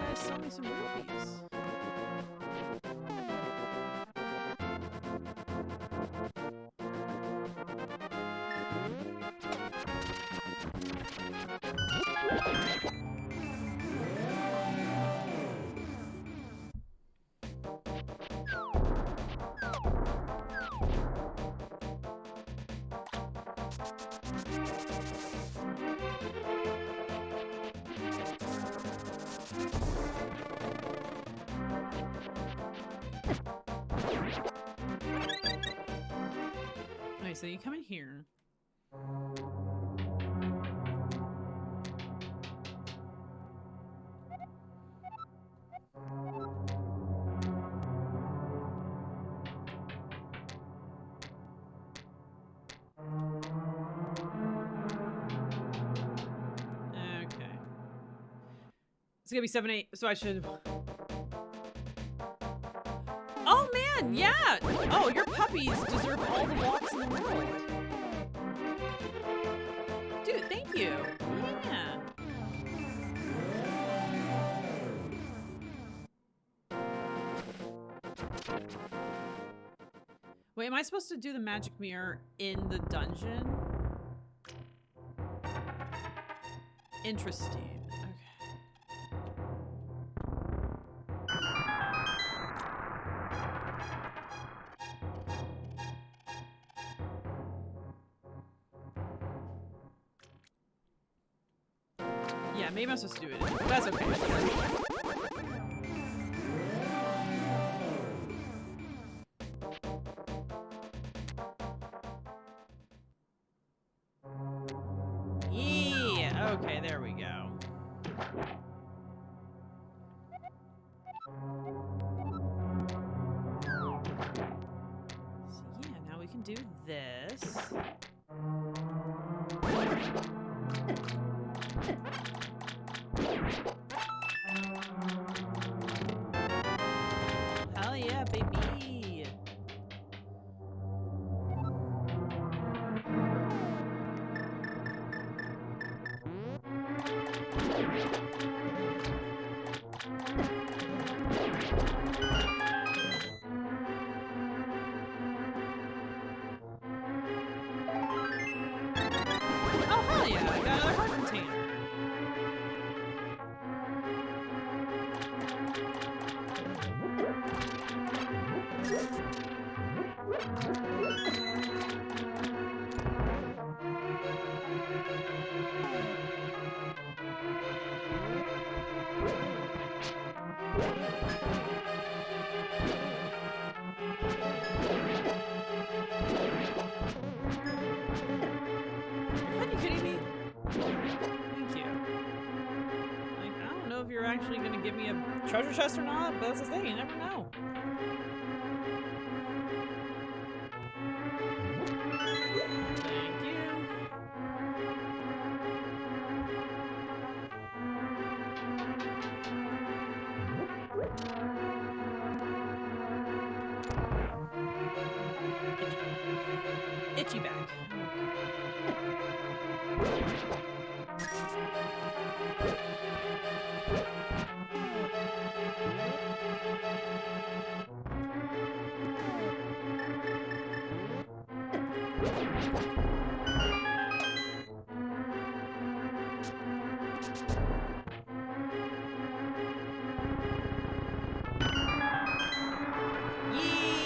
guys sell me some rupees. Okay, so you come in here. Okay. It's gonna be 7, 8, so I should... Oh man, yeah! Oh, your puppies deserve all the walks in the world. Dude, thank you. Yeah. Wait, am I supposed to do the magic mirror in the dungeon? Interesting. Yeah, maybe I'm supposed to do it. That's okay. Yeah, okay, there we go. So yeah, now we can do this. Hell yeah, baby! Oh hell yeah, I got another heart container. Are you kidding me? Thank you. Like, I don't know if you're actually gonna give me a treasure chest or not, but that's the thing, you never know. Thank you. Itchy back.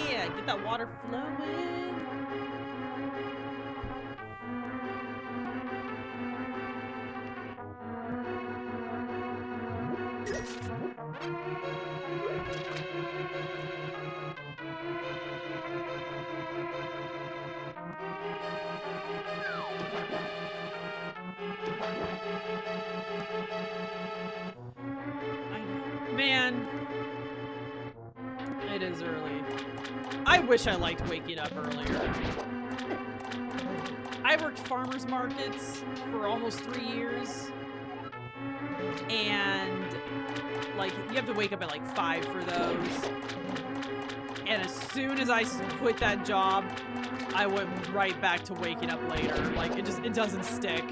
Yeah, get that water flowing. honestly. I wish I liked waking up earlier. I worked farmers markets for almost 3 years. And, like, you have to wake up at, like, 5 for those. And as soon as I quit that job, I went right back to waking up later. Like, it doesn't stick.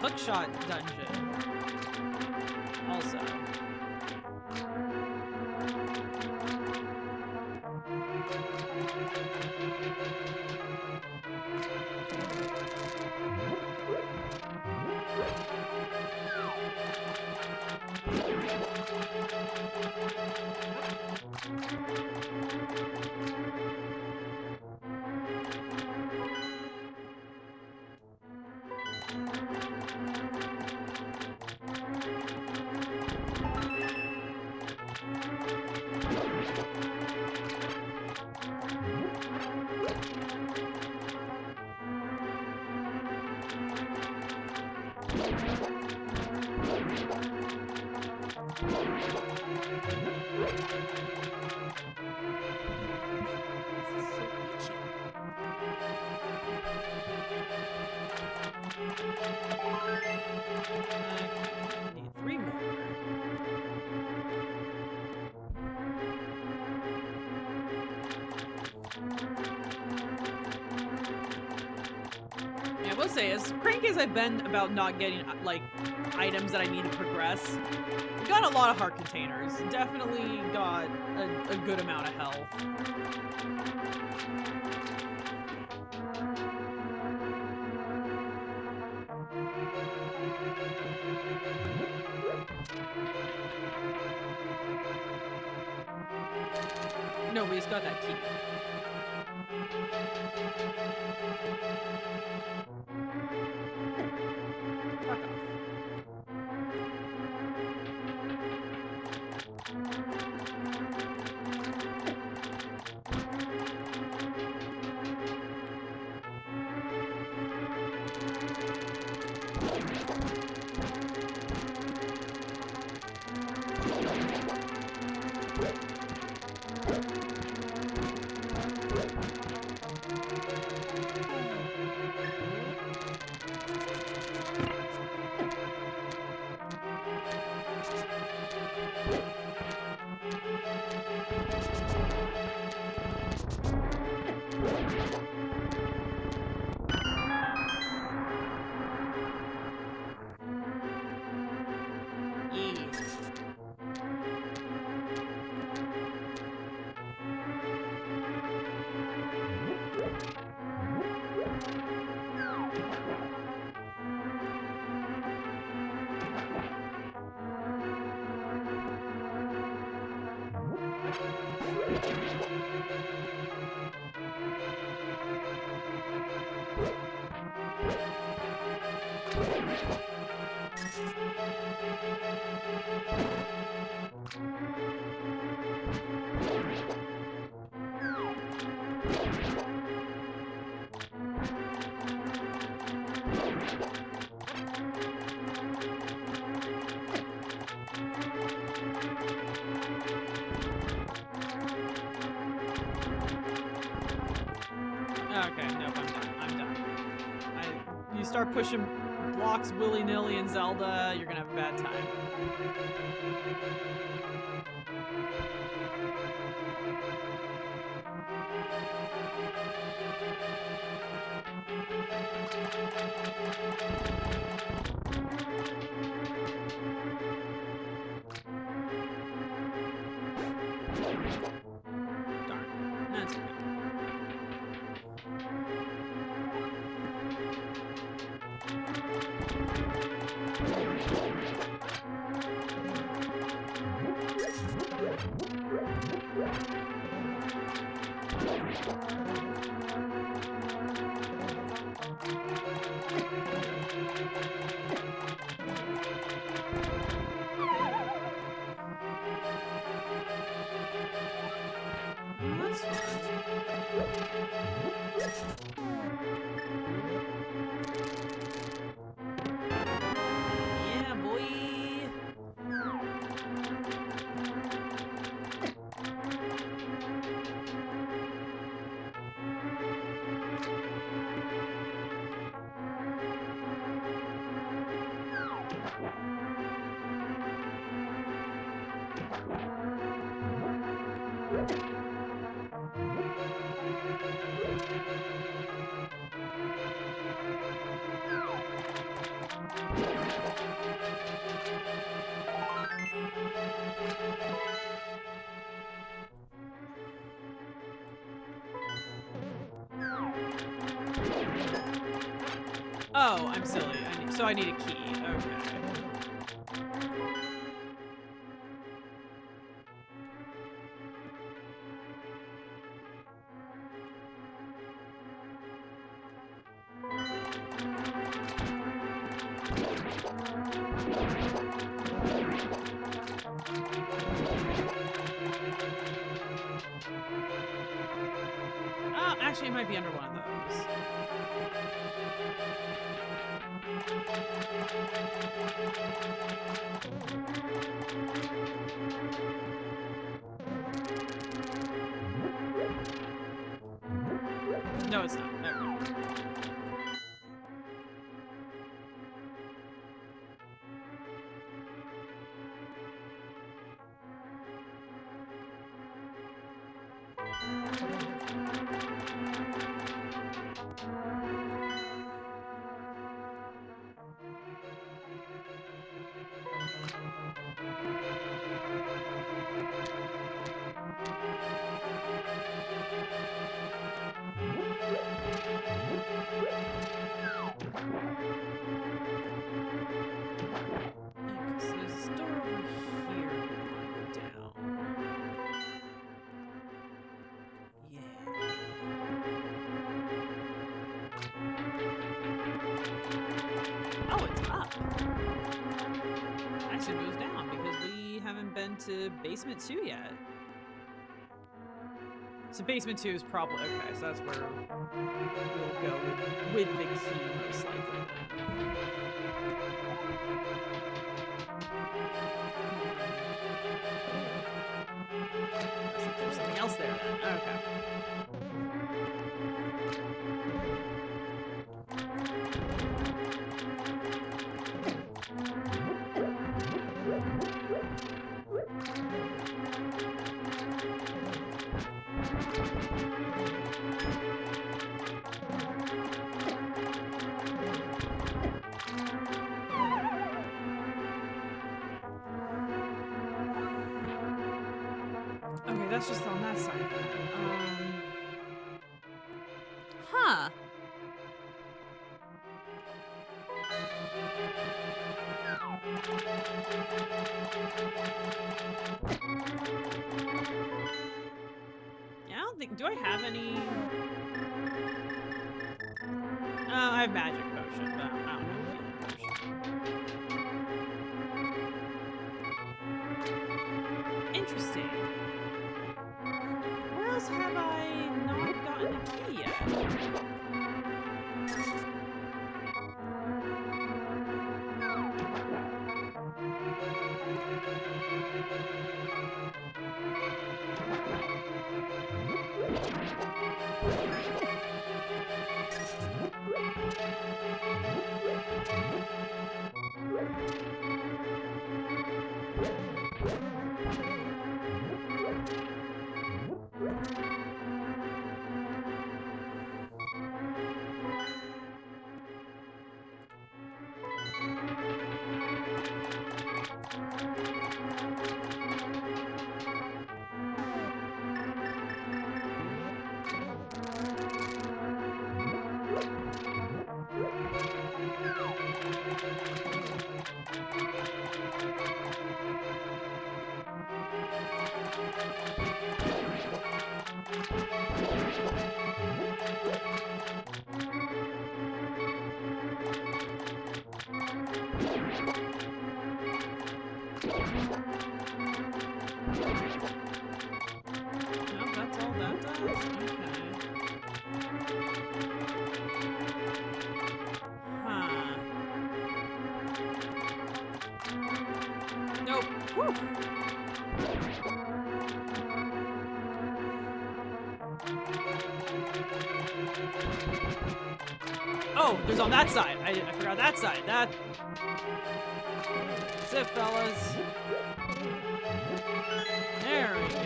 Hookshot dungeon. Also. Need 3 more. Yeah, I will say, as cranky as I've been about not getting, like, items that I need to progress, I've got a lot of heart containers. Definitely got a good amount of health. Nobody's got that key. Fuck off. Okay, nope, I'm done. You start pushing blocks willy-nilly in Zelda, you're gonna have a bad time. Darn. That's okay. That's yeah, boy. Oh, I'm silly. So I need a key. Okay. Oh, actually, it might be under one of those. No, it's not. Never mind. Okay, so there's a door over here we want to go down. Yeah. Oh, it's up. Actually, it goes down because we haven't been to basement 2 yet. So basement 2 is probably okay. So that's where we'll go with the key most likely. There's something else there then. Okay. Okay, that's just on that side. Huh. Yeah, I don't think. Do I have any? I have magic potion, but I don't have healing potion. Interesting. Where else have I not gotten a key yet? Oh, there's on that side. I forgot that side. That's it, fellas. There we go.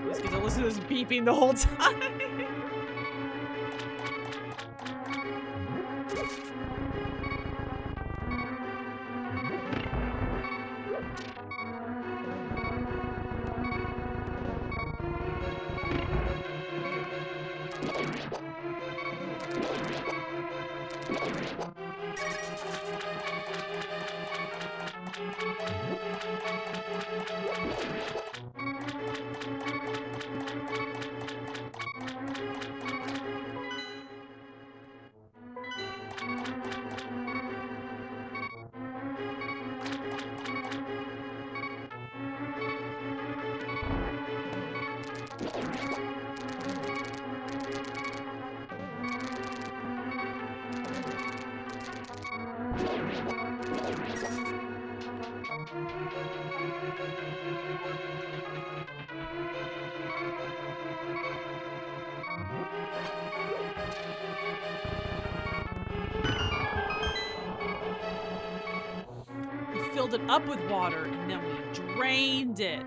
Just get to listen to this beeping the whole time. Filled it up with water and then we drained it.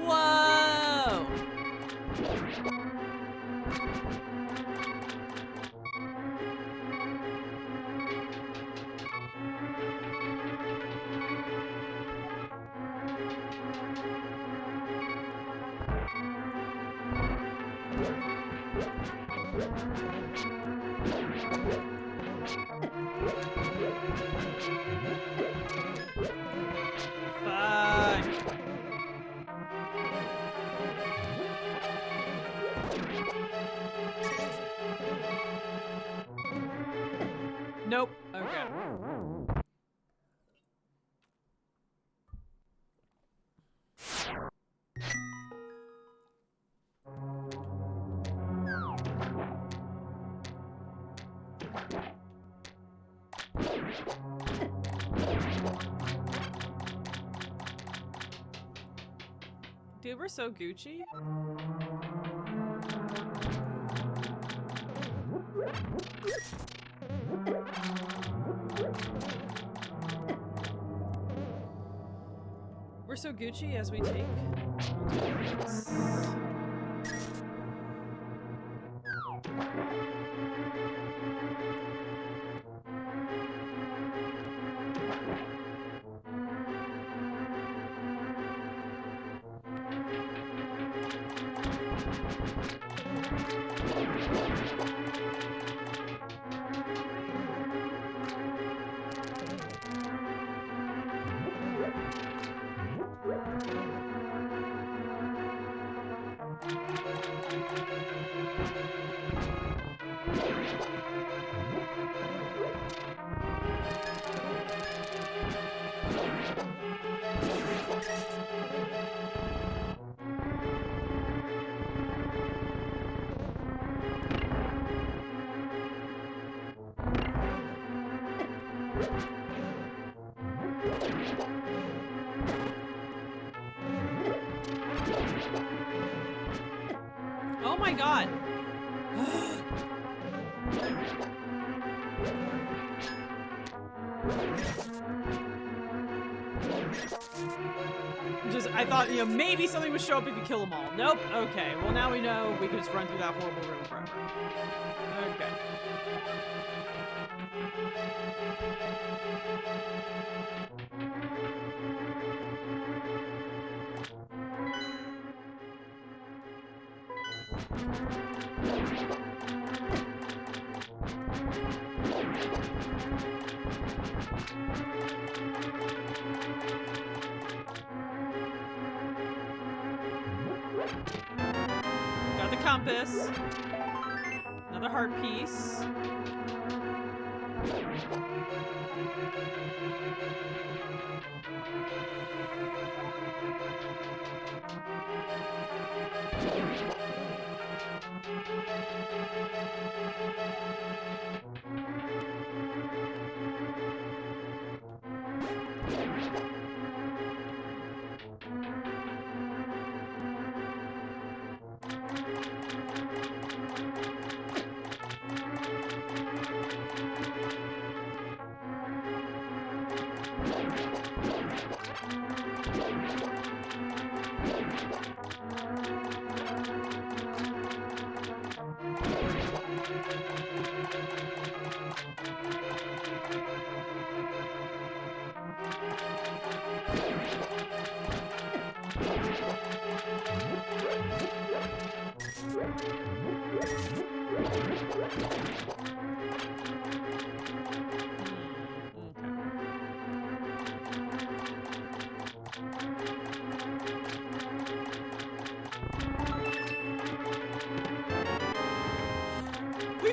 Whoa! Nope. Okay. Dude, we're so Gucci. We're so Gucci as we take multiple. Oh my god. I thought, you know, maybe something would show up if you kill them all. Nope. Okay. Well, now we know we can just run through that horrible room forever. Okay. Got the compass. Another heart piece.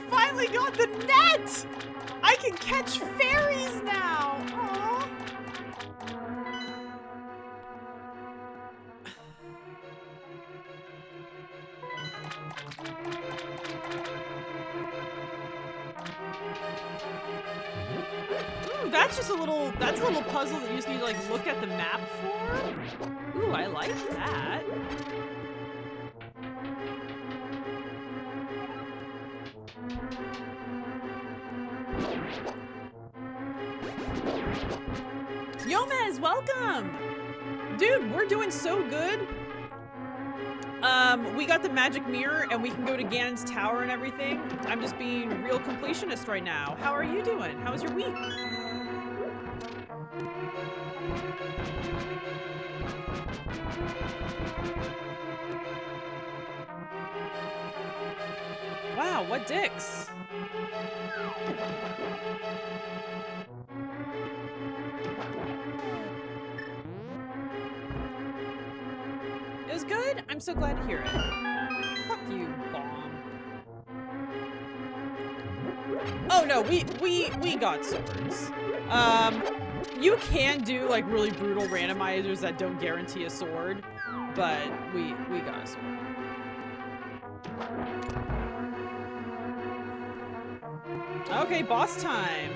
finally got the net! I can catch fairies now! Aww. Ooh, that's a little puzzle that you just need to like look at the map for. Ooh, I like that. Yomez, welcome! Dude, we're doing so good. We got the magic mirror and we can go to Ganon's tower and everything. I'm just being real completionist right now. How are you doing? How was your week? Wow, what dicks? It was good? I'm so glad to hear it. Fuck you, bomb. Oh no, we got swords. You can do like really brutal randomizers that don't guarantee a sword, but we got a sword. Okay, boss time.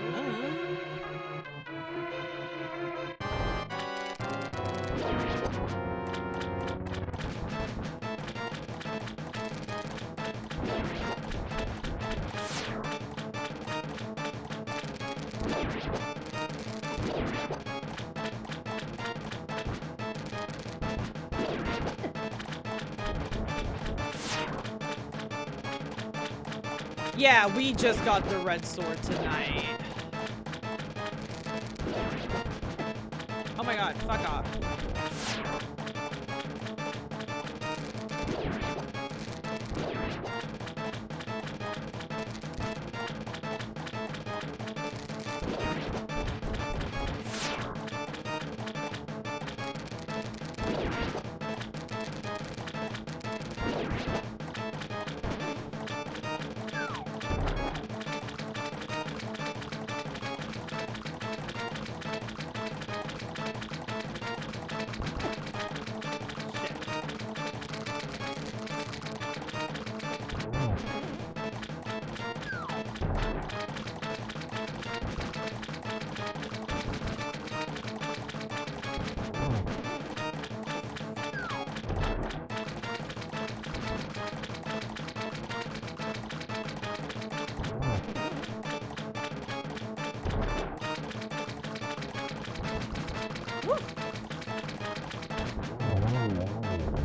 Yeah, we just got the red sword tonight. Oh my god, fuck off.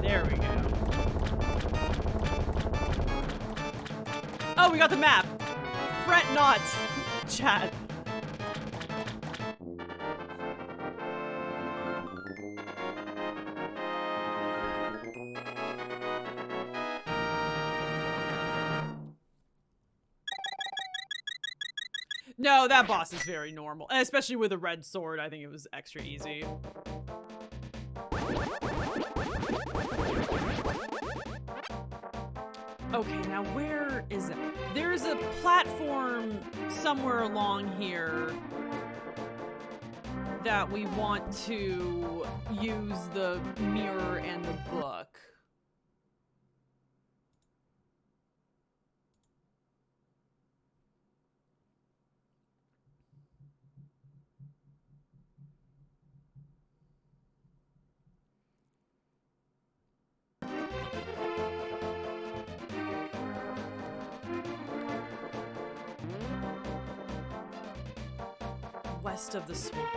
There we go. Oh, we got the map. Fret not, chat. No, that boss is very normal. And especially with a red sword, I think it was extra easy. Okay, now where is it? There's a platform somewhere along here that we want to use the mirror and the book. West of the swamp.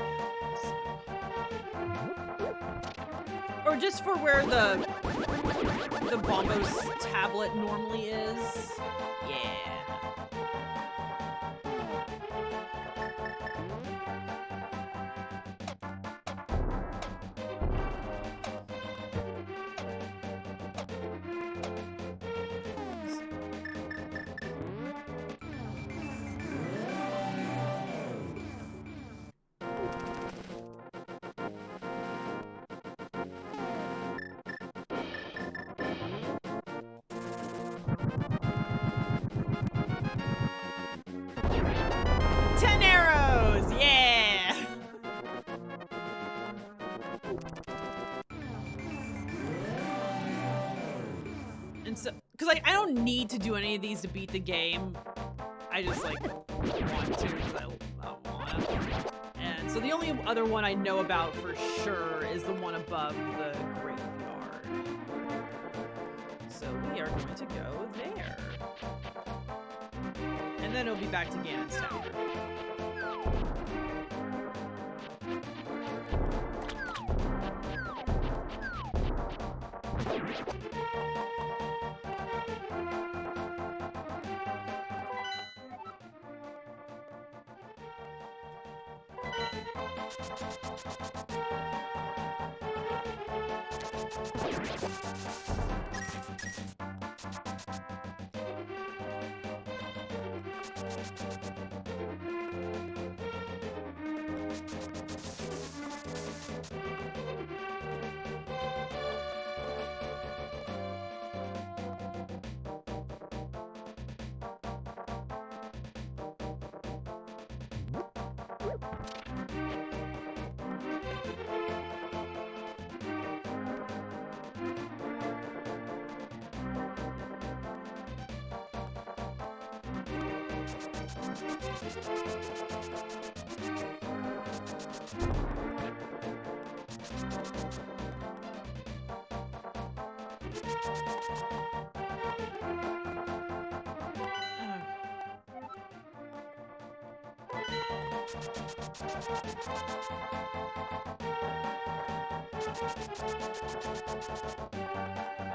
Or just for where the Bombos tablet normally is. Yeah. like, I don't need to do any of these to beat the game. I just, like, want to because I want to. And so the only other one I know about for sure is the one above the graveyard. So we are going to go there. And then it'll be back to Ganon's Tower.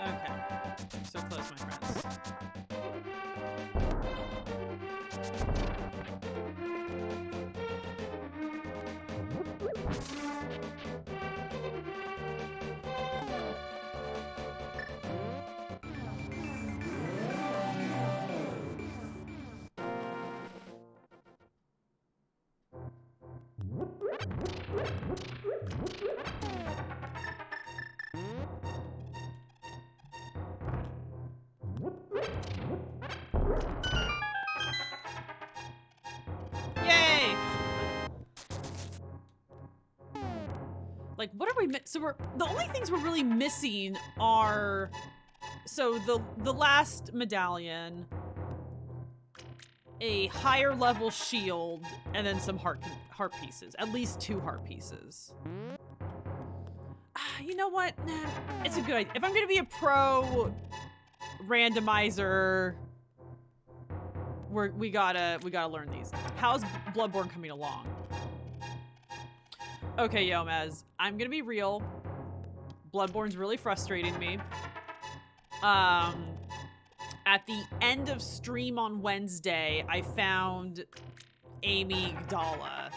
Okay, so close, my friends. Yay! Like, what are we so we're the only things we're really missing are so the last medallion, a higher level shield, and then some heart pieces. At least 2 heart pieces. You know what? Nah, it's a good idea. If I'm gonna be a pro randomizer, we gotta learn these. How's Bloodborne coming along? Okay, Yomez, I'm gonna be real. Bloodborne's really frustrating me. At the end of stream on Wednesday, I found Amy Gdala.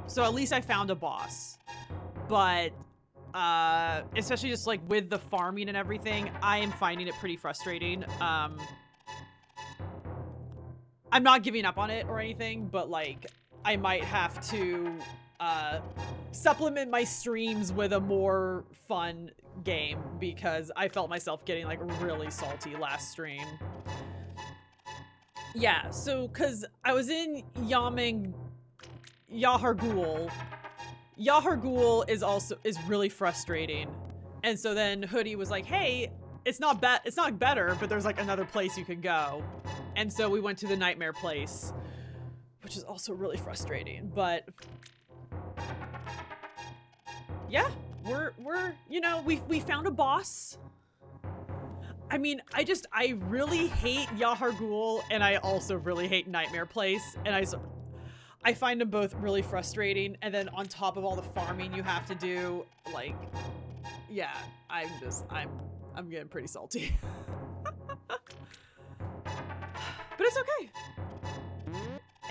So at least I found a boss. But especially just like with the farming and everything, I am finding it pretty frustrating. I'm not giving up on it or anything, but like I might have to supplement my streams with a more fun game because I felt myself getting like really salty last stream. Yeah, so cause I was in Yahar'gul. Yahar'gul is really frustrating. And so then Hoodie was like, hey, it's not better, but there's like another place you can go. And so we went to the Nightmare place, which is also really frustrating, but yeah, we're you know, we found a boss. I mean, I really hate Yahar'gul, and I also really hate Nightmare Place, and I find them both really frustrating, and then on top of all the farming you have to do, like, yeah, I'm getting pretty salty. But it's okay.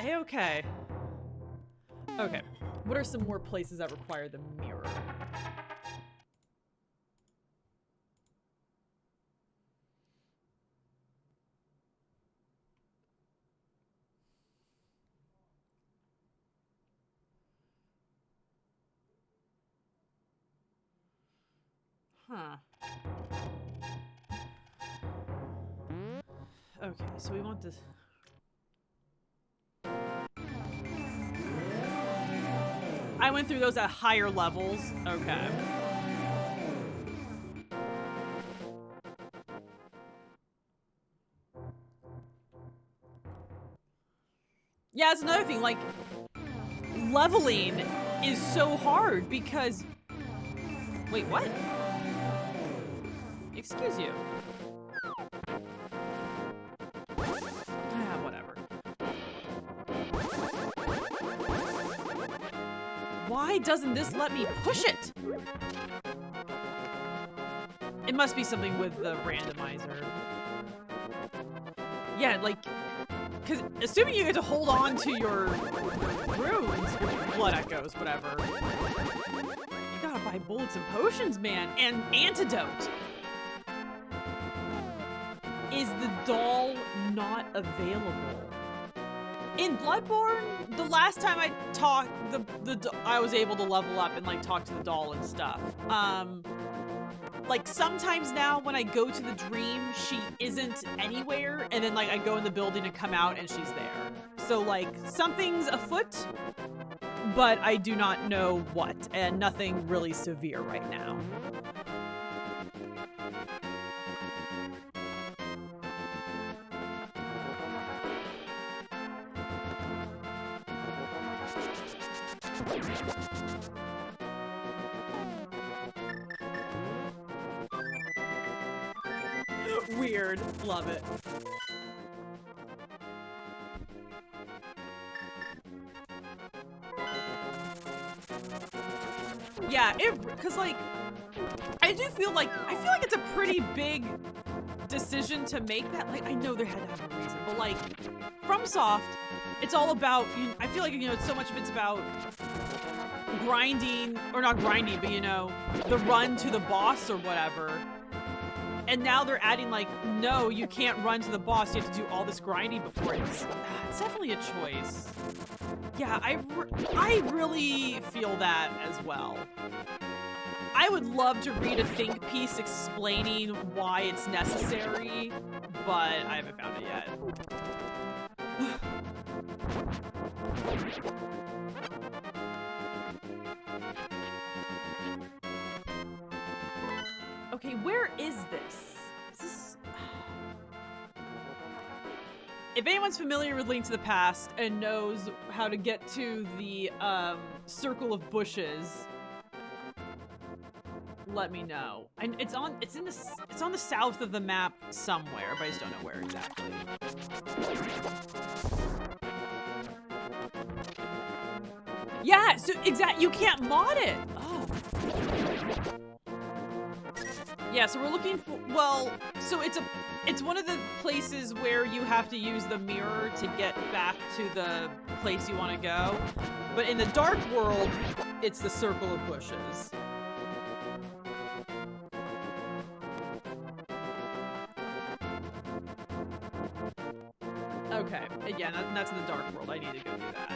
A-okay. Okay, what are some more places that require the mirror? Huh. Okay, so we want this. I went through those at higher levels. Okay. Yeah, that's another thing. Like, leveling is so hard because... Wait, what? Excuse you. Ah, whatever. Why doesn't this let me push it? It must be something with the randomizer. Yeah, like, because assuming you get to hold on to your runes, your blood echoes, whatever. You gotta buy bullets and potions, man, and antidote. Is the doll not available? In Bloodborne, the last time I talked, I was able to level up and like talk to the doll and stuff. Like sometimes now when I go to the dream, she isn't anywhere, and then like I go in the building and come out and she's there. So like something's afoot, but I do not know what, and nothing really severe right now. Weird. Love it. Yeah, because like, I feel like it's a pretty big decision to make that. Like, I know there had to have a reason, but like, FromSoft, it's all about, I feel like, so much of it's about grinding, or not grinding, but the run to the boss or whatever. And now they're adding like, no, you can't run to the boss. You have to do all this grinding before it's definitely a choice. Yeah, I really feel that as well. I would love to read a think piece explaining why it's necessary, but I haven't found it yet. Okay, where is this? Is this... If anyone's familiar with Link to the Past and knows how to get to the circle of bushes, let me know. And it's on the south of the map somewhere, but I just don't know where exactly. Yeah, so you can't mod it. Oh. Yeah, so we're looking for, so it's one of the places where you have to use the mirror to get back to the place you want to go. But in the Dark World, it's the circle of bushes. Okay, yeah, that's in the Dark World. I need to go do that.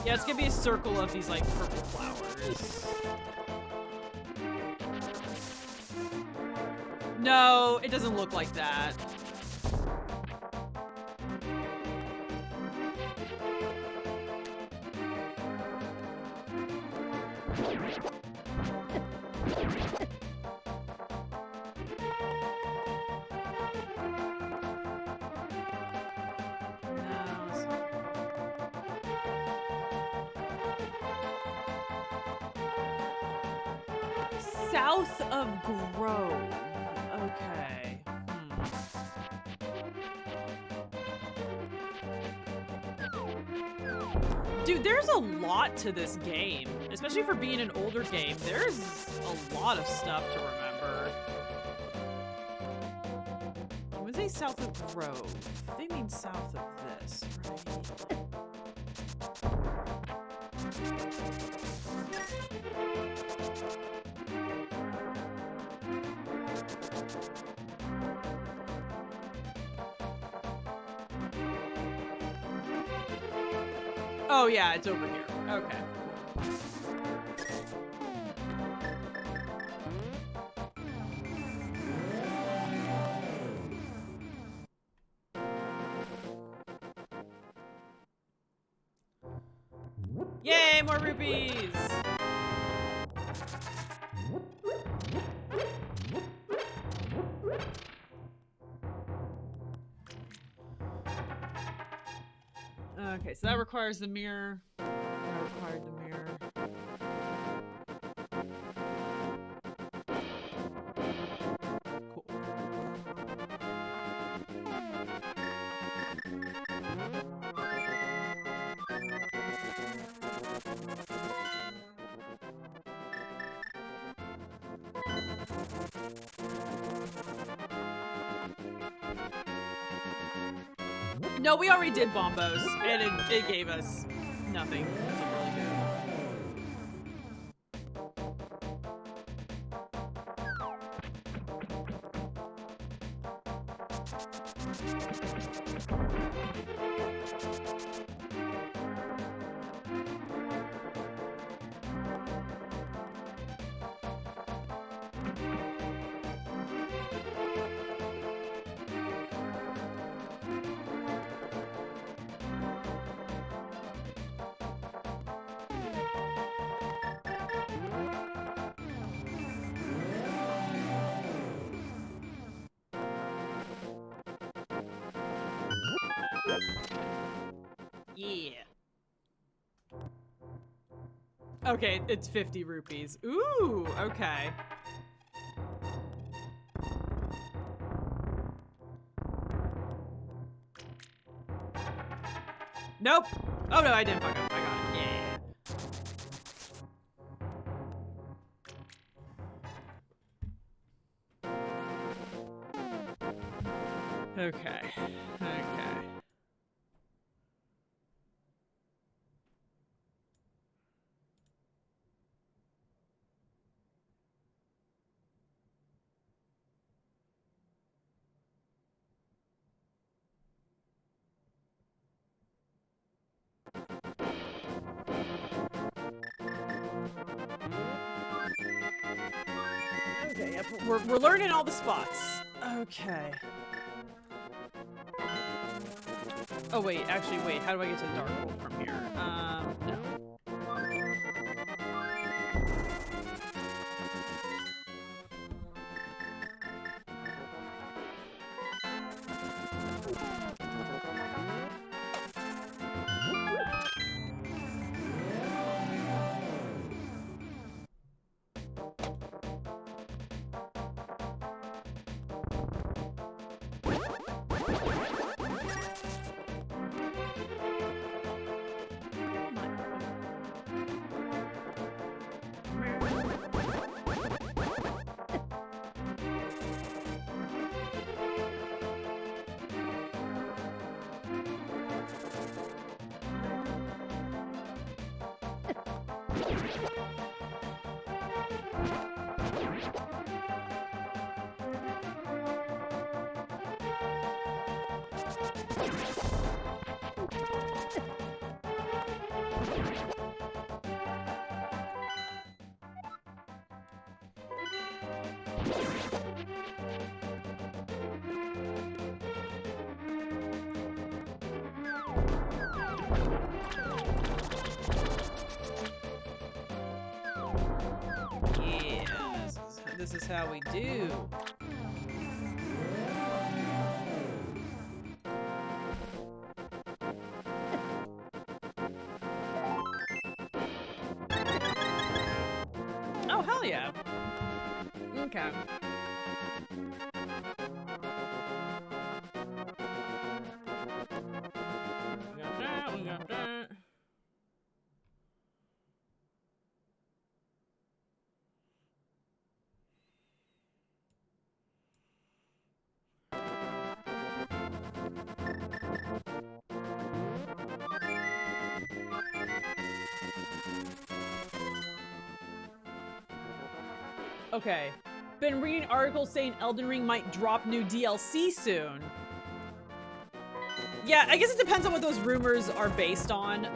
Yeah, it's gonna be a circle of these, like, purple flowers. No, it doesn't look like that. South of Grove. Okay. Dude, there's a lot to this game. Especially for being an older game. There's a lot of stuff to remember. When they say south of Grove, they mean south of this, right? Oh yeah, it's over here. Okay. Yay, more rupees! Okay, so that requires the mirror. That required the mirror. Cool. No, we already did Bombos, and it gave us nothing particularly good. Yeah. Okay, it's 50 rupees. Ooh, okay. Nope. Oh no, I didn't fuck up. I got it. Yeah. Okay. Okay. Okay, yep, we're learning all the spots. Okay. Oh wait, actually wait, how do I get to the dark hole from here? No. Yeah, this is how we do. Oh, hell yeah. Okay. We got that, we got that. Okay. Been reading articles saying Elden Ring might drop new DLC soon. Yeah, I guess it depends on what those rumors are based on.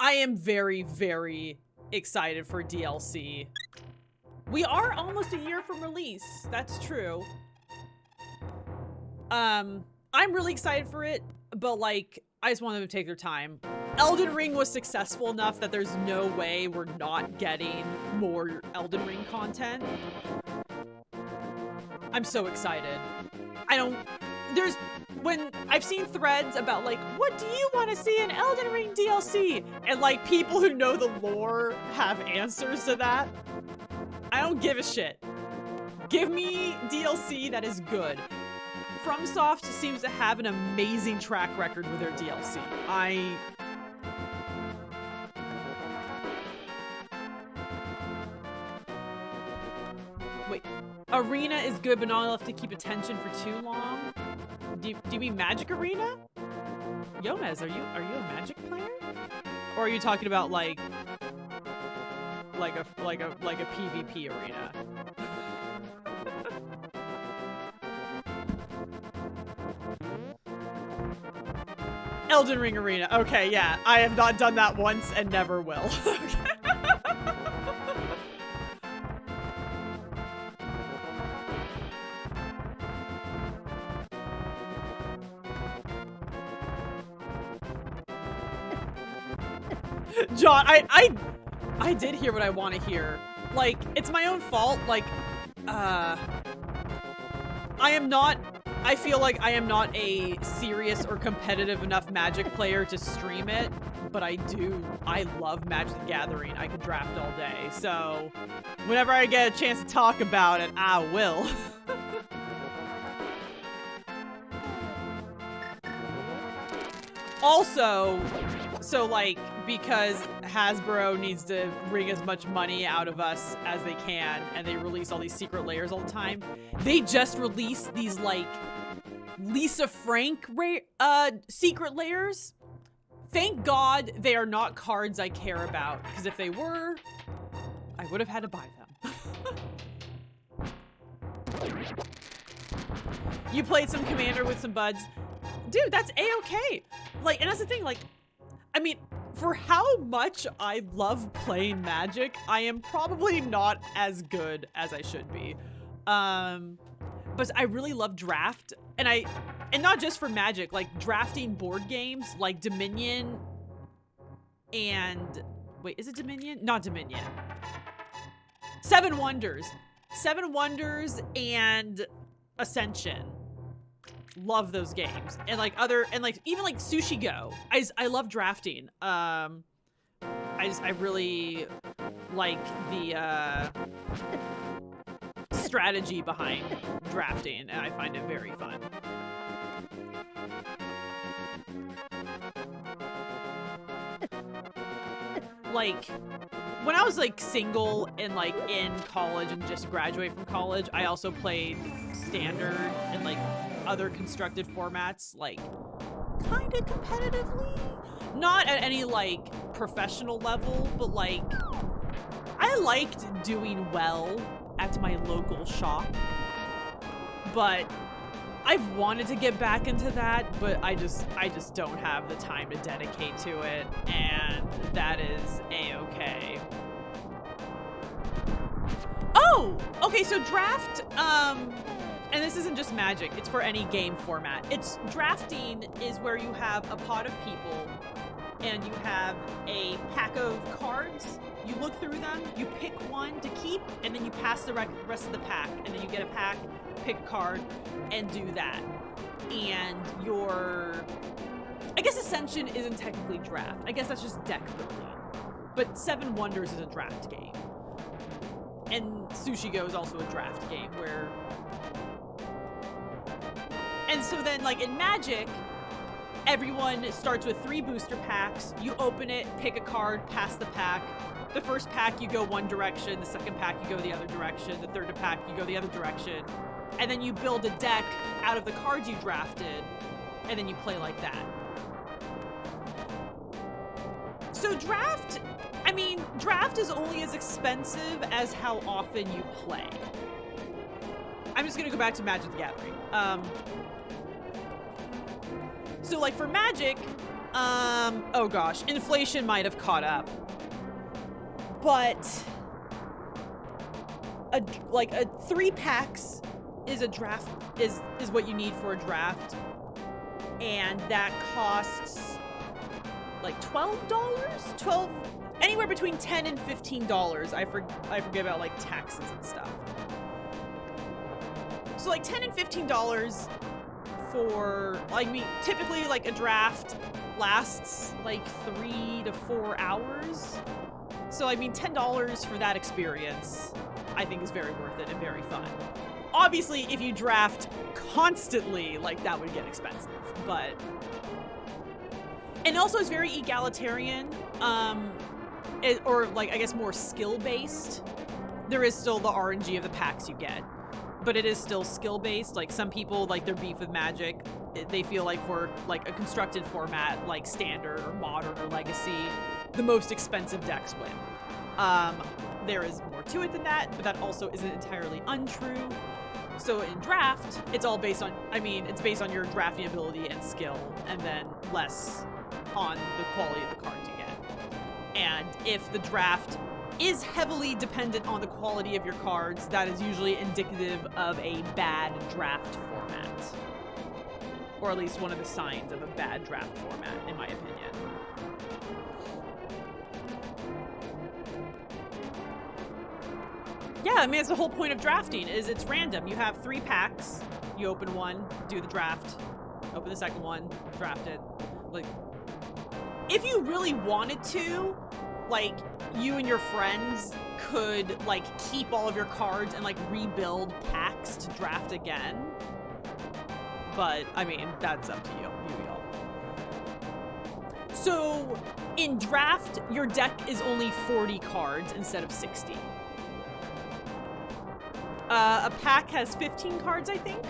I am very, very excited for DLC. We are almost a year from release. That's true. I'm really excited for it, but like, I just want them to take their time. Elden Ring was successful enough that there's no way we're not getting more Elden Ring content. I'm so excited. When I've seen threads about like, what do you want to see in Elden Ring DLC? And like people who know the lore have answers to that. I don't give a shit. Give me DLC that is good. FromSoft seems to have an amazing track record with their DLC. Wait, Arena is good, but not enough to keep attention for too long. Do you mean Magic Arena? Yomez, are you a Magic player? Or are you talking about like a PvP arena? Elden Ring Arena. Okay, yeah. I have not done that once and never will. John, I did hear what I want to hear. Like, it's my own fault. Like, I feel like I am not a serious or competitive enough Magic player to stream it, but I love Magic the Gathering. I could draft all day, so whenever I get a chance to talk about it, I will. Also, so like, because Hasbro needs to wring as much money out of us as they can, and they release all these secret layers all the time, they just released these like Lisa Frank secret layers. Thank God they are not cards I care about, because if they were, I would have had to buy them. You played some Commander with some buds. Dude, that's A-okay. Like, and that's the thing, like, I mean, for how much I love playing Magic, I am probably not as good as I should be. But I really love draft, and not just for Magic, like drafting board games like Dominion and, wait, is it Dominion? Not Dominion. Seven Wonders and Ascension. Love those games. And like even like Sushi Go. I love drafting. I really like the strategy behind drafting, and I find it very fun. Like, when I was like single and like in college and just graduated from college, I also played Standard and like other constructed formats, like kind of competitively. Not at any like professional level, but like I liked doing well at my local shop. But I've wanted to get back into that, but I just don't have the time to dedicate to it, and that is A-okay. Oh, okay, so draft, and this isn't just Magic, it's for any game format. Drafting is where you have a pot of people, and you have a pack of cards. You look through them, you pick one to keep, and then you pass the rest of the pack, and then you get a pack, pick a card, and do that. And I guess Ascension isn't technically draft. I guess that's just deck building. But Seven Wonders is a draft game. And Sushi Go is also a draft game where... And so then, like, in Magic, everyone starts with 3 booster packs. You open it, pick a card, pass the pack. The first pack, you go one direction. The second pack, you go the other direction. The third pack, you go the other direction. And then you build a deck out of the cards you drafted, and then you play like that. So draft is only as expensive as how often you play. I'm just gonna go back to Magic the Gathering. So like for Magic, oh gosh, inflation might have caught up, but a 3 packs is a draft is what you need for a draft, and that costs like $12, anywhere between $10 and $15. I forget about like taxes and stuff. So like $10 and $15 for, I mean, typically like a draft lasts like 3 to 4 hours. So I mean, $10 for that experience, I think is very worth it and very fun. Obviously, if you draft constantly, like that would get expensive, but. And also it's very egalitarian, or like, I guess more skill-based. There is still the RNG of the packs you get, but it is still skill-based. Like some people, like their beef with Magic, they feel like for like a constructed format, like Standard or Modern or Legacy, the most expensive decks win. There is more to it than that, but that also isn't entirely untrue. So in Draft, it's all based on, I mean, it's based on your drafting ability and skill, and then less on the quality of the cards you get. And if the draft is heavily dependent on the quality of your cards, that is usually indicative of a bad draft format. Or at least one of the signs of a bad draft format, in my opinion. Yeah, I mean, it's the whole point of drafting, is it's random. You have 3 packs, you open one, do the draft, open the second one, draft it. Like, if you really wanted to, like, you and your friends could, like, keep all of your cards and, like, rebuild packs to draft again. But, I mean, that's up to you, y'all. So, in draft, your deck is only 40 cards instead of 60. A pack has 15 cards, I think.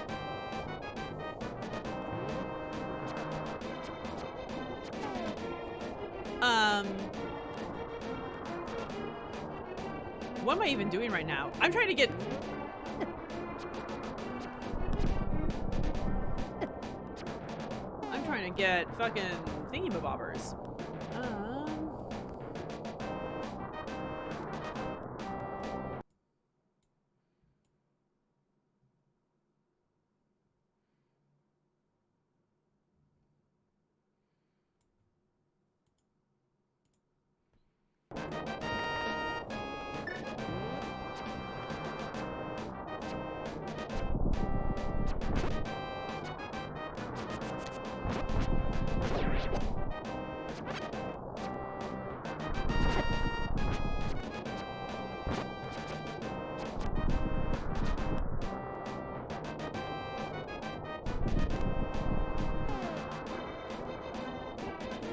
What am I even doing right now? I'm trying to get... I'm trying to get fucking thingy-mabobbers.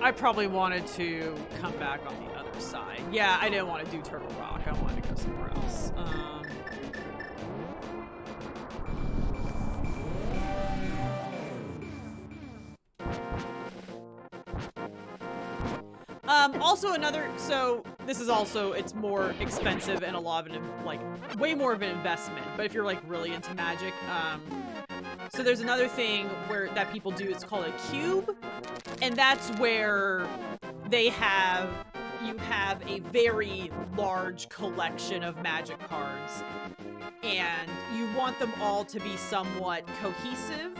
I probably wanted to come back on the other side. Yeah, I didn't want to do Turtle Rock. I wanted to go somewhere else. Also another, so this is also, it's more expensive and a lot of an, like, way more of an investment, but if you're like really into Magic, so there's another thing where that people do, it's called a cube, and that's where you have a very large collection of Magic cards, and you want them all to be somewhat cohesive,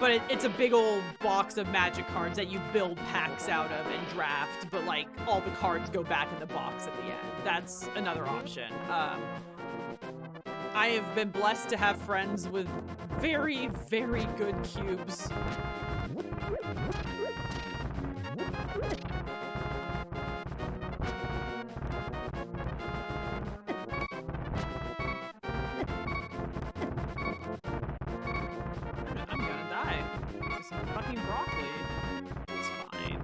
but it's a big old box of Magic cards that you build packs out of and draft, but like all the cards go back in the box at the end. That's another option. I have been blessed to have friends with very, very good cubes. I'm gonna die to some fucking broccoli. It's fine.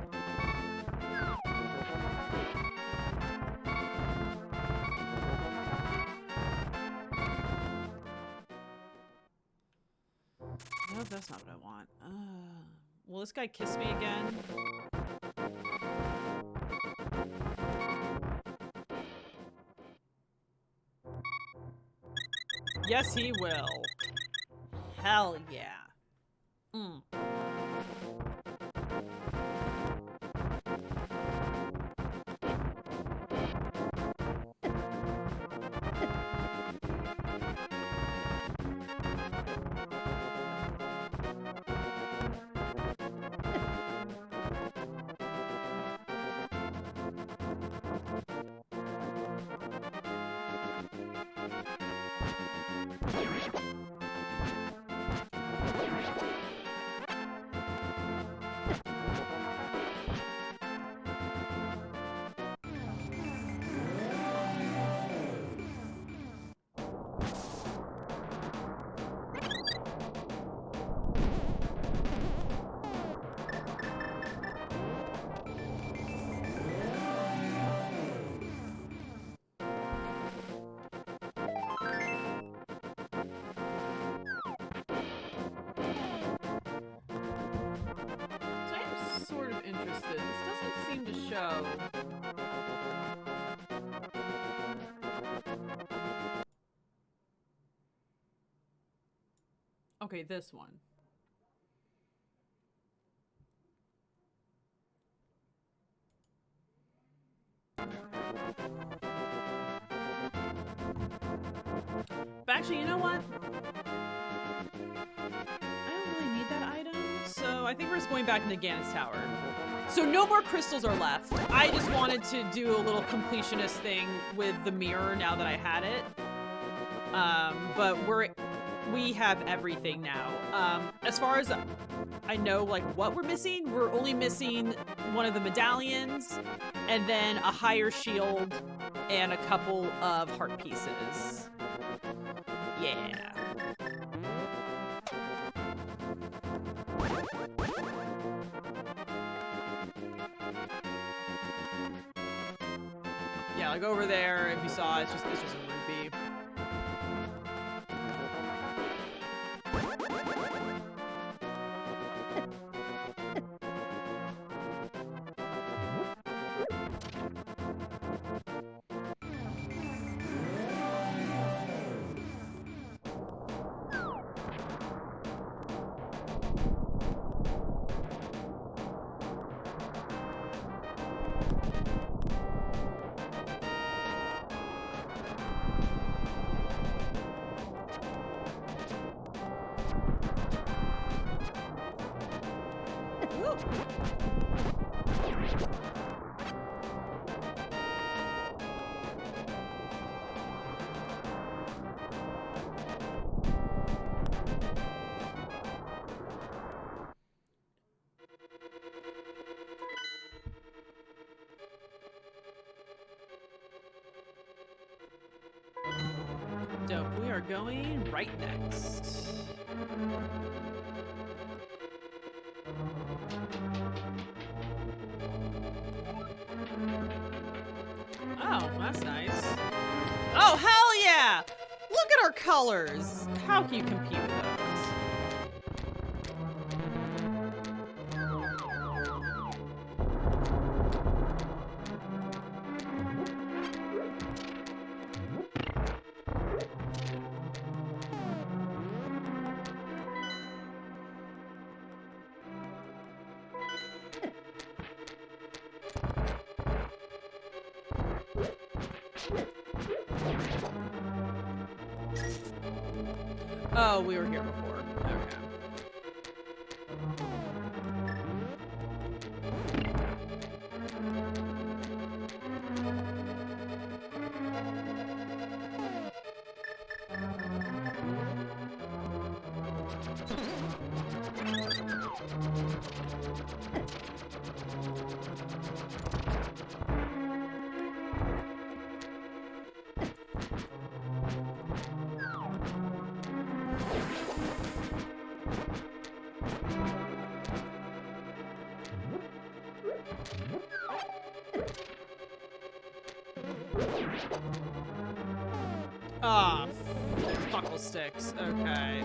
No, that's not what I want. Will this guy kiss me again? Yes, he will. Hell yeah. Mm. So I'm sort of interested. This doesn't seem to show. Okay, this one. But actually, you know what? I don't really need that item, so I think we're just going back into Ganon's Tower. So no more crystals are left. I just wanted to do a little completionist thing with the mirror now that I had it. But we have everything now. As far as I know, like what we're missing, we're only missing one of the medallions, and then a higher shield, and a couple of heart pieces. Yeah. Yeah, like over there, if you saw, it's just a rupee. Dope. We are going right next. Oh, that's nice. Oh, hell yeah! Look at our colors! How can you compete with those? Oh, we were here before. Okay. Ah, fuckle sticks. Okay.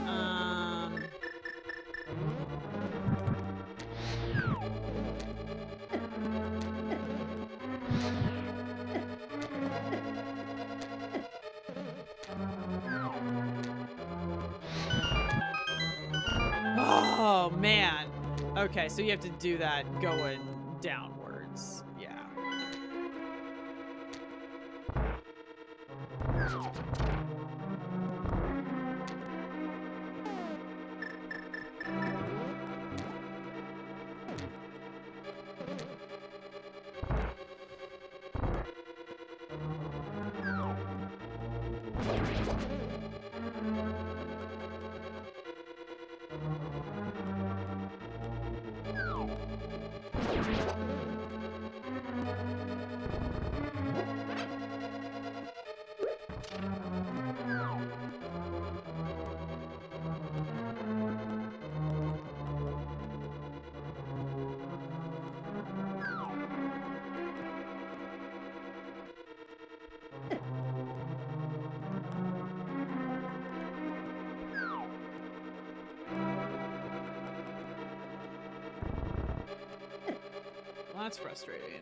Oh, man. Okay, so you have to do that going downwards. Yeah. Well, that's frustrating.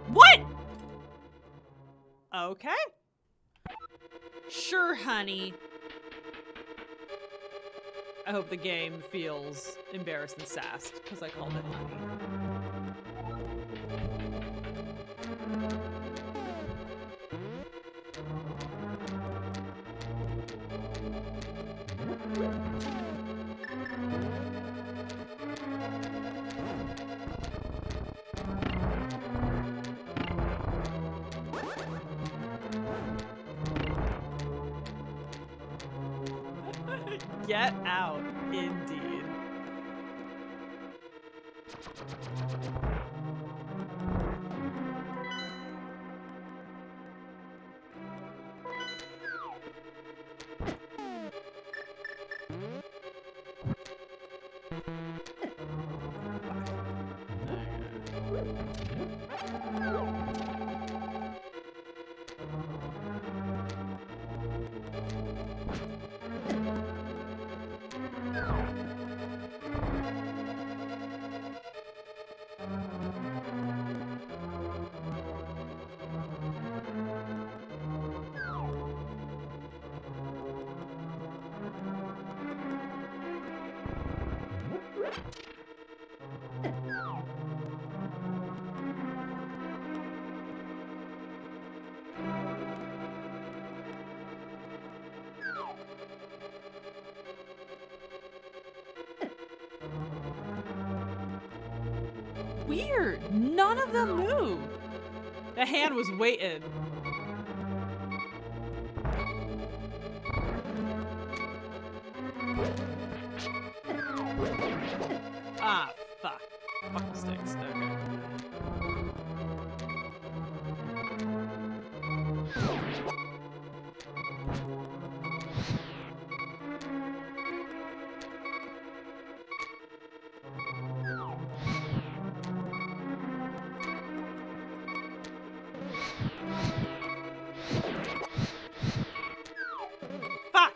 What? Okay. Sure, honey. I hope the game feels embarrassed and sassed because I called it honey. Get out, indeed. Weird. None of them moved. The hand was waiting. Ah, fuck. Buckle sticks. Okay. Fuck!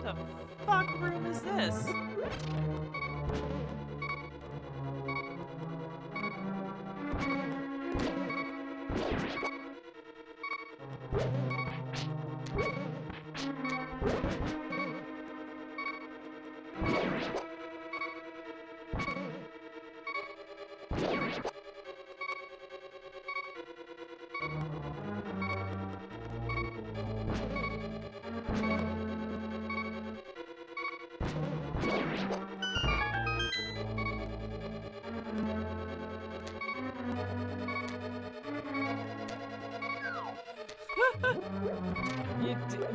The fuck room is this?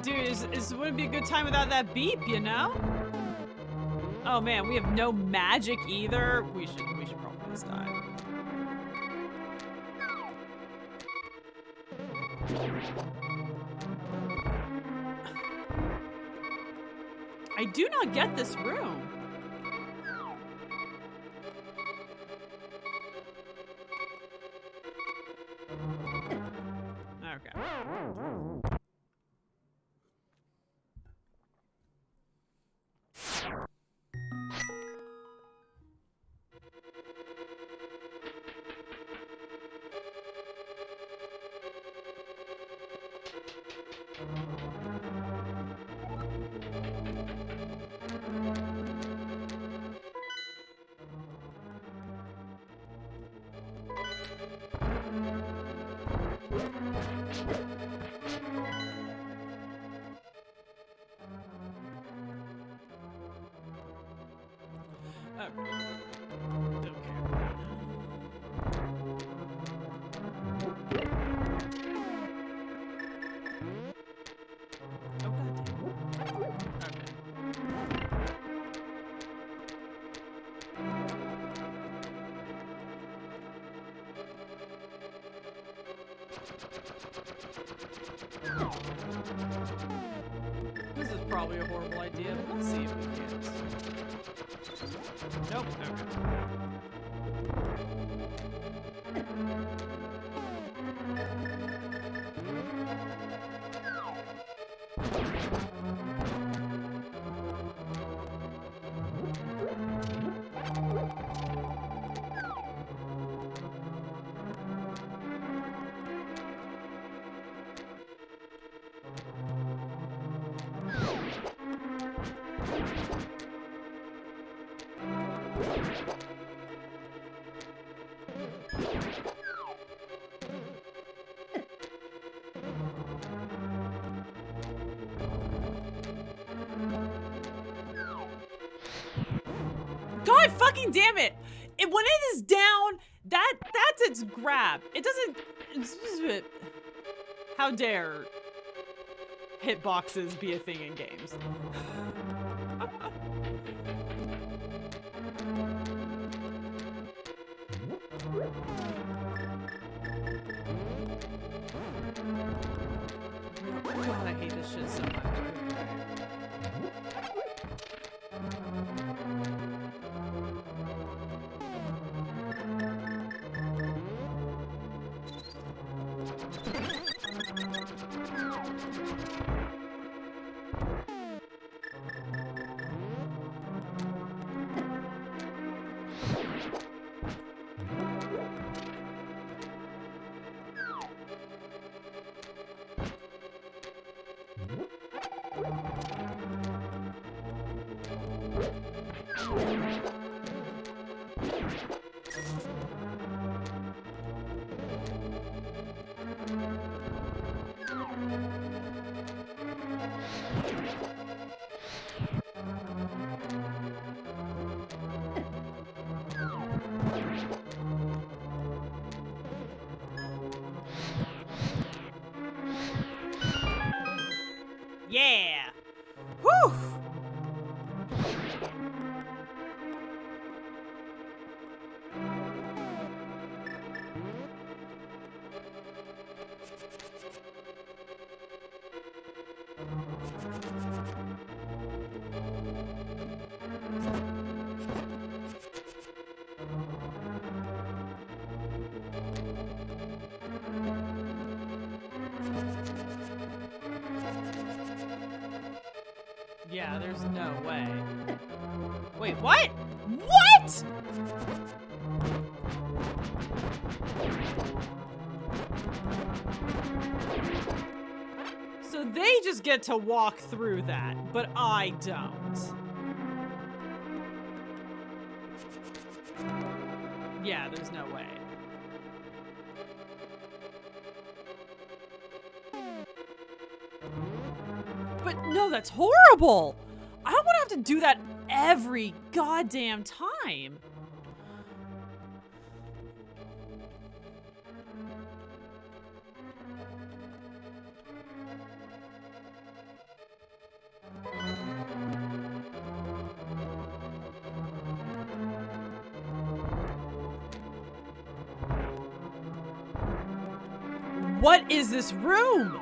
Dude, this wouldn't be a good time without that beep, you know? Oh man, we have no magic either. We should probably just die. I do not get this room. Okay. This is probably a horrible idea, but let's see if we can. Nope. God fucking damn it! When it is down, that's its grab. It doesn't. How dare hitboxes be a thing in games? God, I hate this shit so much. Yeah! Whew! Yeah, there's no way. Wait, what? What?! So they just get to walk through that, but I don't. Yeah, there's no way. But no, that's horrible! I don't want to have to do that every goddamn time. What is this room?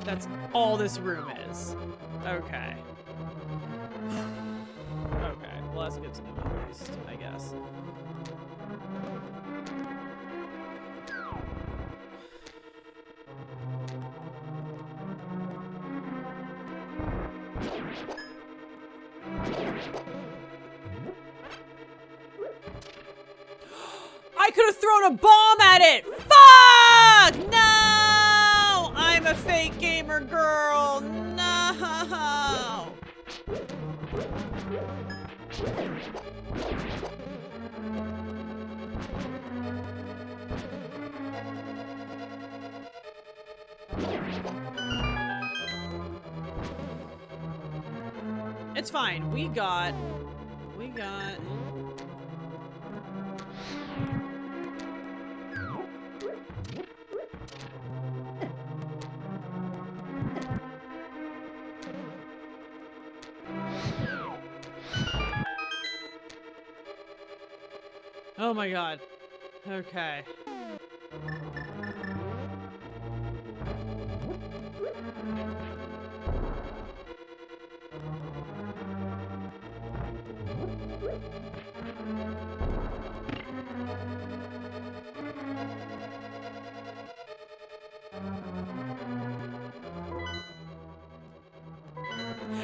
That's all this room is. Okay. Okay, well that's good to know at least, I guess. I could have thrown a bomb at it! Fuck! No! I'm a fake gamer girl. No! It's fine. We got... Oh my god. Okay.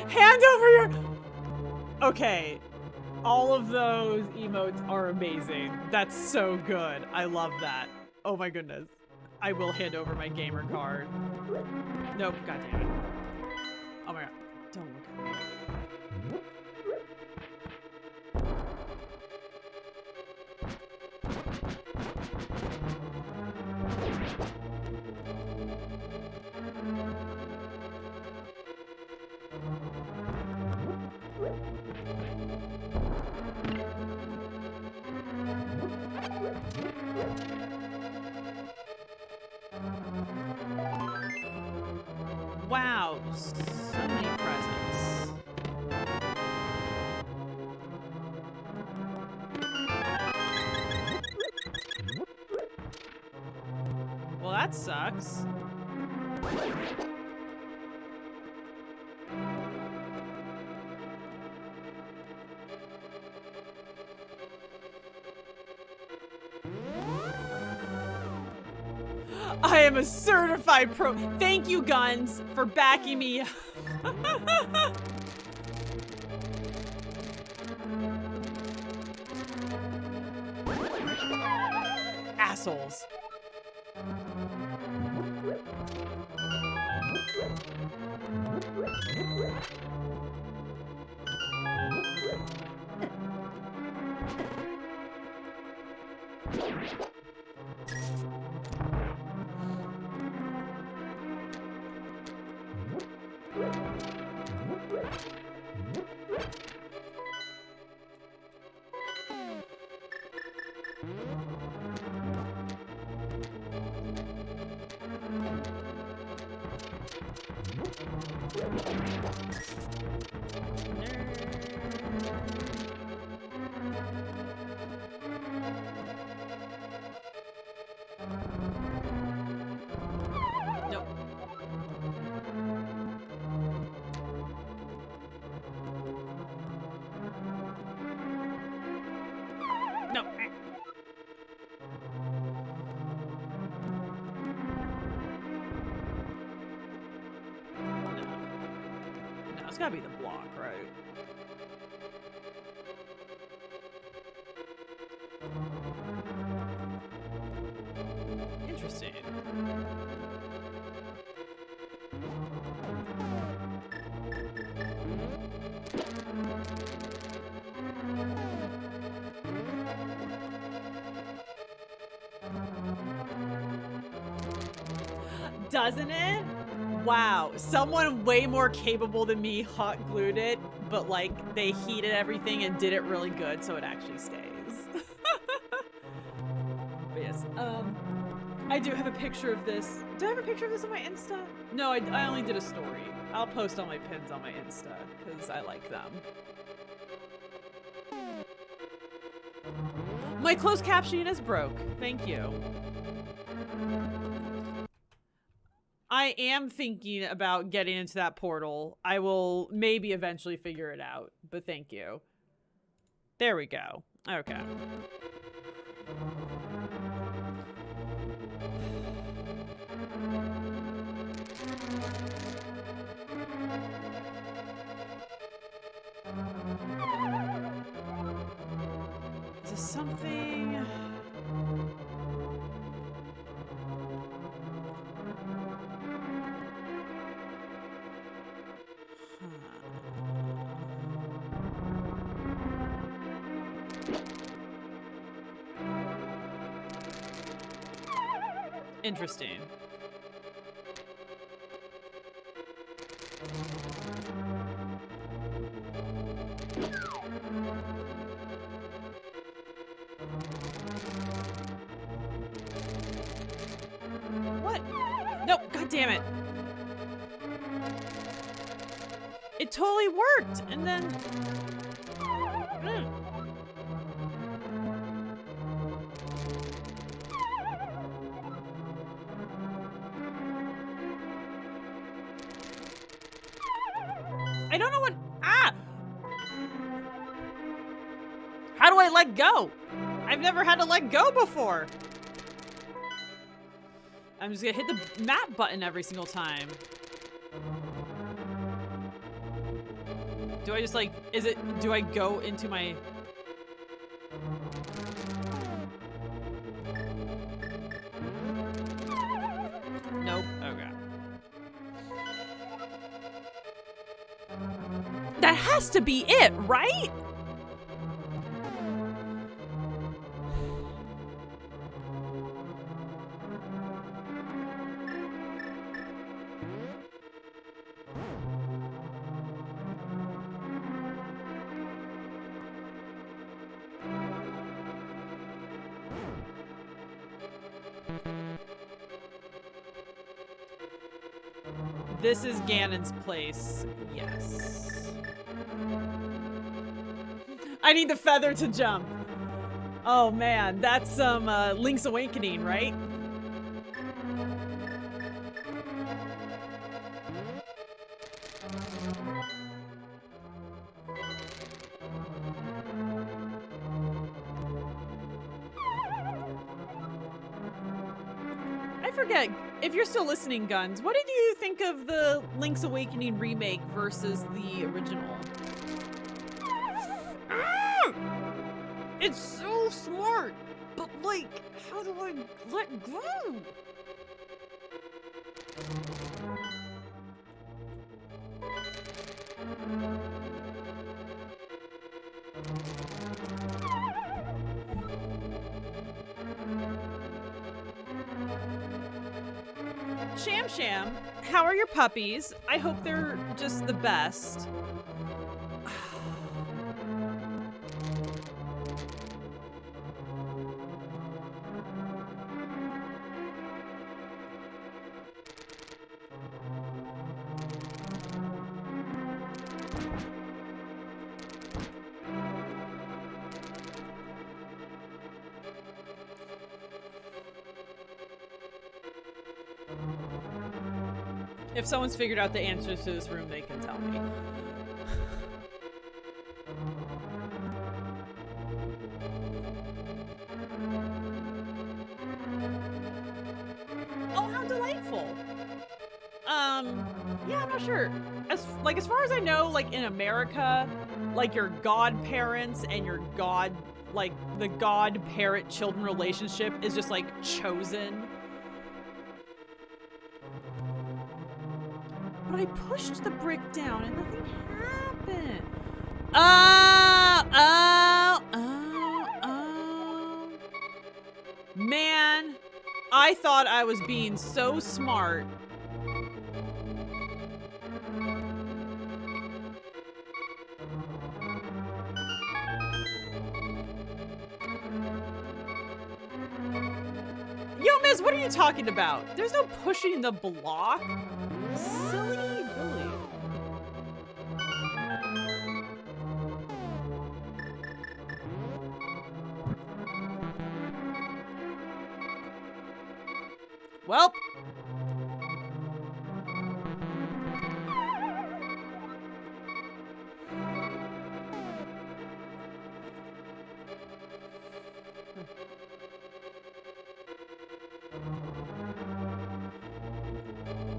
Hand over your... Okay. All of those emotes are amazing. That's so good. I love that. Oh my goodness. I will hand over my gamer card. Nope, god damn it. Oh my god. Don't look at me. Wow, so many presents. Well, that sucks. I am a certified pro. Thank you, Guns, for backing me up. Assholes. Nope. Nope. No, it's gotta be the block, right? Interesting. Doesn't it? Wow, someone way more capable than me hot glued it, but like they heated everything and did it really good, so it actually stays. But yes, I do have a picture of this. Do I have a picture of this on my Insta? No, I only did a story. I'll post all my pins on my Insta because I like them. My closed captioning is broke. Thank you. I am thinking about getting into that portal. I will maybe eventually figure it out, but thank you. There we go. Okay. Is this something? Interesting. What? Nope, god damn it. It totally worked, and then... I don't know what... Ah! How do I let go? I've never had to let go before. I'm just gonna hit the map button every single time. Do I just like... Is it... Do I go into my... Nope. Okay. That has to be it, right? This is Ganon's place. Yes. I need the feather to jump. Oh man, that's some Link's Awakening, right? I forget. If you're still listening, Guns, what did you think of the Link's Awakening remake versus the original? It's so smart, but like, how do I let go? Sham Sham, how are your puppies? I hope they're just the best. If someone's figured out the answers to this room, they can tell me. Oh, how delightful. Yeah, I'm not sure. As far as I know, like in America, like your godparents and your the god-parent-children relationship is just like chosen. But I pushed the brick down and nothing happened. Man, I thought I was being so smart what are you talking about? There's no pushing the block. Silly Billy. Well.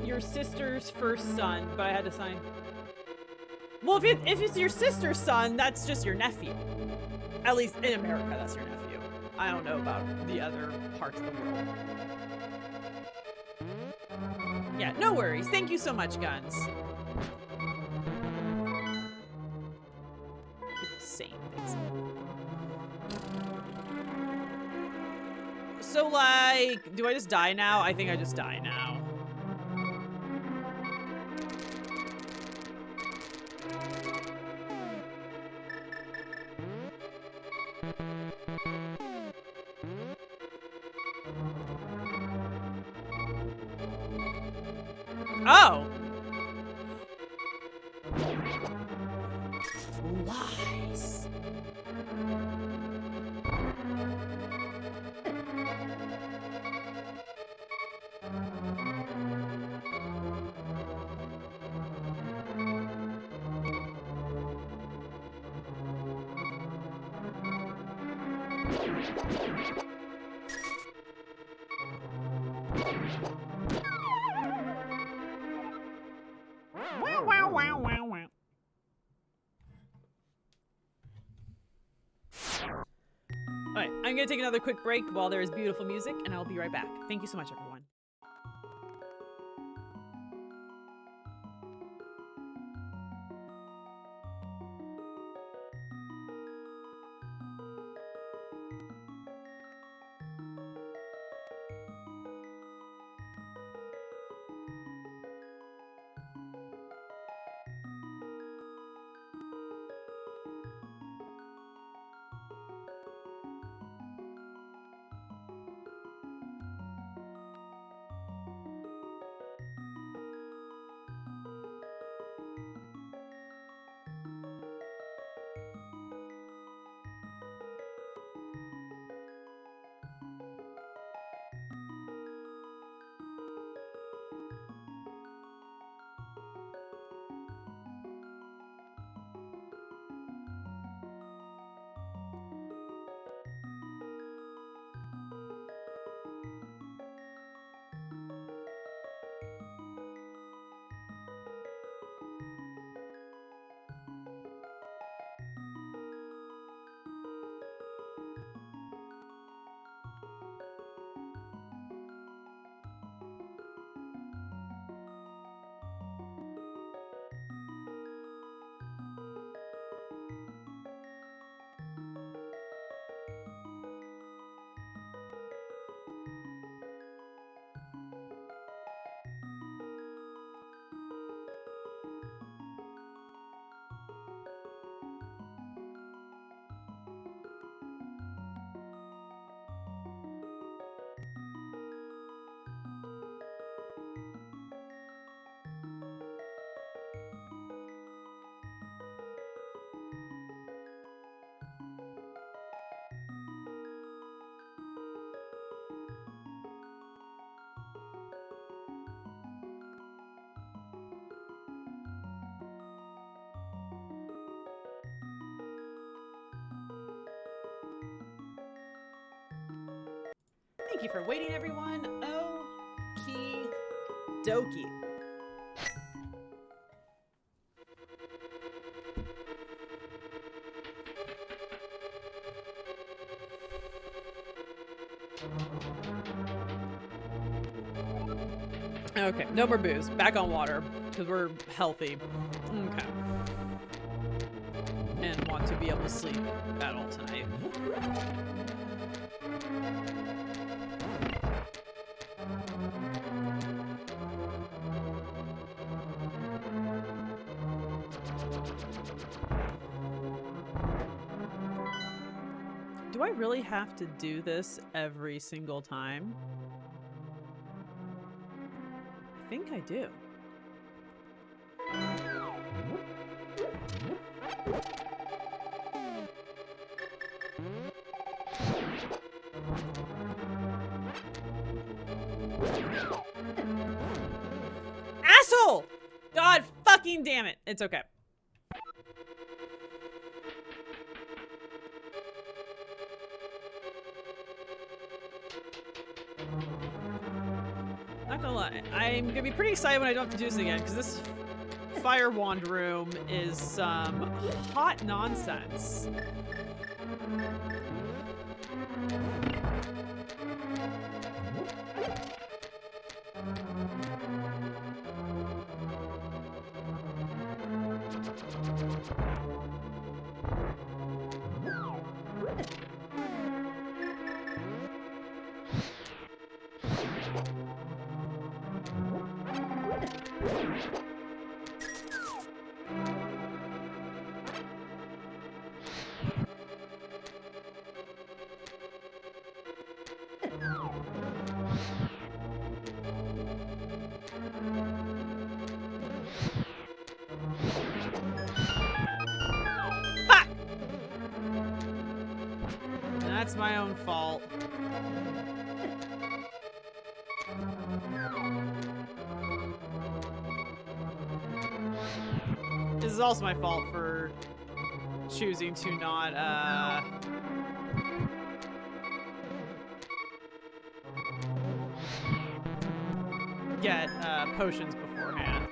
Your sister's first son, but I had to sign. Well, if it's your sister's son, that's just your nephew. At least in America, that's your nephew. I don't know about the other parts of the world. Yeah, no worries. Thank you so much, Guns. Keep saying things. So, like, do I just die now? I think I just die now. Oh! Lies. Wow, wow, wow, wow, wow. Alright, I'm gonna take another quick break while there is beautiful music, and I'll be right back. Thank you so much, everyone. Thank you for waiting, everyone. Okie dokie. Okay, no more booze. Back on water, because we're healthy. Okay. And want to be able to sleep at all tonight. Do I really have to do this every single time? think I do. Asshole! God fucking damn it. It's okay. Not gonna lie, I'm gonna be pretty excited when I don't have to do this again, because this fire wand room is some hot nonsense. That's my own fault. This is also my fault for choosing to not, get, potions beforehand.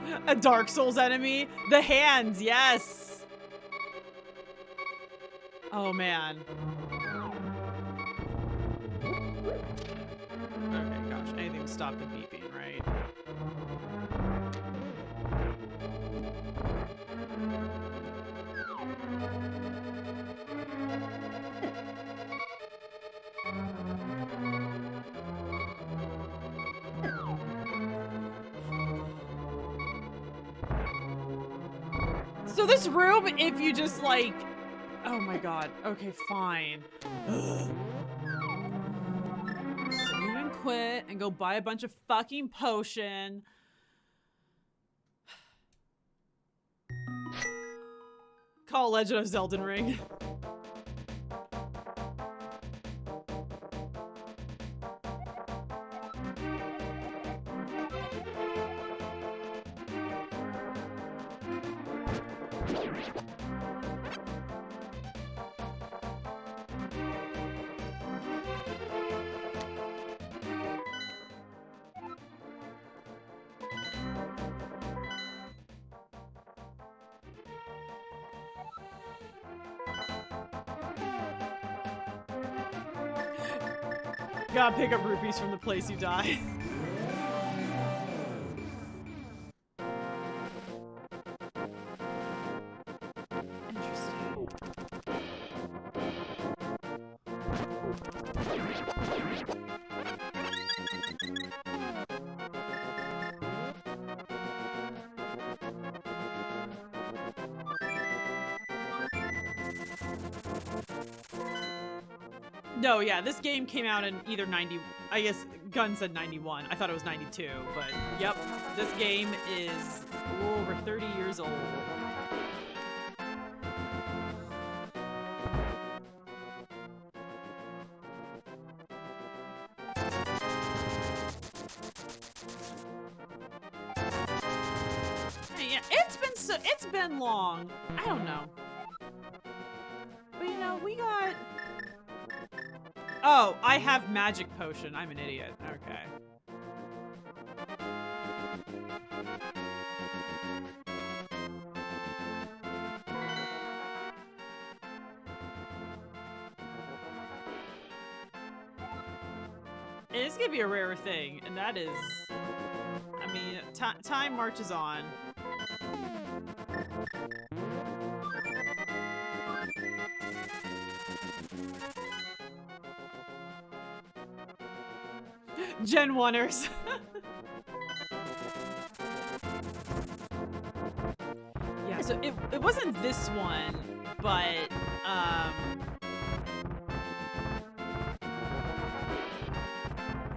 God. A Dark Souls enemy? The hands, yes! Oh, man. Okay, gosh. Anything to stop the beeping, right? So this room, if you just, like... Oh my god. Okay, fine. So you can quit and go buy a bunch of fucking potion. Call Legend of Zelda Ring. Gotta pick up rupees from the place you die. Interesting. No, yeah, this game came out in either 90, I guess Gun said 91. I thought it was 92, but yep, this game is over 30 years old. Yeah, it's been long. I don't know. But you know, we got... Oh, I have magic potion. I'm an idiot. Okay. It is gonna be a rare thing, and that is... I mean, time marches on. Gen 1ers. Yeah, so it wasn't this one, but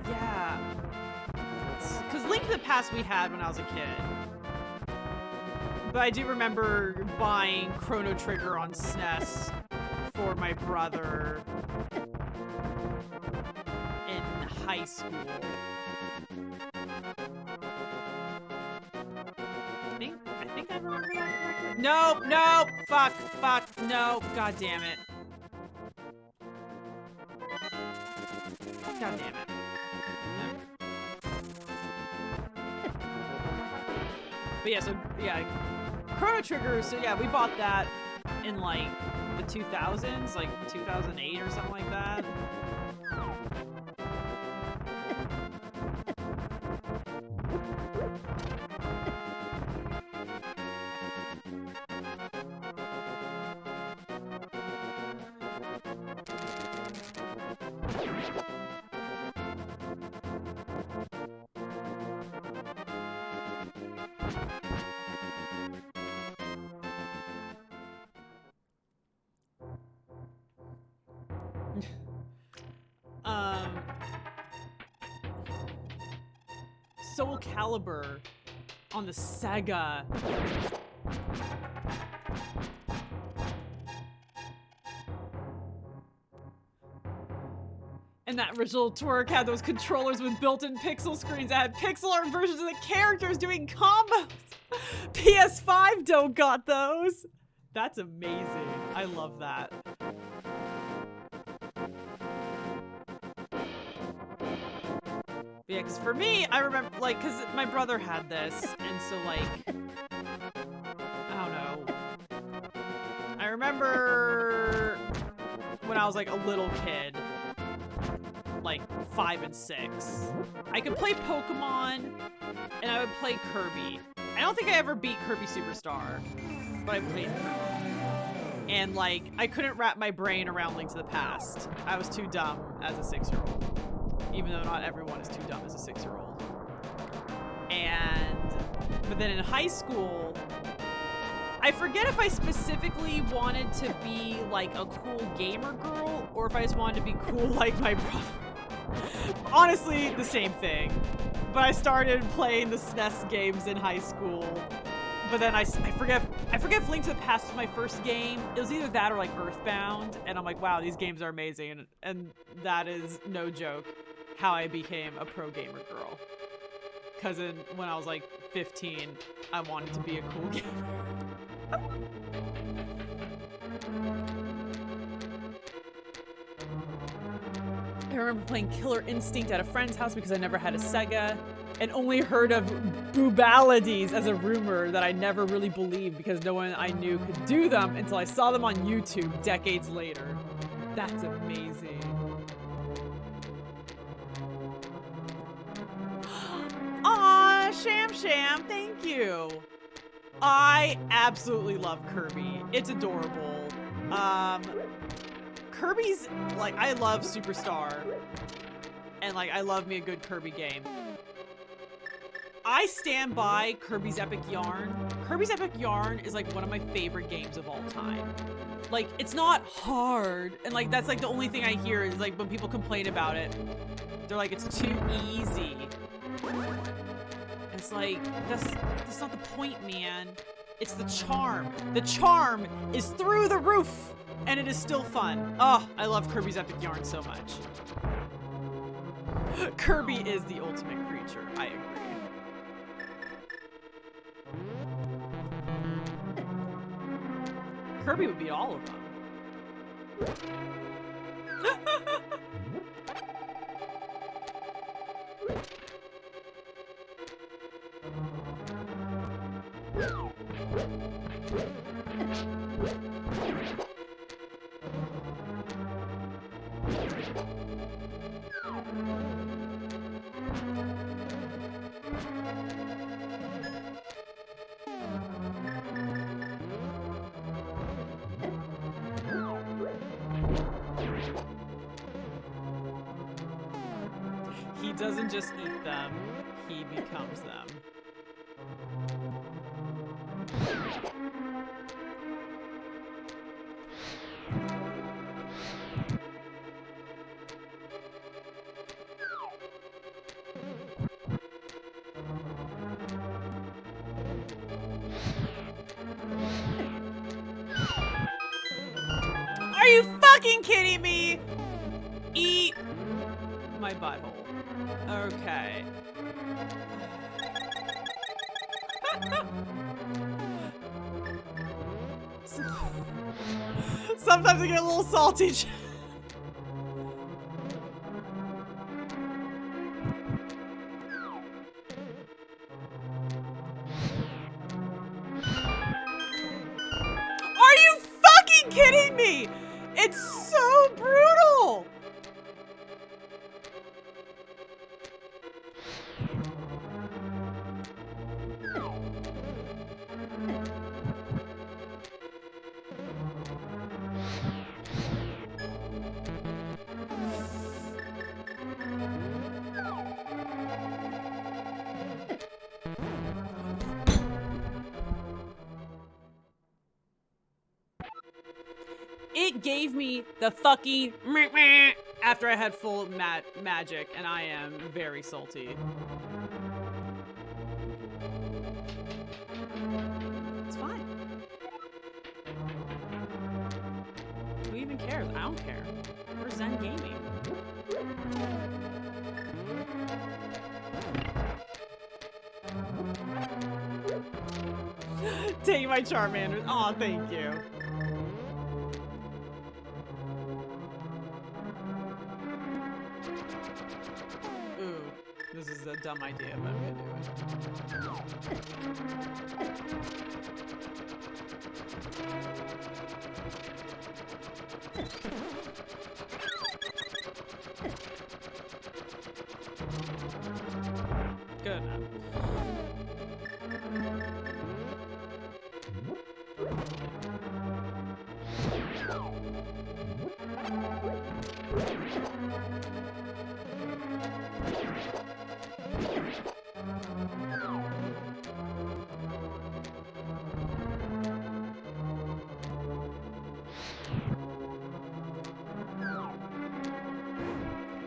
yeah. pass we had when I was a kid. But I do remember buying Chrono Trigger on SNES for my brother in high school. I think I remember that correctly. No, fuck, no, god damn it. God damn it. But yeah, so yeah, Chrono Trigger, so yeah, we bought that in like the 2000s, like 2008 or something like that. Soul Calibur on the Sega. And that original twerk had those controllers with built-in pixel screens that had pixel art versions of the characters doing combos. PS5 don't got those. That's amazing. I love that. Yeah, because for me, I remember, like, because my brother had this, and so, like, I don't know. I remember when I was, like, a little kid, like, 5 and 6. I could play Pokemon, and I would play Kirby. I don't think I ever beat Kirby Superstar, but I played Kirby. And, like, I couldn't wrap my brain around Link to the Past. I was too dumb as a 6-year-old. Even though not everyone is too dumb as a 6-year-old. But then in high school, I forget if I specifically wanted to be like a cool gamer girl or if I just wanted to be cool like my brother. Honestly, the same thing. But I started playing the SNES games in high school. But then I forget if Link to the Past was my first game. It was either that or like Earthbound. And I'm like, wow, these games are amazing. And that is no joke how I became a pro gamer girl. Because when I was like 15, I wanted to be a cool gamer. I remember playing Killer Instinct at a friend's house because I never had a Sega and only heard of Boobalities as a rumor that I never really believed because no one I knew could do them until I saw them on YouTube decades later. That's amazing. Aw, Sham, thank you. I absolutely love Kirby. It's adorable. Kirby's, like, I love Superstar. And, like, I love me a good Kirby game. I stand by Kirby's Epic Yarn. Kirby's Epic Yarn is, like, one of my favorite games of all time. Like, it's not hard. And, like, that's, like, the only thing I hear is, like, when people complain about it, they're like, it's too easy. It's like, that's not the point, man. It's the charm. The charm is through the roof, and it is still fun. Oh, I love Kirby's Epic Yarn so much. Kirby is the ultimate creature. I agree. Kirby would beat all of them. He doesn't just eat them, he becomes them. kidding me? Eat my butthole. Okay. Sometimes I get a little salty. Are you fucking kidding me? It's so brutal. It gave me the fucking meh meh after I had full magic, and I am very salty. It's fine. Who even cares? I don't care. We're Zen Gaming. Take my Charmander. Aw, thank you. Ooh, this is a dumb idea, but I'm gonna do it. Good enough.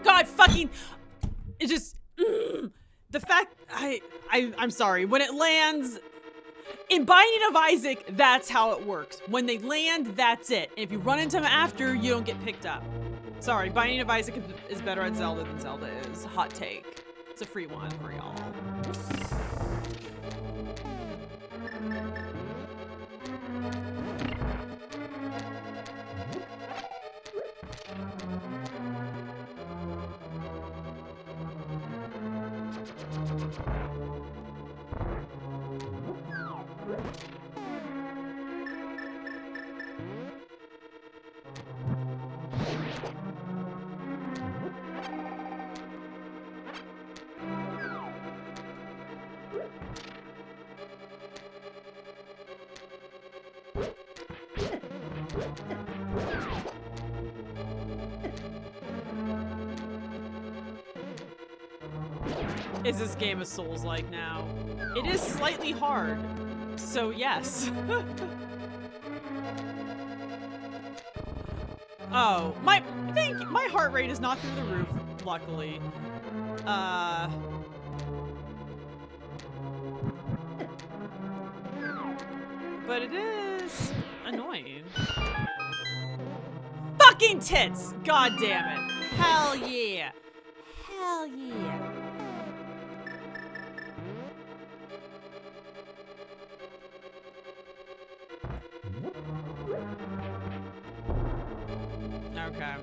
God fucking, it just, the fact, I'm sorry, when it lands, in Binding of Isaac, that's how it works. When they land, that's it. And if you run into them after, you don't get picked up. Sorry, Binding of Isaac is better at Zelda than Zelda is. Hot take. It's a free one for y'all. Is this game of Souls-like now? It is slightly hard, so yes. Oh, my heart rate is not through the roof, luckily. But it is annoying. Fucking tits! God damn it. Hell yeah. Hell yeah. Okay.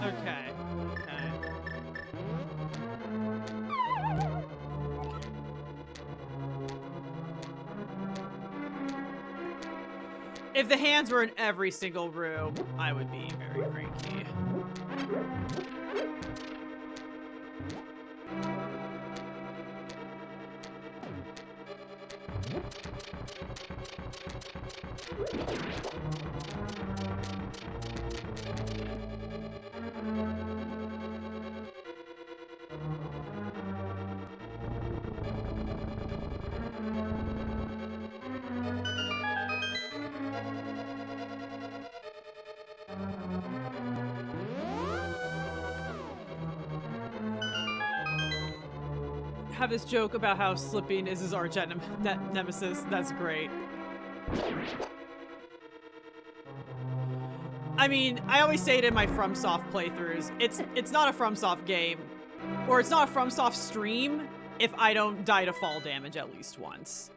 Okay. If the hands were in every single room, I would be very cranky. Have this joke about how slipping is his arch nemesis. That's great. I mean, I always say it in my FromSoft playthroughs. It's not a FromSoft game, or it's not a FromSoft stream if I don't die to fall damage at least once.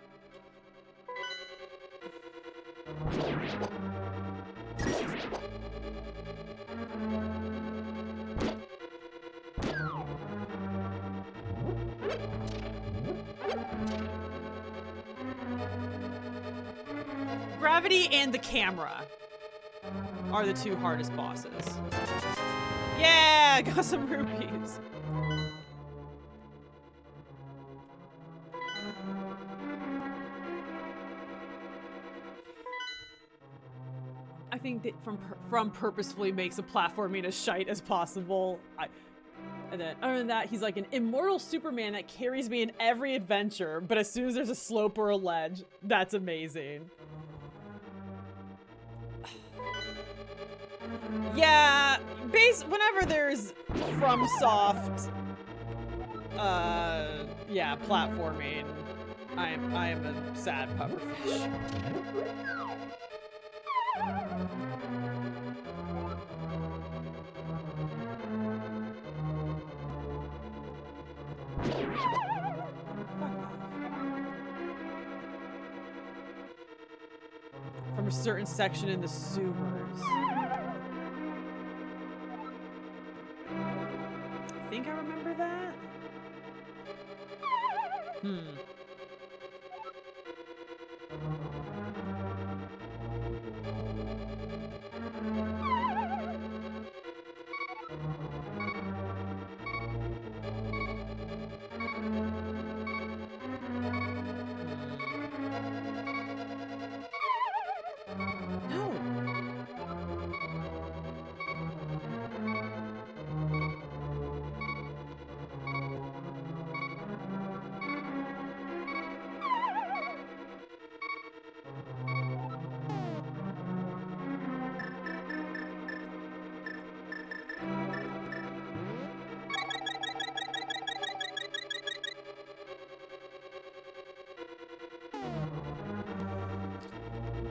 Gravity and the camera are the two hardest bosses. Yeah, got some rupees. I think that from purposefully makes a platforming as shite as possible. And then, other than that, he's like an immortal Superman that carries me in every adventure, but as soon as there's a slope or a ledge, that's amazing. Yeah, whenever there's FromSoft, yeah, platforming, I am a sad pufferfish. From a certain section in the sewers. I think I remember that.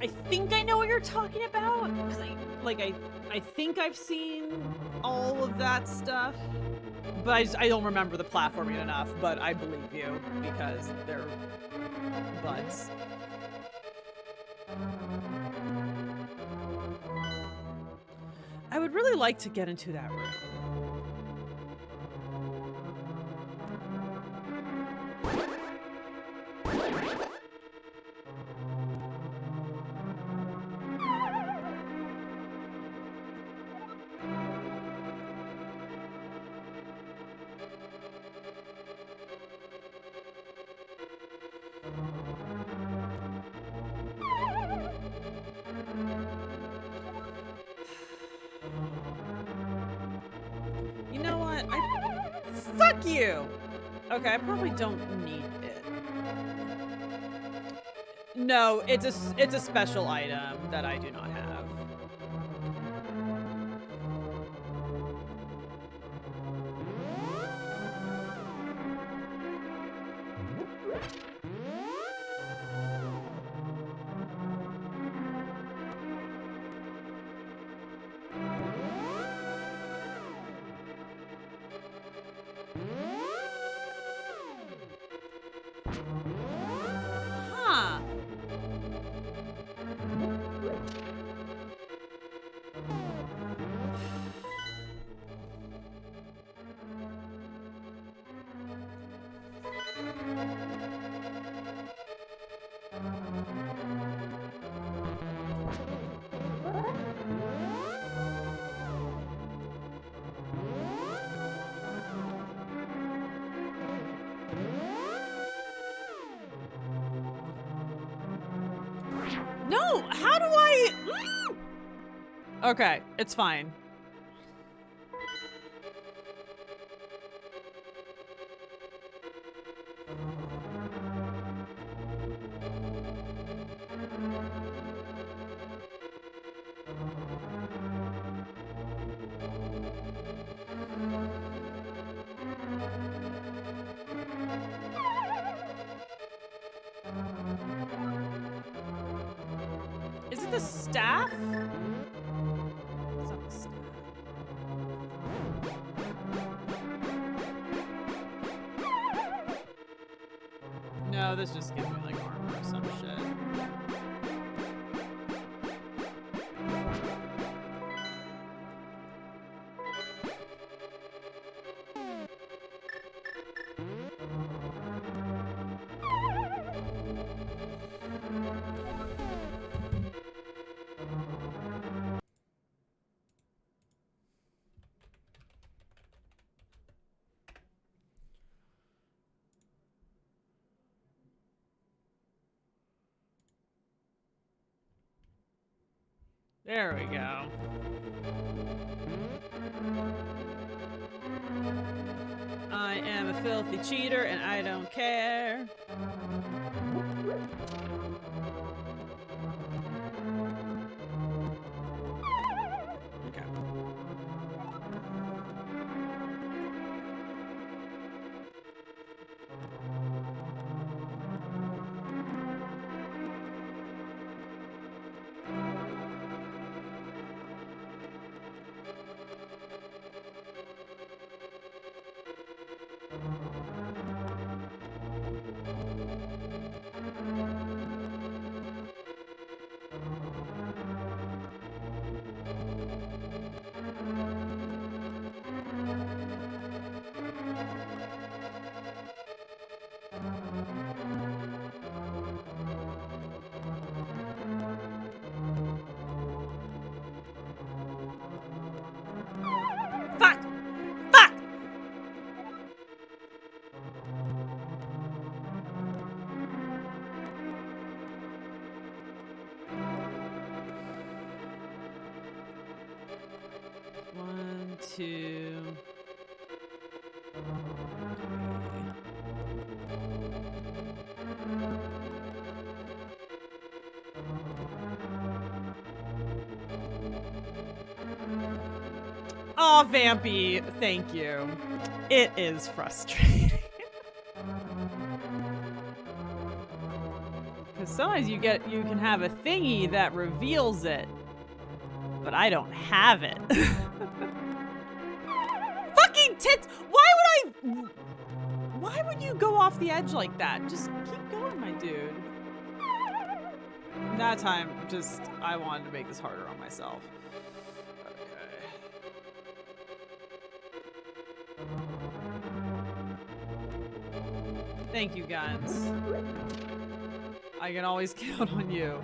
I think I know what you're talking about, because I think I've seen all of that stuff, but I don't remember the platforming enough, but I believe you, because they're butts. I would really like to get into that room. You know what? Fuck you! Okay, I probably don't need it. No, it's a special item that I do not have. Huh. No, how do I? Okay, it's fine. Is it the staff? It's not the staff. No, this just gives me like armor or some shit. There we go. I am a filthy cheater and I don't care. Okay. Fuck! Fuck! One, two. Oh, Vampy, thank you. It is frustrating. Because sometimes you can have a thingy that reveals it, but I don't have it. Fucking tits! Why would you go off the edge like that? Just keep going, my dude. That time, I wanted to make this harder on myself. Thank you, guns. I can always count on you.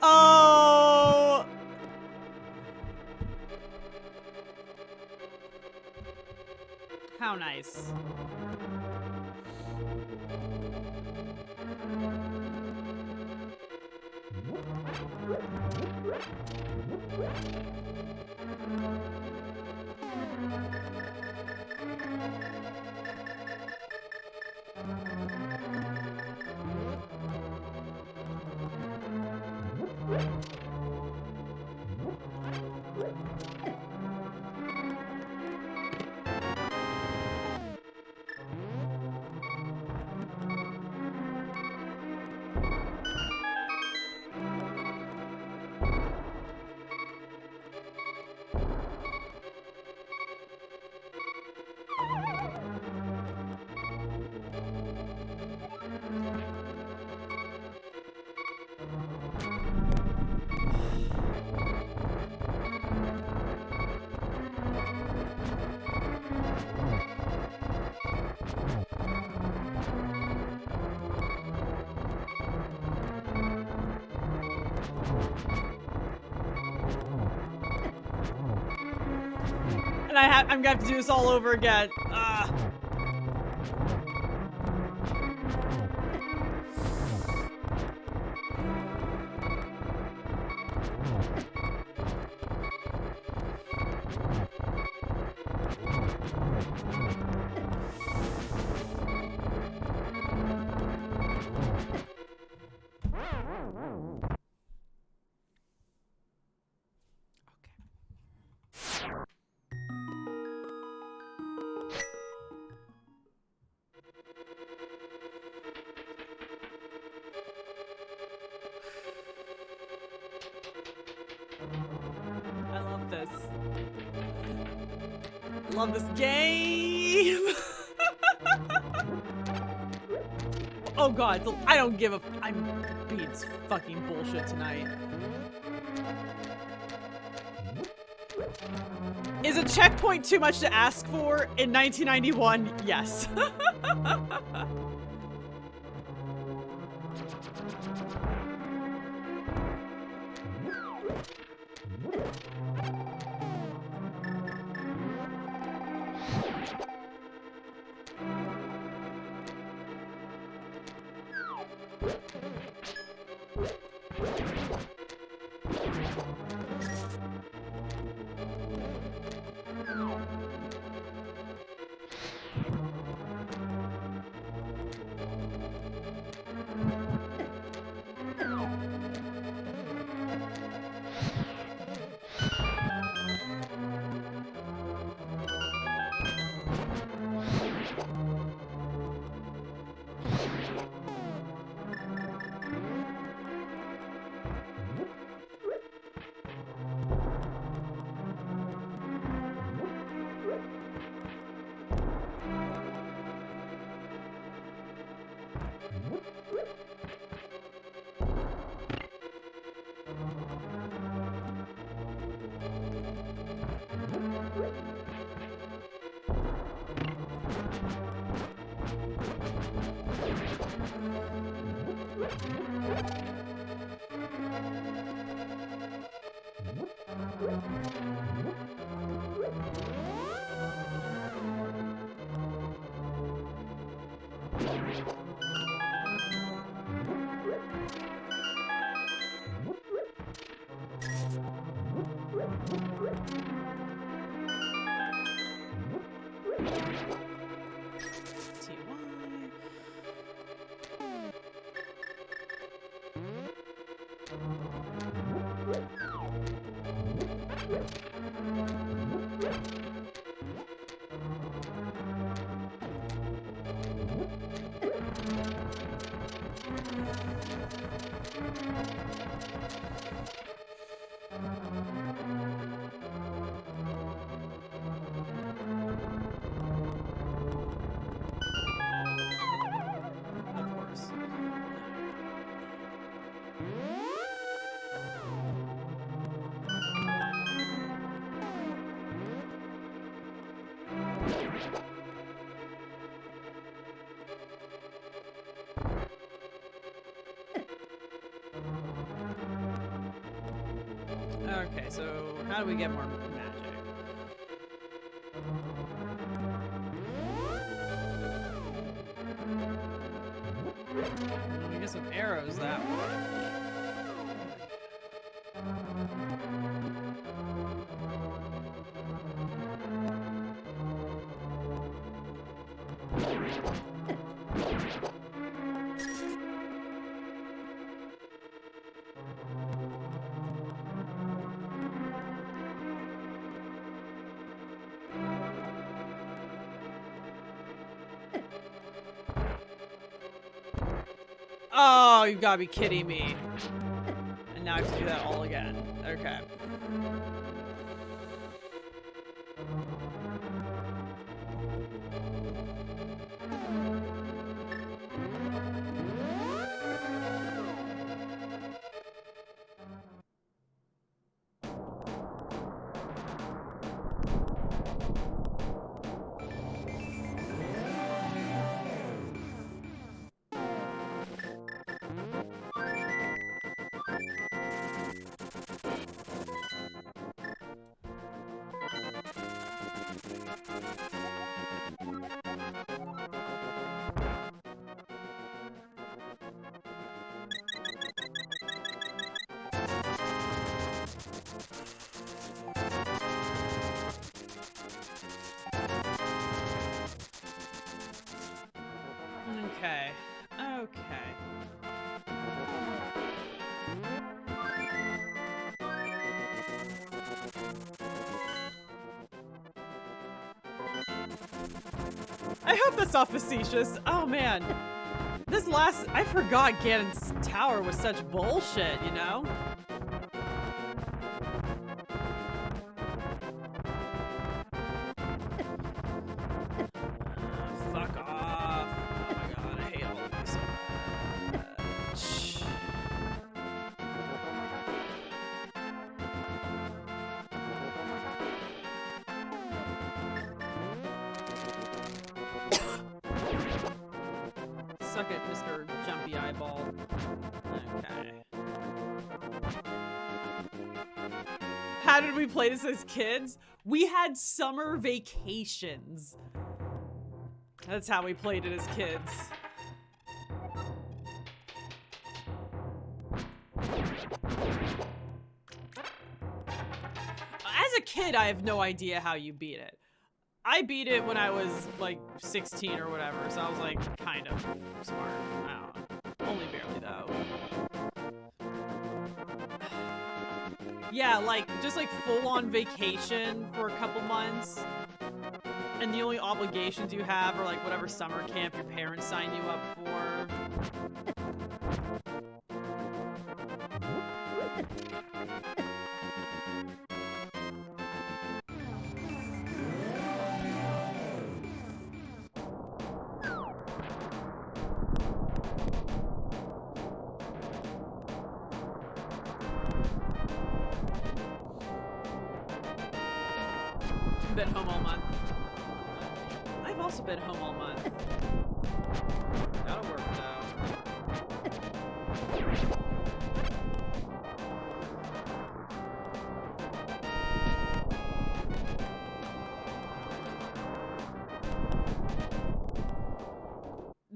Oh. How nice. And I'm gonna have to do this all over again. I love this. Love this game. Oh god, I don't give a. I'm being fucking bullshit tonight. Is a checkpoint too much to ask for in 1991? Yes. Okay, so how do we get more magic? We get some arrows that way. Oh, you gotta be kidding me. And now I have to do that all again. Okay. Okay. Okay. I hope that's not facetious. Oh man. This last, I forgot Ganon's tower was such bullshit, you know? Fuck off. Oh my god, I hate all of you so much. Suck it, Mr. Jumpy Eyeball. Okay. How did we play this as kids? We had summer vacations. That's how we played it as kids. As a kid, I have no idea how you beat it. I beat it when I was like 16 or whatever, so I was like kind of smart. I don't know. Only barely though. Yeah, like just like full on vacation for a couple months. And the only obligations you have are like whatever summer camp your parents sign you up for. Been home all month. I've also been home all month. Gotta work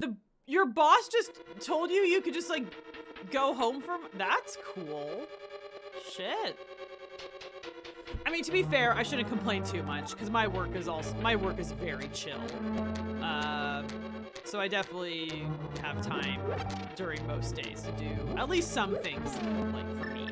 though. Your boss just told you could just like go home from. That's cool. Shit. I mean, to be fair, I shouldn't complain too much because my work is very chill. So I definitely have time during most days to do at least some things, like for me.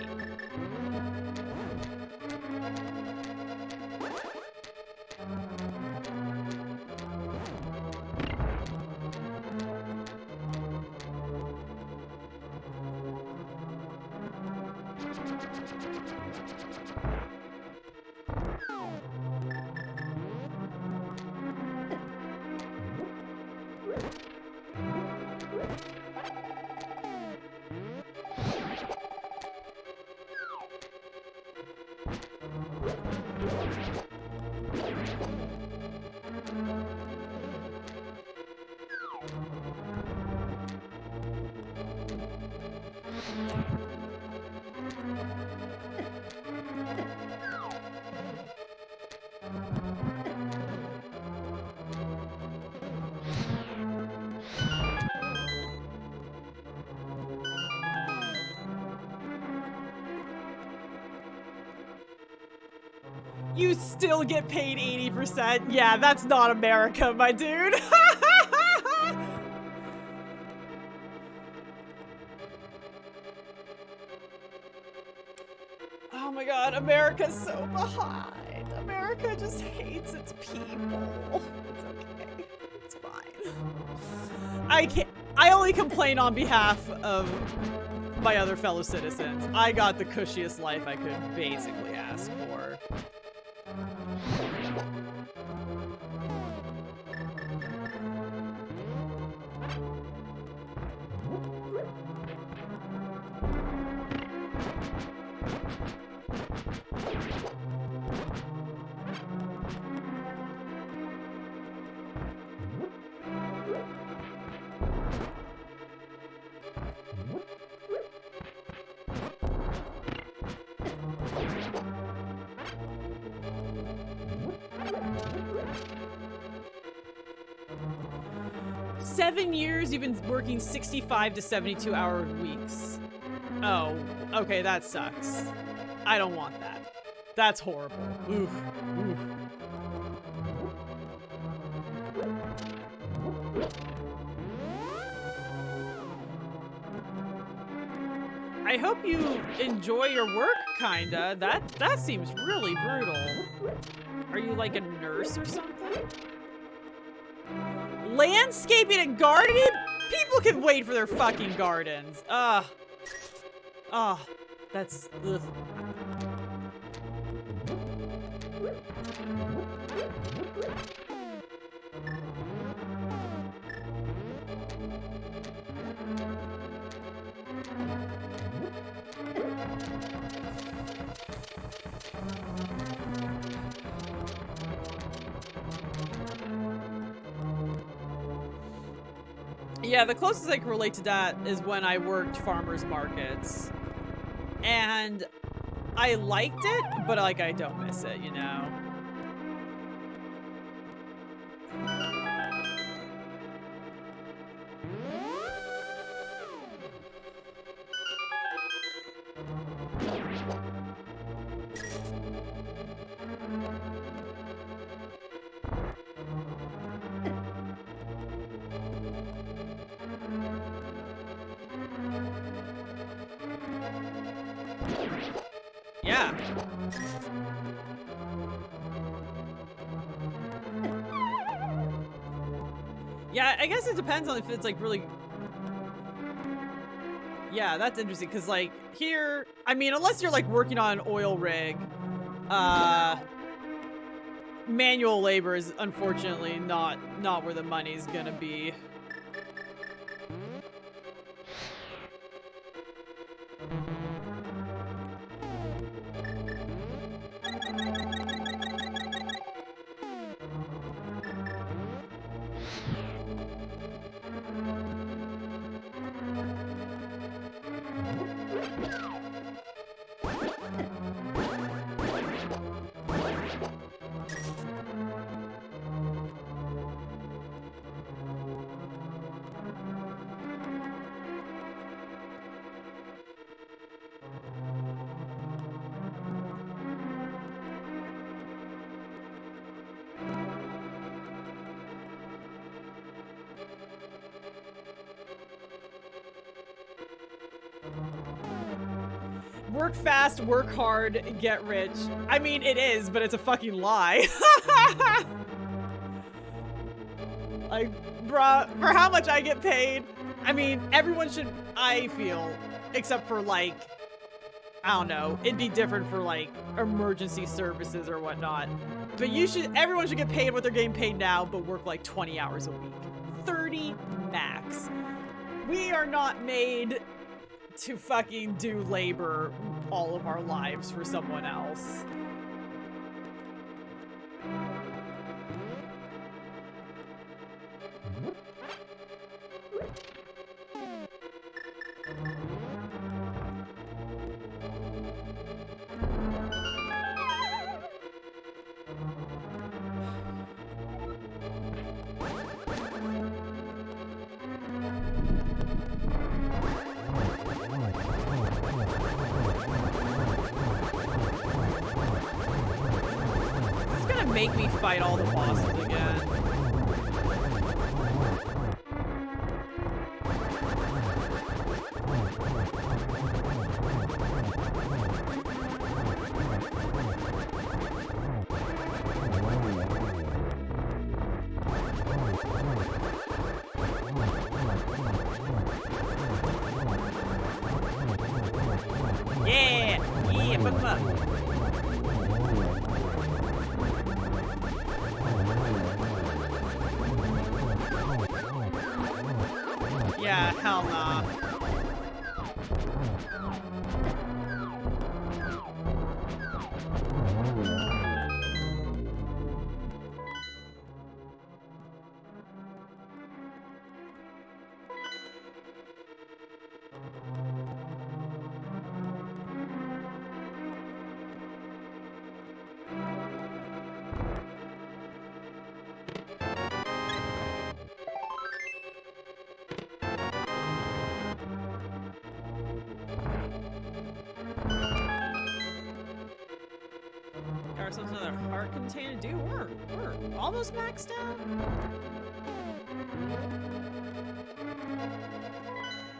You still get paid 80%? Yeah, that's not America, my dude. Oh my god, America's so behind. America just hates its people. It's okay. It's fine. I only complain on behalf of my other fellow citizens. I got the cushiest life I could basically ask for. You've been working 65 to 72 hour weeks. Oh, okay, that sucks. I don't want that. That's horrible. Oof. Oof. I hope you enjoy your work, kinda. That seems really brutal. Are you like a nurse or something? Landscaping and gardening? People can wait for their fucking gardens. That's ugh. Yeah, the closest I can relate to that is when I worked farmers markets. And I liked it, but like I don't miss it, you know? Yeah. Yeah, I guess it depends on if it's like really... Yeah, that's interesting, because like here, I mean, unless you're like working on an oil rig, manual labor is unfortunately not where the money's gonna be. Work fast, work hard, get rich. I mean, it is, but it's a fucking lie. Like, bruh, for how much I get paid, I mean, everyone should, I feel, except for like, I don't know, it'd be different for like emergency services or whatnot. But everyone should get paid what they're getting paid now, but work like 20 hours a week. 30 max. We are not made to fucking do labor all of our lives for someone else. gonna make me fight all the bosses again. Yeah! Yeah, fuck 'em up. Yeah, hell nah. Got ourselves another heart container. Dude, we're almost maxed out.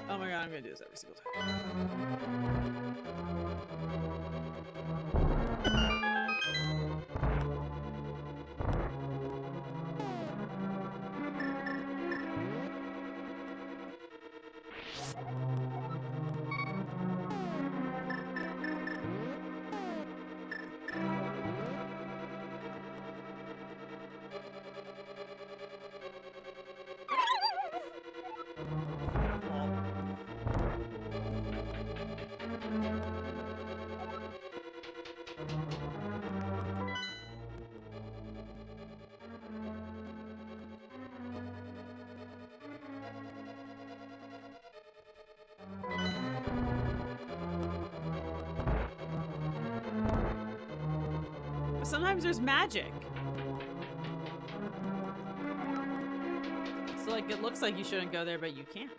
Oh my god, I'm gonna do this every single time. Sometimes there's magic. So like it looks like you shouldn't go there, but you can.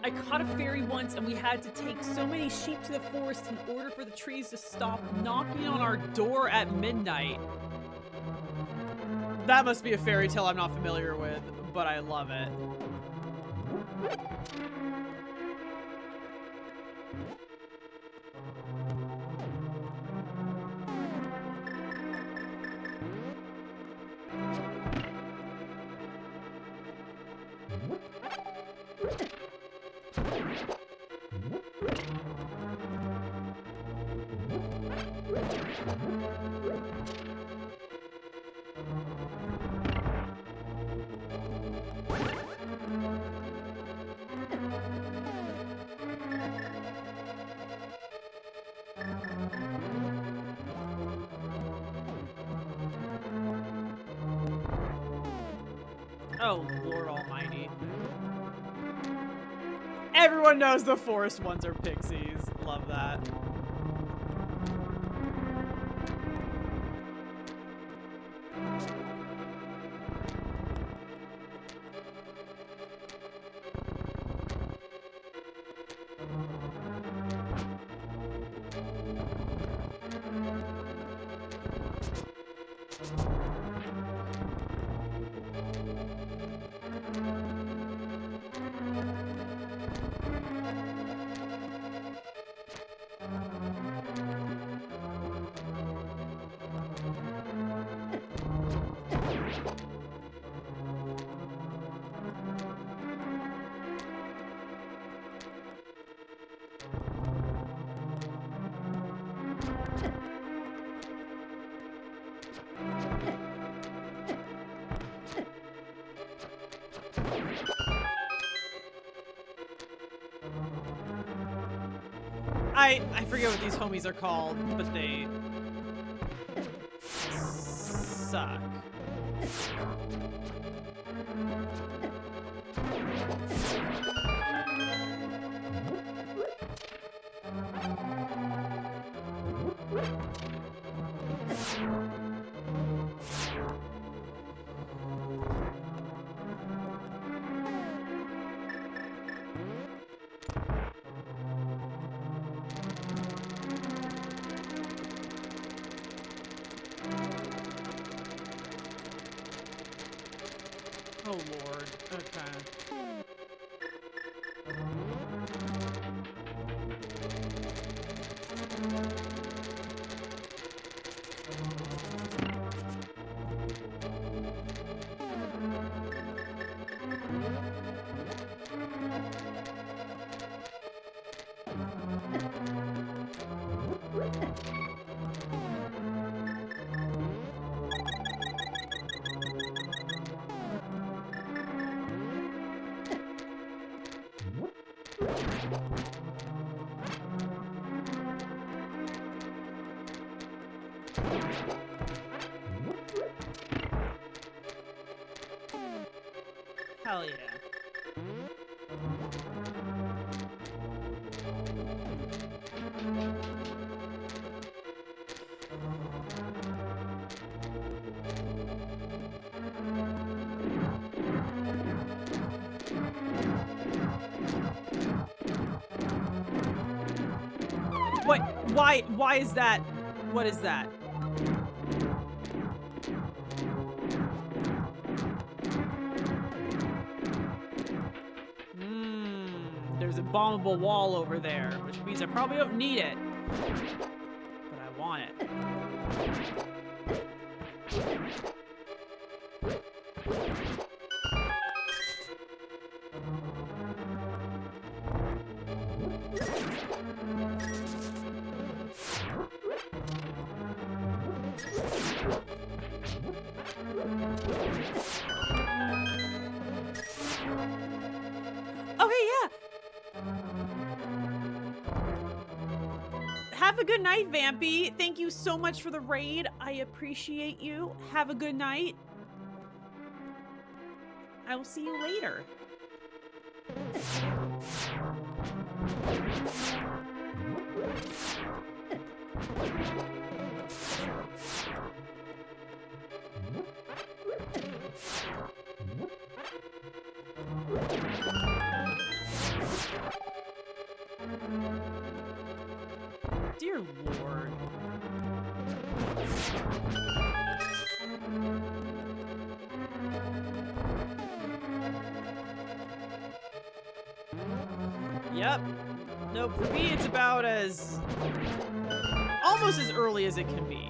I caught a fairy once and we had to take so many sheep to the forest in order for the trees to stop knocking on our door at midnight. That must be a fairy tale I'm not familiar with, but I love it. Oh, Lord Almighty. Everyone knows the forest ones are pixies. Love that. I forget what these homies are called, but they suck. Okay. Hell yeah. What? Why is that? What is that? There's a bombable wall over there, which means I probably don't need it. But I want it. Okay, yeah. Have a good night, Vampy. Thank you so much for the raid. I appreciate you. Have a good night. I will see you later. Dear Lord. Yep. Nope, for me it's about as... almost as early as it can be.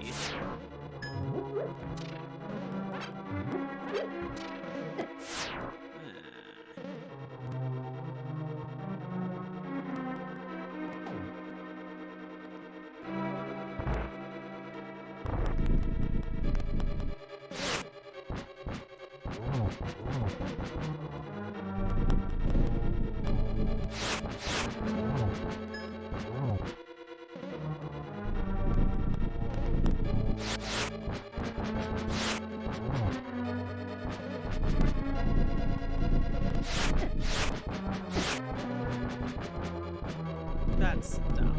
That's dumb.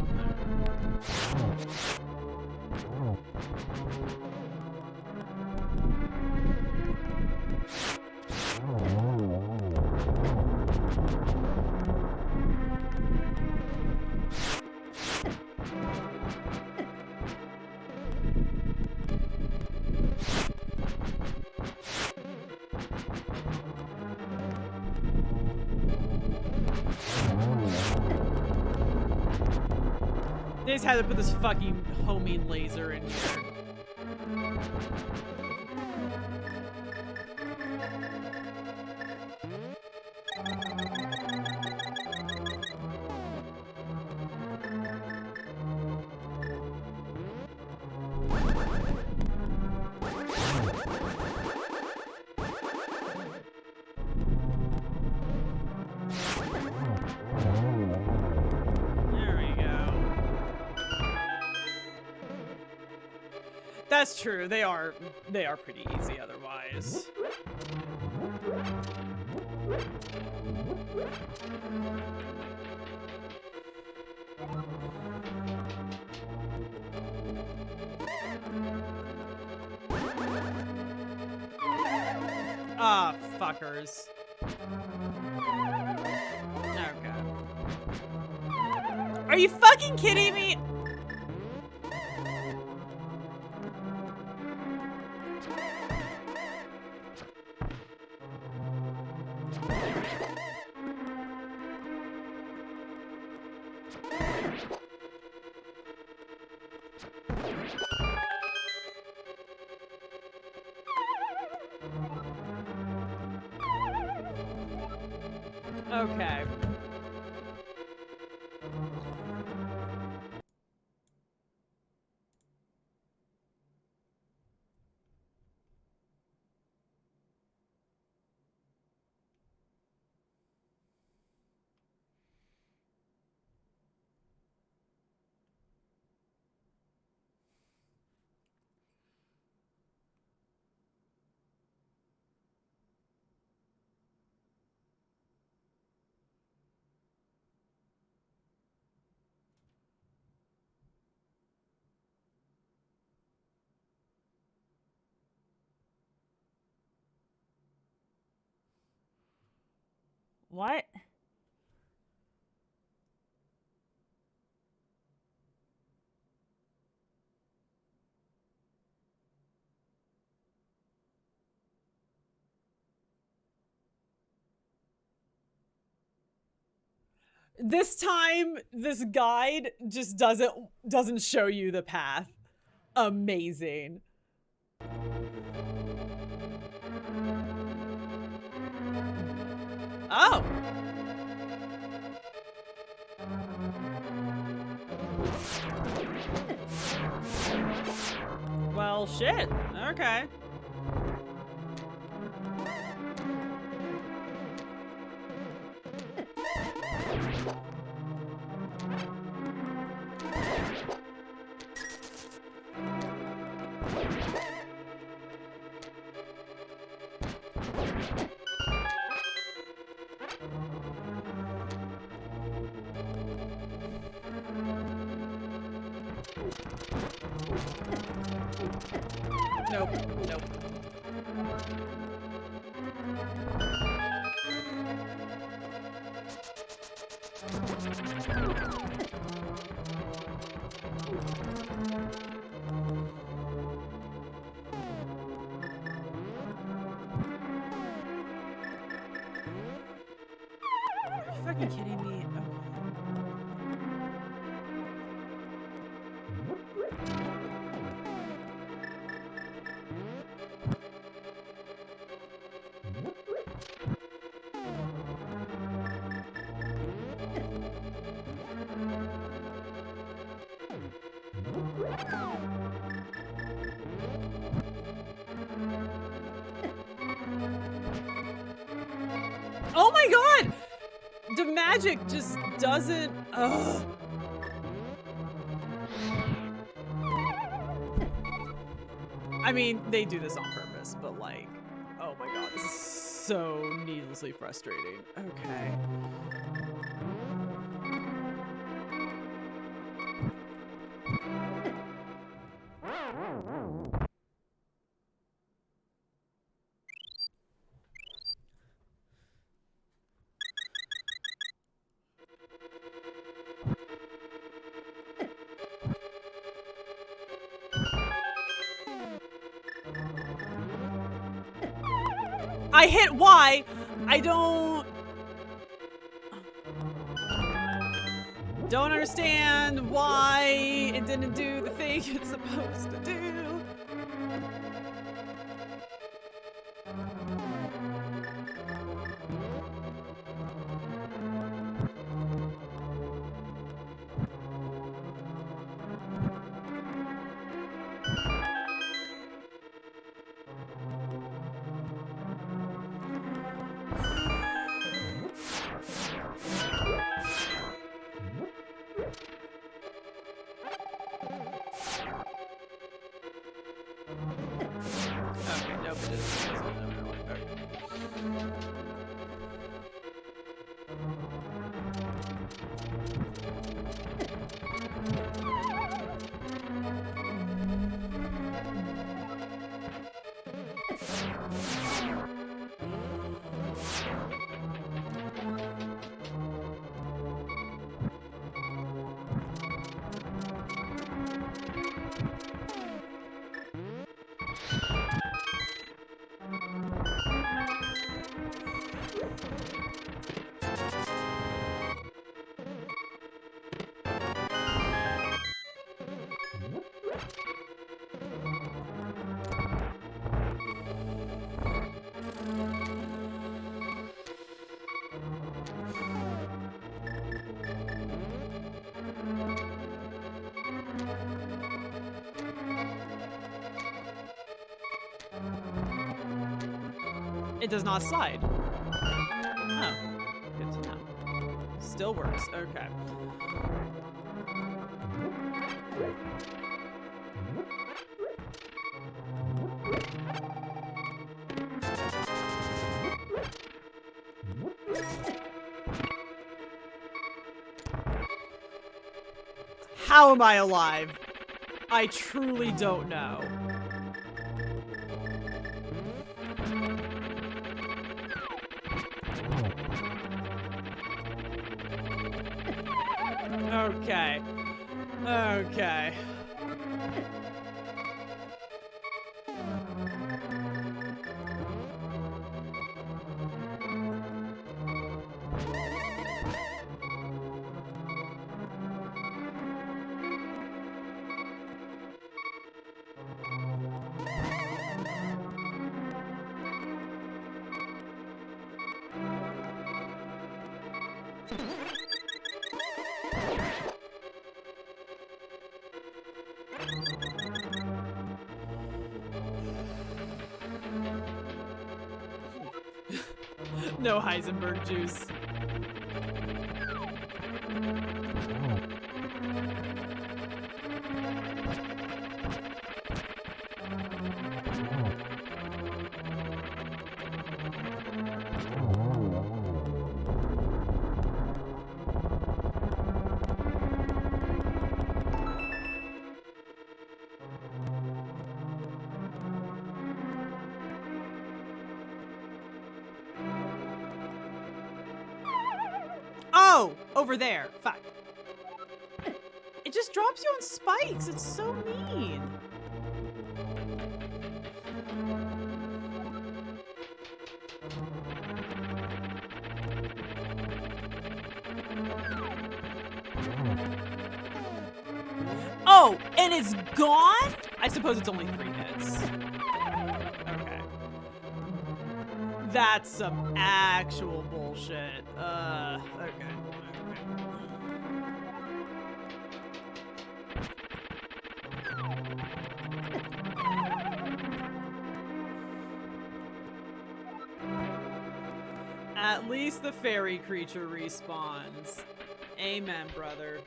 They just had to put this fucking homing laser in here. That's true. They are pretty easy otherwise. Ah, fuckers. Okay. Are you fucking kidding me? Okay. What? This time, this guide just doesn't show you the path. Amazing. Oh. Well, shit. Okay. Nope, nope. Are you fucking kidding me? Oh my god! The magic just doesn't. Ugh. I mean, they do this on purpose, but like, oh my god, this is so needlessly frustrating. Okay. I hit Y. I don't understand why it didn't do the thing it's supposed to do. It does not slide. Oh, good to know. Still works. Okay. How am I alive? I truly don't know. Okay. Okay. No Heisenberg juice. Oh, over there. Fuck. It just drops you on spikes. It's so mean. Oh, and it's gone? I suppose it's only 3 hits. Okay. That's some actual bullshit. Okay. At least the fairy creature respawns. Amen, brother.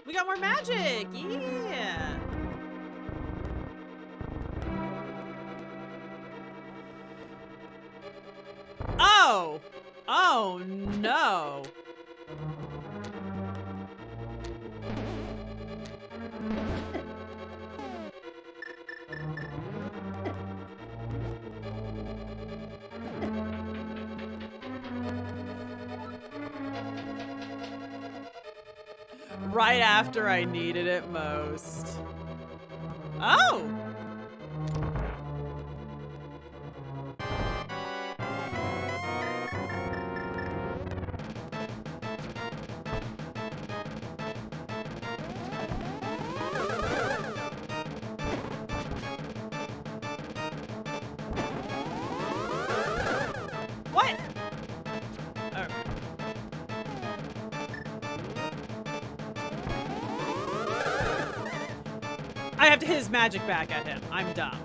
We got more magic! Yeah! Oh! Oh no! Right after I needed it most. Oh! What? Okay. I have to hit his magic back at him. I'm dumb.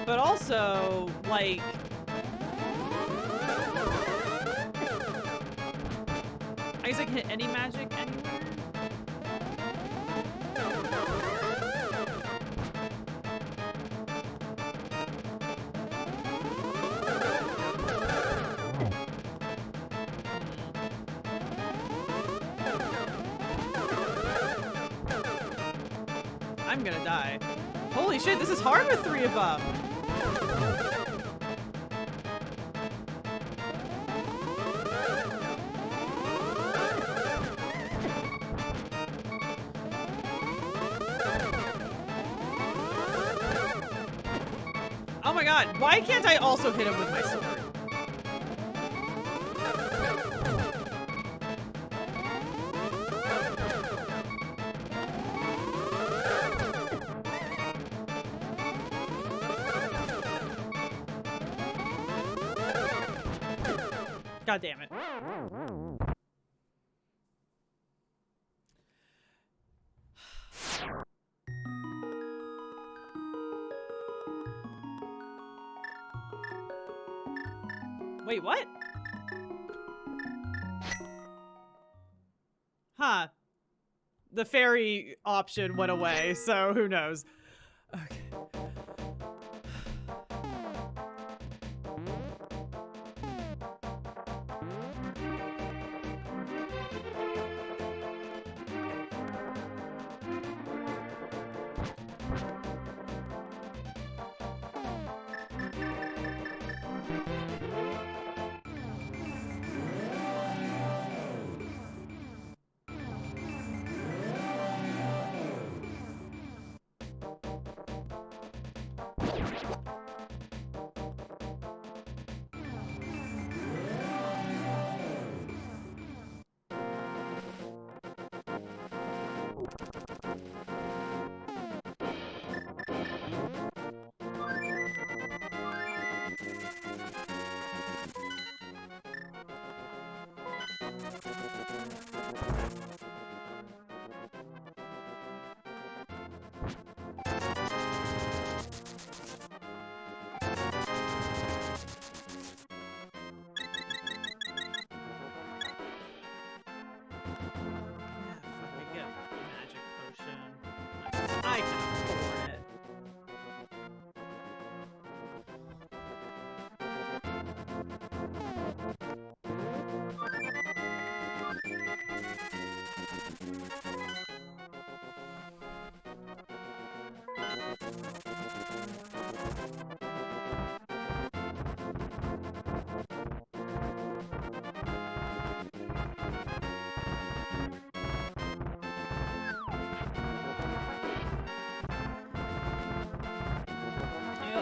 But also, like... I guess I can hit any magic anywhere. I'm gonna die. Holy shit, this is hard with 3 of them. my god, why can't I also hit him with my sword? God damn it. Wait, what? Huh. The fairy option went away, so who knows. Okay. I can afford it.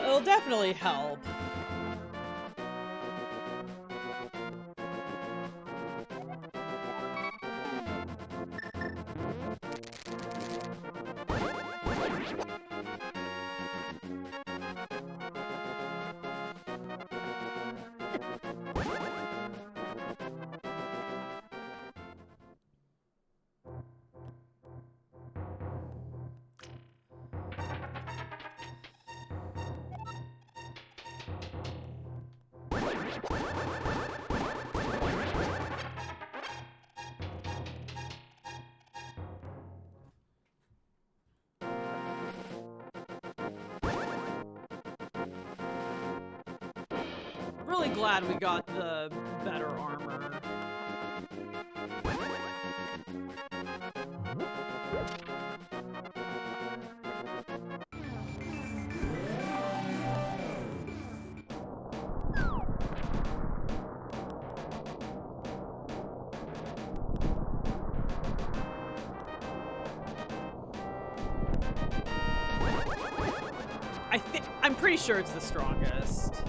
It'll definitely help. Really glad we got the better armor. I'm pretty sure it's the strongest.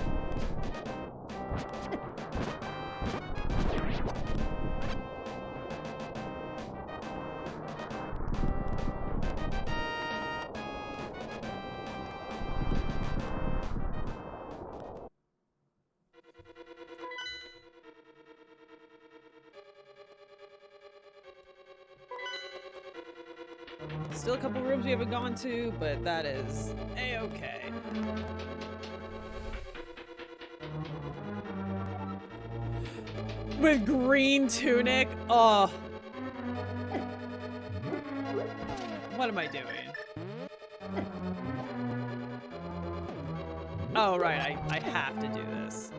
Still a couple rooms we haven't gone to, but that is a-okay. With green tunic? Oh. What am I doing? Oh, right, I have to do this.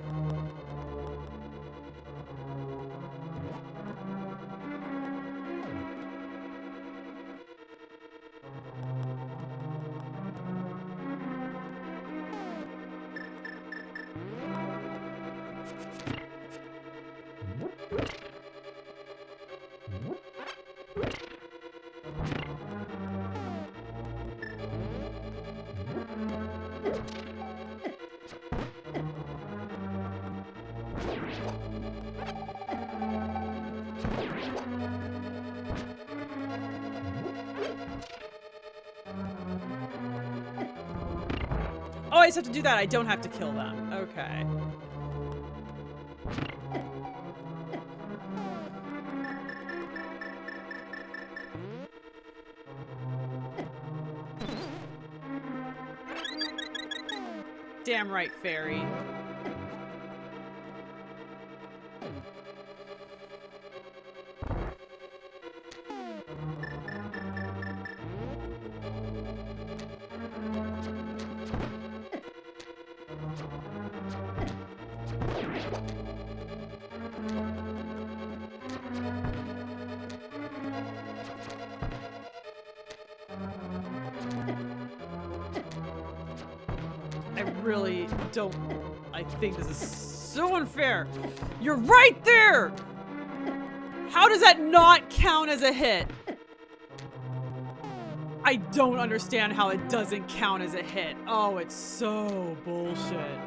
always have to do that. I don't have to kill them. Okay. Damn right, fairy. Really don't. I think this is so unfair. You're right there! How does that not count as a hit? I don't understand how it doesn't count as a hit. Oh, it's so bullshit.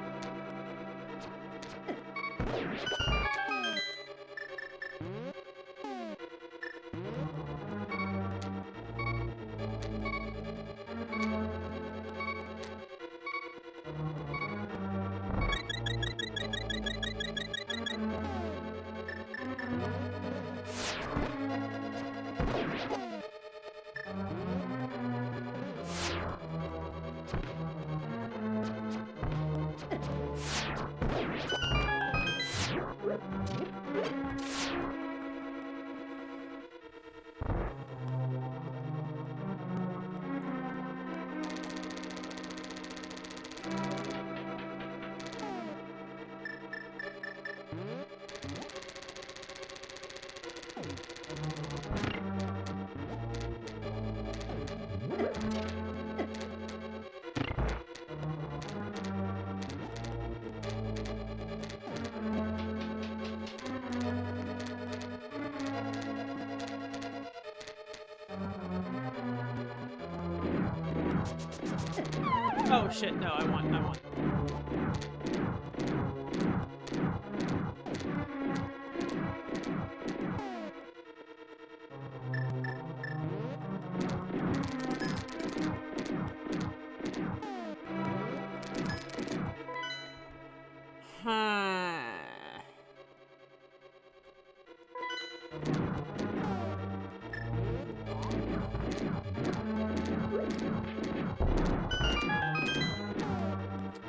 Oh shit, no, I want.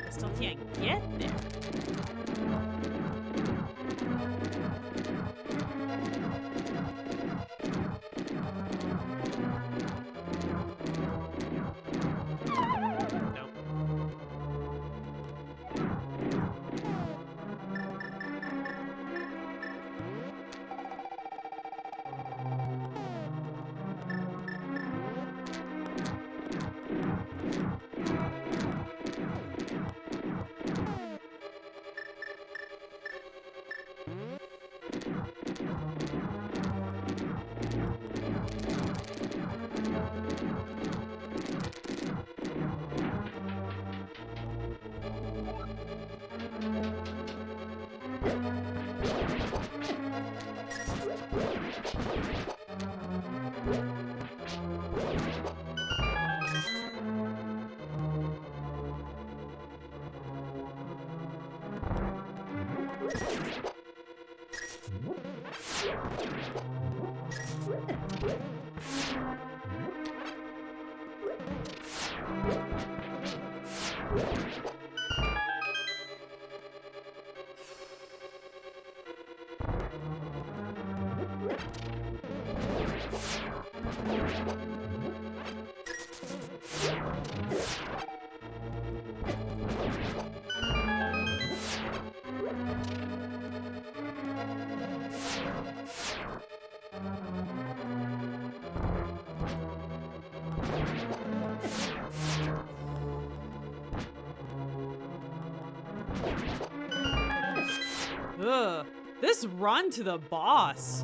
Still can't get there. Nope. Ugh. This run to the boss.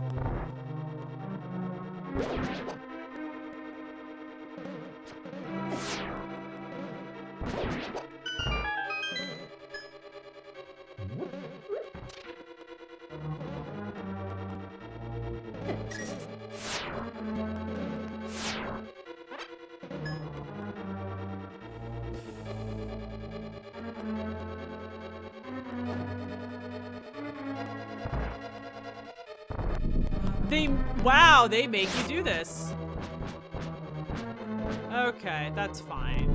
Wow, they make you do this. Okay, that's fine.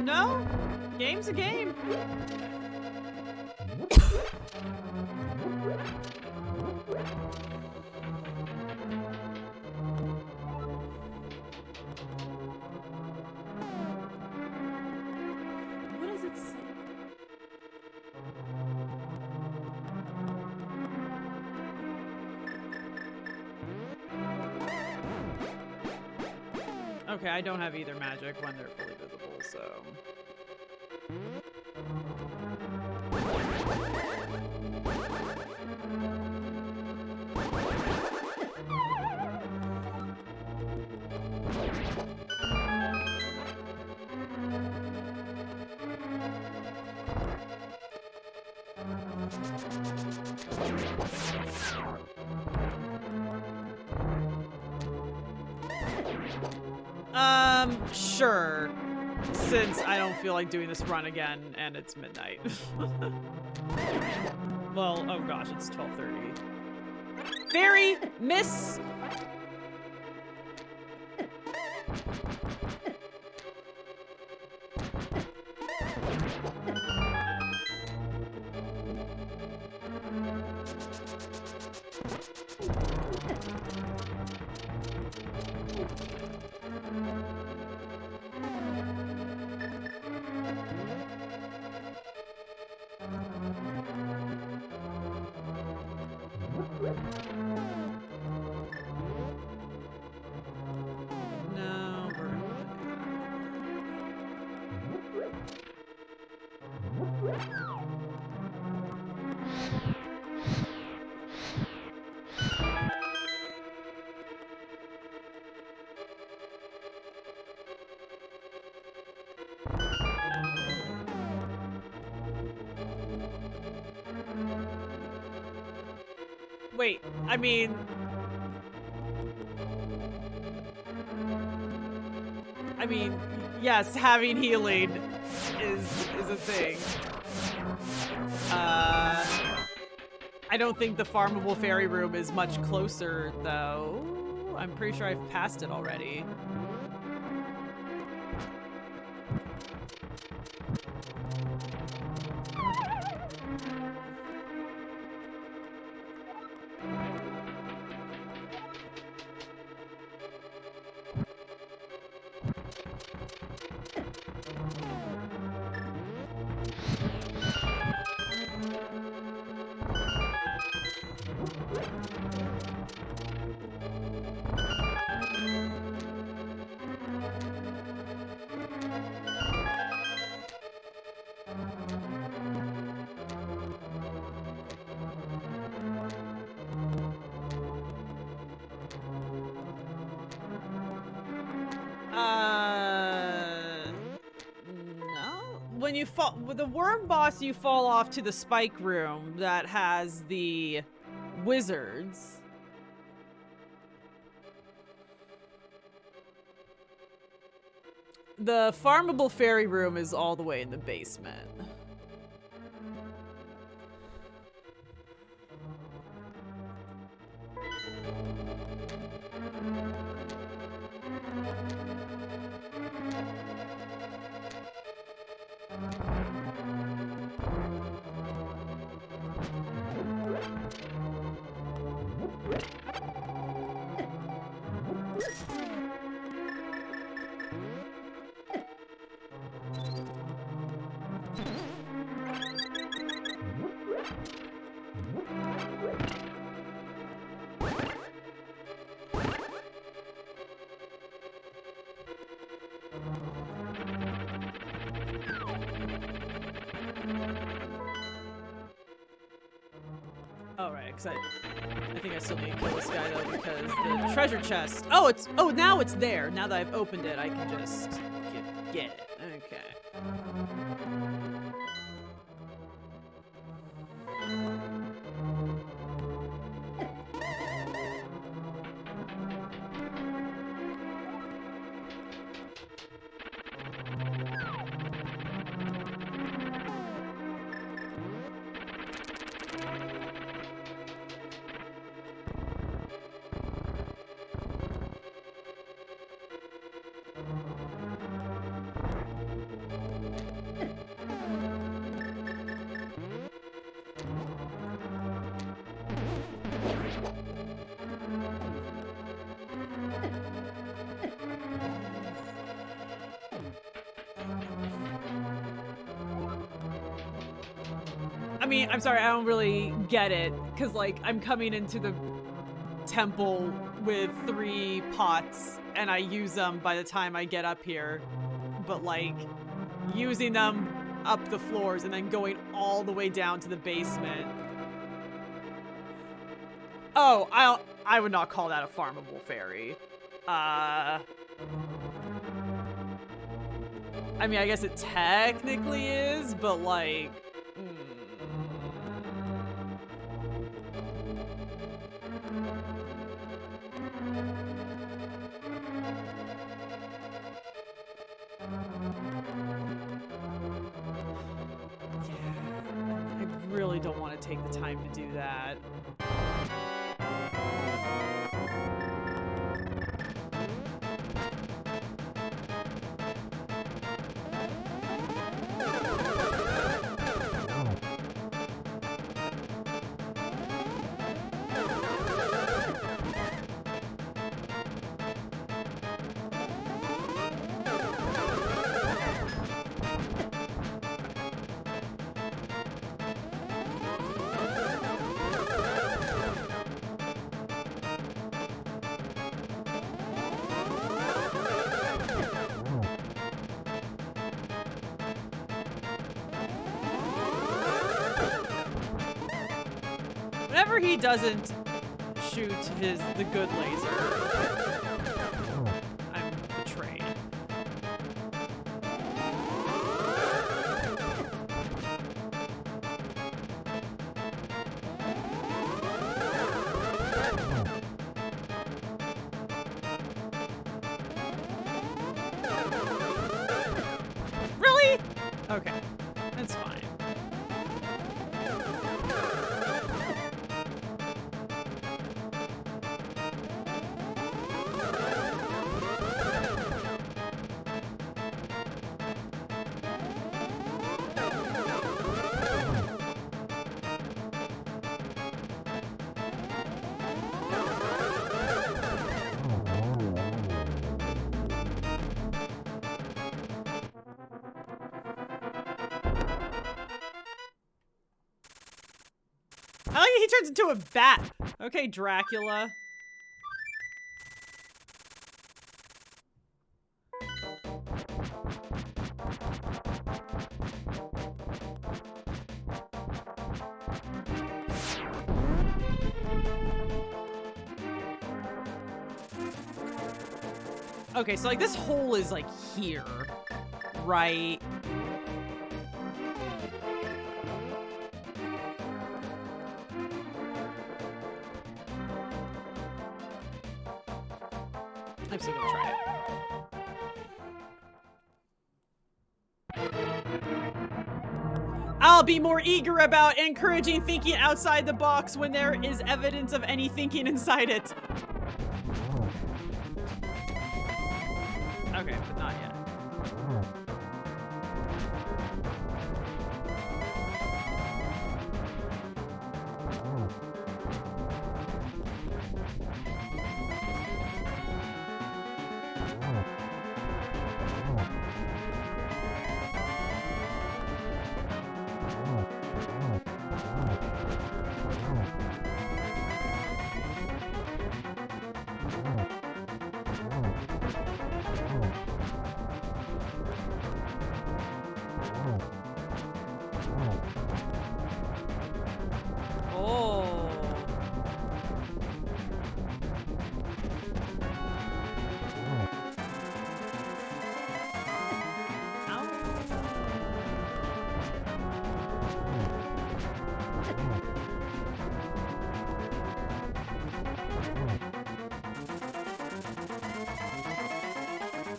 No. Game's a game. What does it say? Okay, I don't have either magic when they're fully visible, so... Sure. Since I don't feel like doing this run again, and it's midnight. Well, oh gosh, it's 12:30. Fairy! Miss! No, wait, I mean... yes, having healing is a thing. I don't think the farmable fairy room is much closer, though. I'm pretty sure I've passed it already. No. When you fall with the worm boss, you fall off to the spike room that has the wizards. The farmable fairy room is all the way in the basement. Oh, right, because I think I still need to kill this guy, though, because the treasure chest... Oh, now it's there. Now that I've opened it, I can just get it. Okay. I mean, I'm sorry, I don't really get it, because, like, I'm coming into the temple with 3 pots, and I use them by the time I get up here, but, like, using them up the floors and then going all the way down to the basement. Oh, I would not call that a farmable fairy. I mean, I guess it technically is, but, like... I really don't want to take the time to do that. Whenever he doesn't shoot the good laser, I'm betrayed. Really? Okay, that's fine. I like he turns into a bat. Okay, Dracula. Okay, so like this hole is like here, right? I'm still gonna try it. I'll be more eager about encouraging thinking outside the box when there is evidence of any thinking inside it. Okay, but not yet.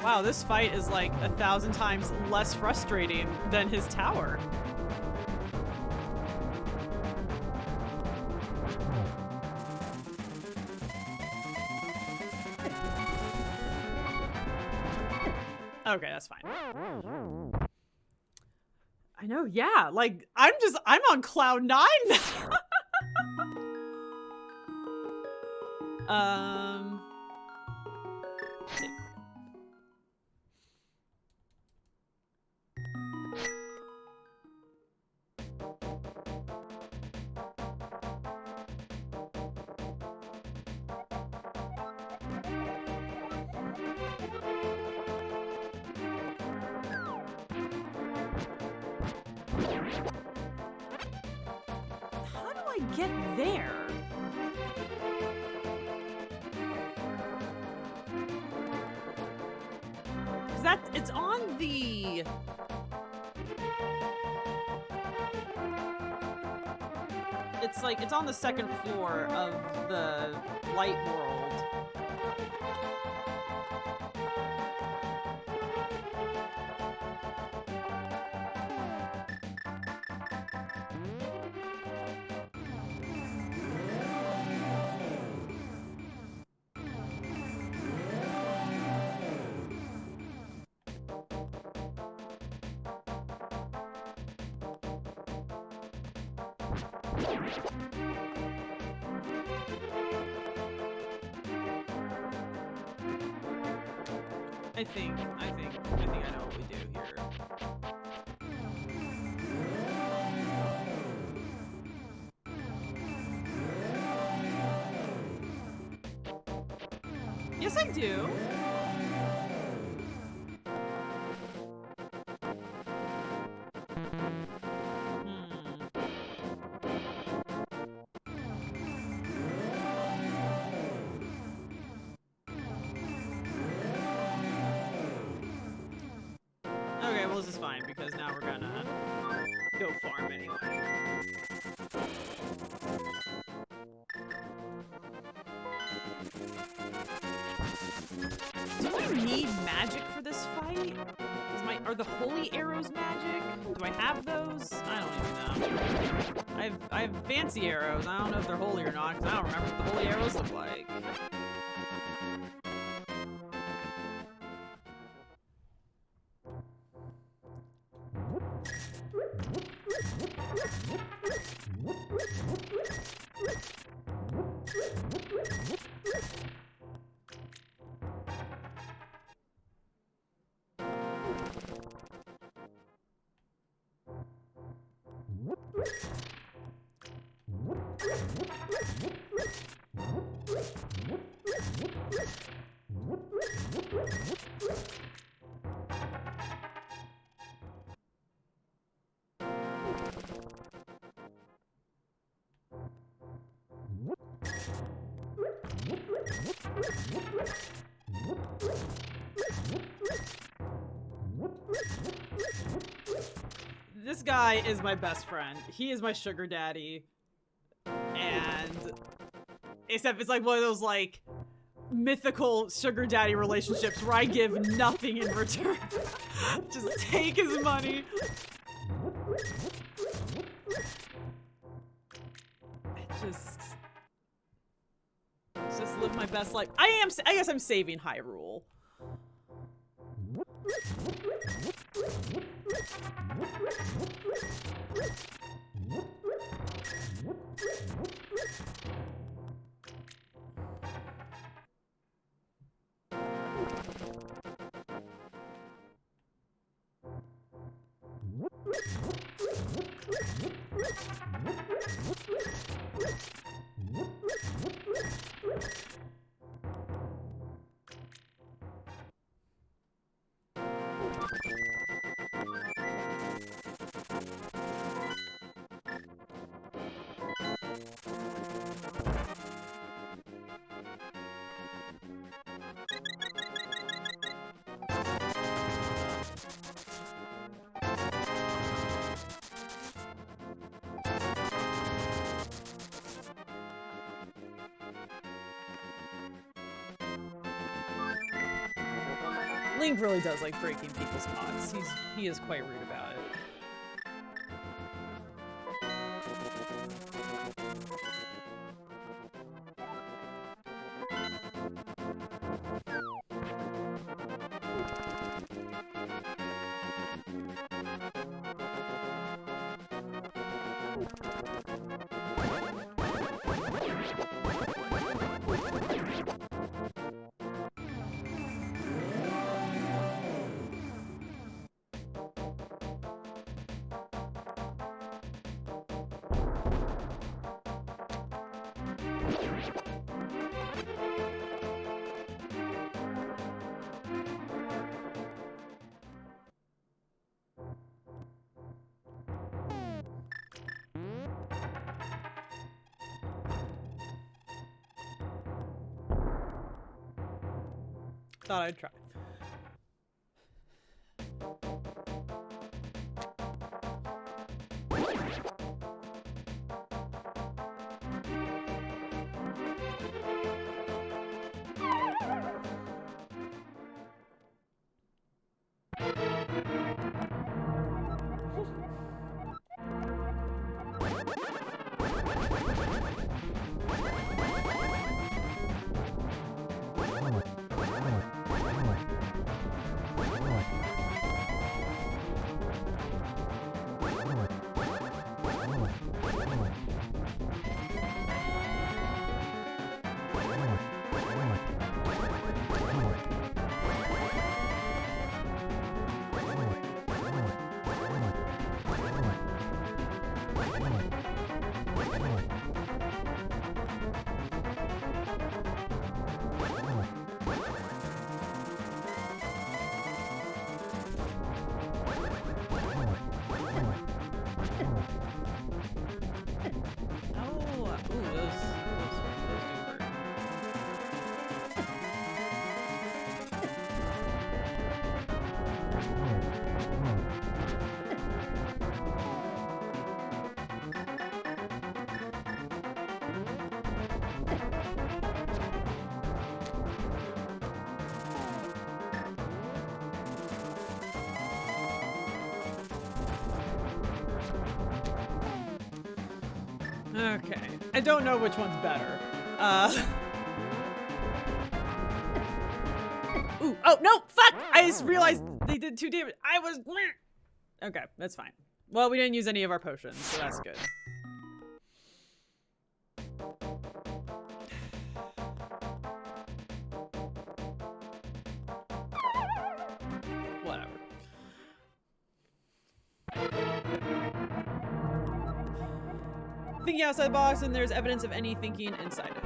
Wow, this fight is like 1,000 times less frustrating than his tower. Okay, that's fine. I know, yeah. Like, I'm on cloud 9 now. Save. How do I get there? It's on the... It's on the second floor of the light world. I think I know what we do here. Yes, I do. Okay, well this is fine because now we're gonna go farm anyway. Do we need magic for this fight? Are the holy arrows magic? Do I have those? I don't even know. I have fancy arrows. I don't know if they're holy or not because I don't remember what the holy arrows look like. This guy is my best friend. He is my sugar daddy. And except it's like one of those like mythical sugar daddy relationships where I give nothing in return. Just take his money. Just live my best life. I guess I'm saving Hyrule. Link really does like breaking people's pots. He is quite rude about it. Thought I'd try. Okay. I don't know which one's better. Ooh. Oh, no! Fuck! I just realized they did 2 damage. I was... Okay, that's fine. Well, we didn't use any of our potions, so that's good. Whatever. Thinking outside the box, and there's evidence of any thinking inside it.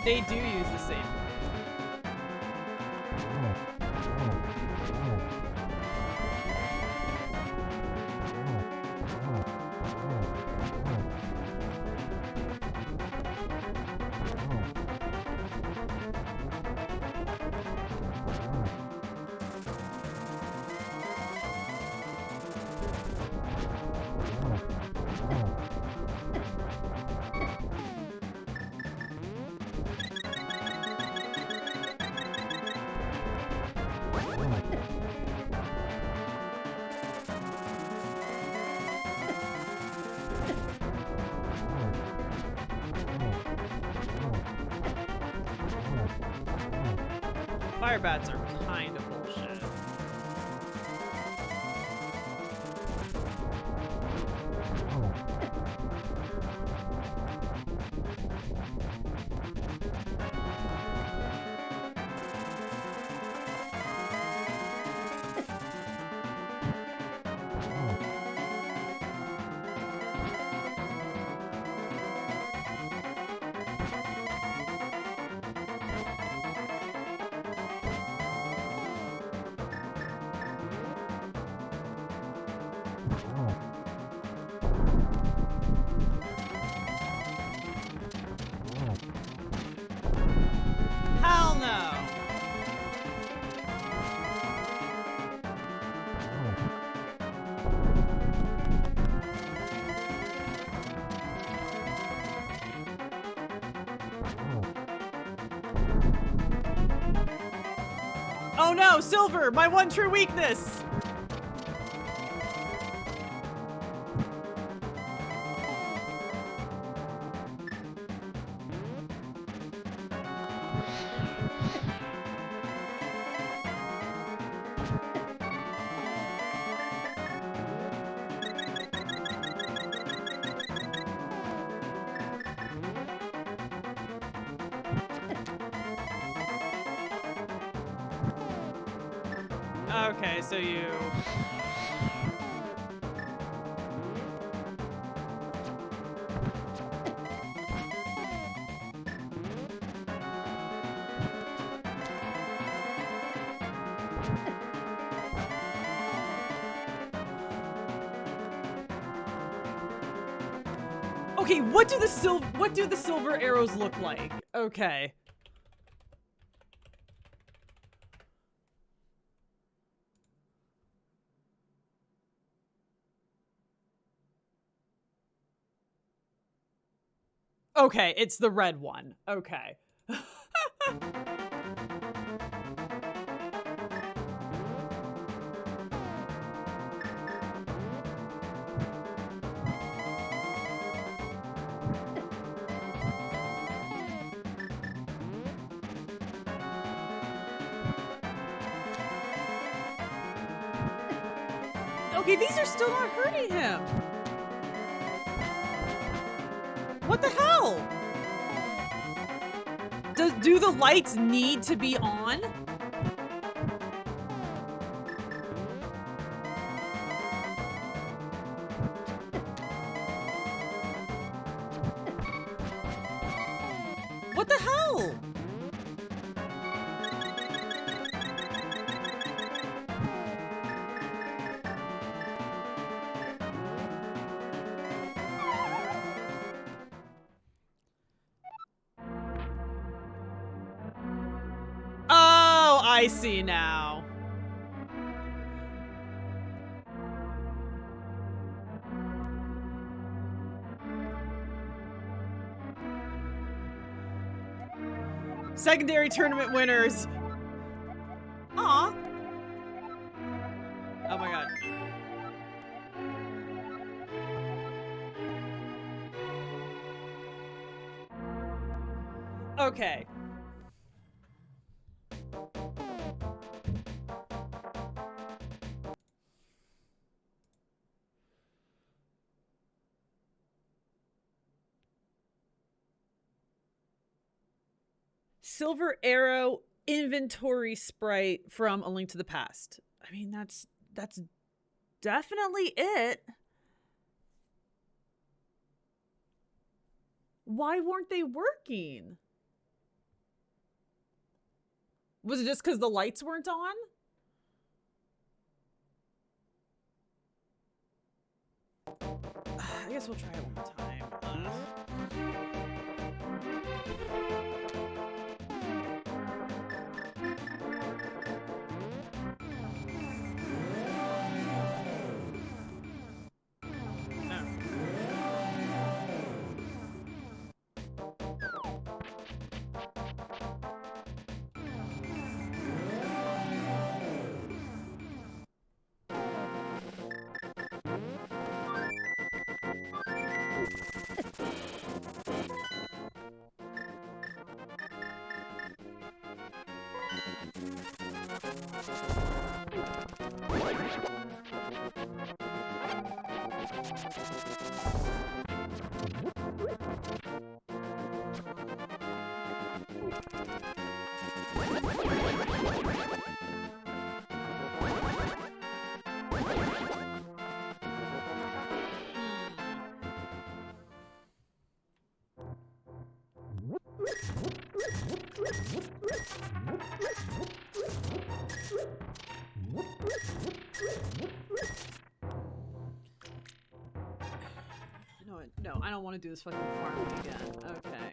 They do use the same. Fire bats are kind of bullshit. Oh no, silver, my one true weakness. Okay, so you... Okay, what do the silver arrows look like? Okay. Okay, it's the red one. Okay. Okay, these are still not hurting him. What the hell? Do the lights need to be on? What the hell? Oh, I see now. Secondary tournament winners. Aw. Oh my god. Okay. Silver Arrow inventory sprite from A Link to the Past. I mean, that's definitely it. Why weren't they working? Was it just because the lights weren't on? I guess we'll try it one more time. No, I don't want to do this fucking farming again. Okay.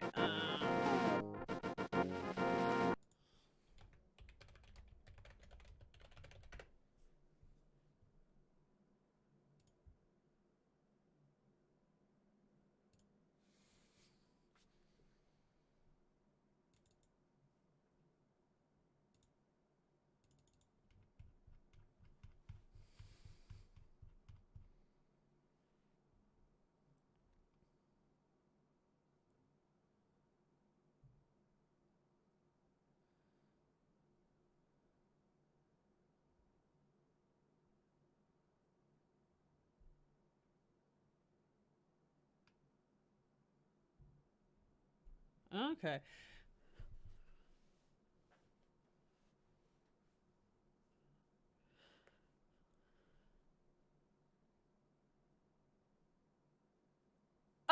Okay.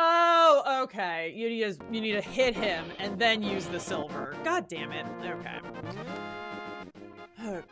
Oh, okay. You need to hit him and then use the silver. God damn it. Okay. Okay.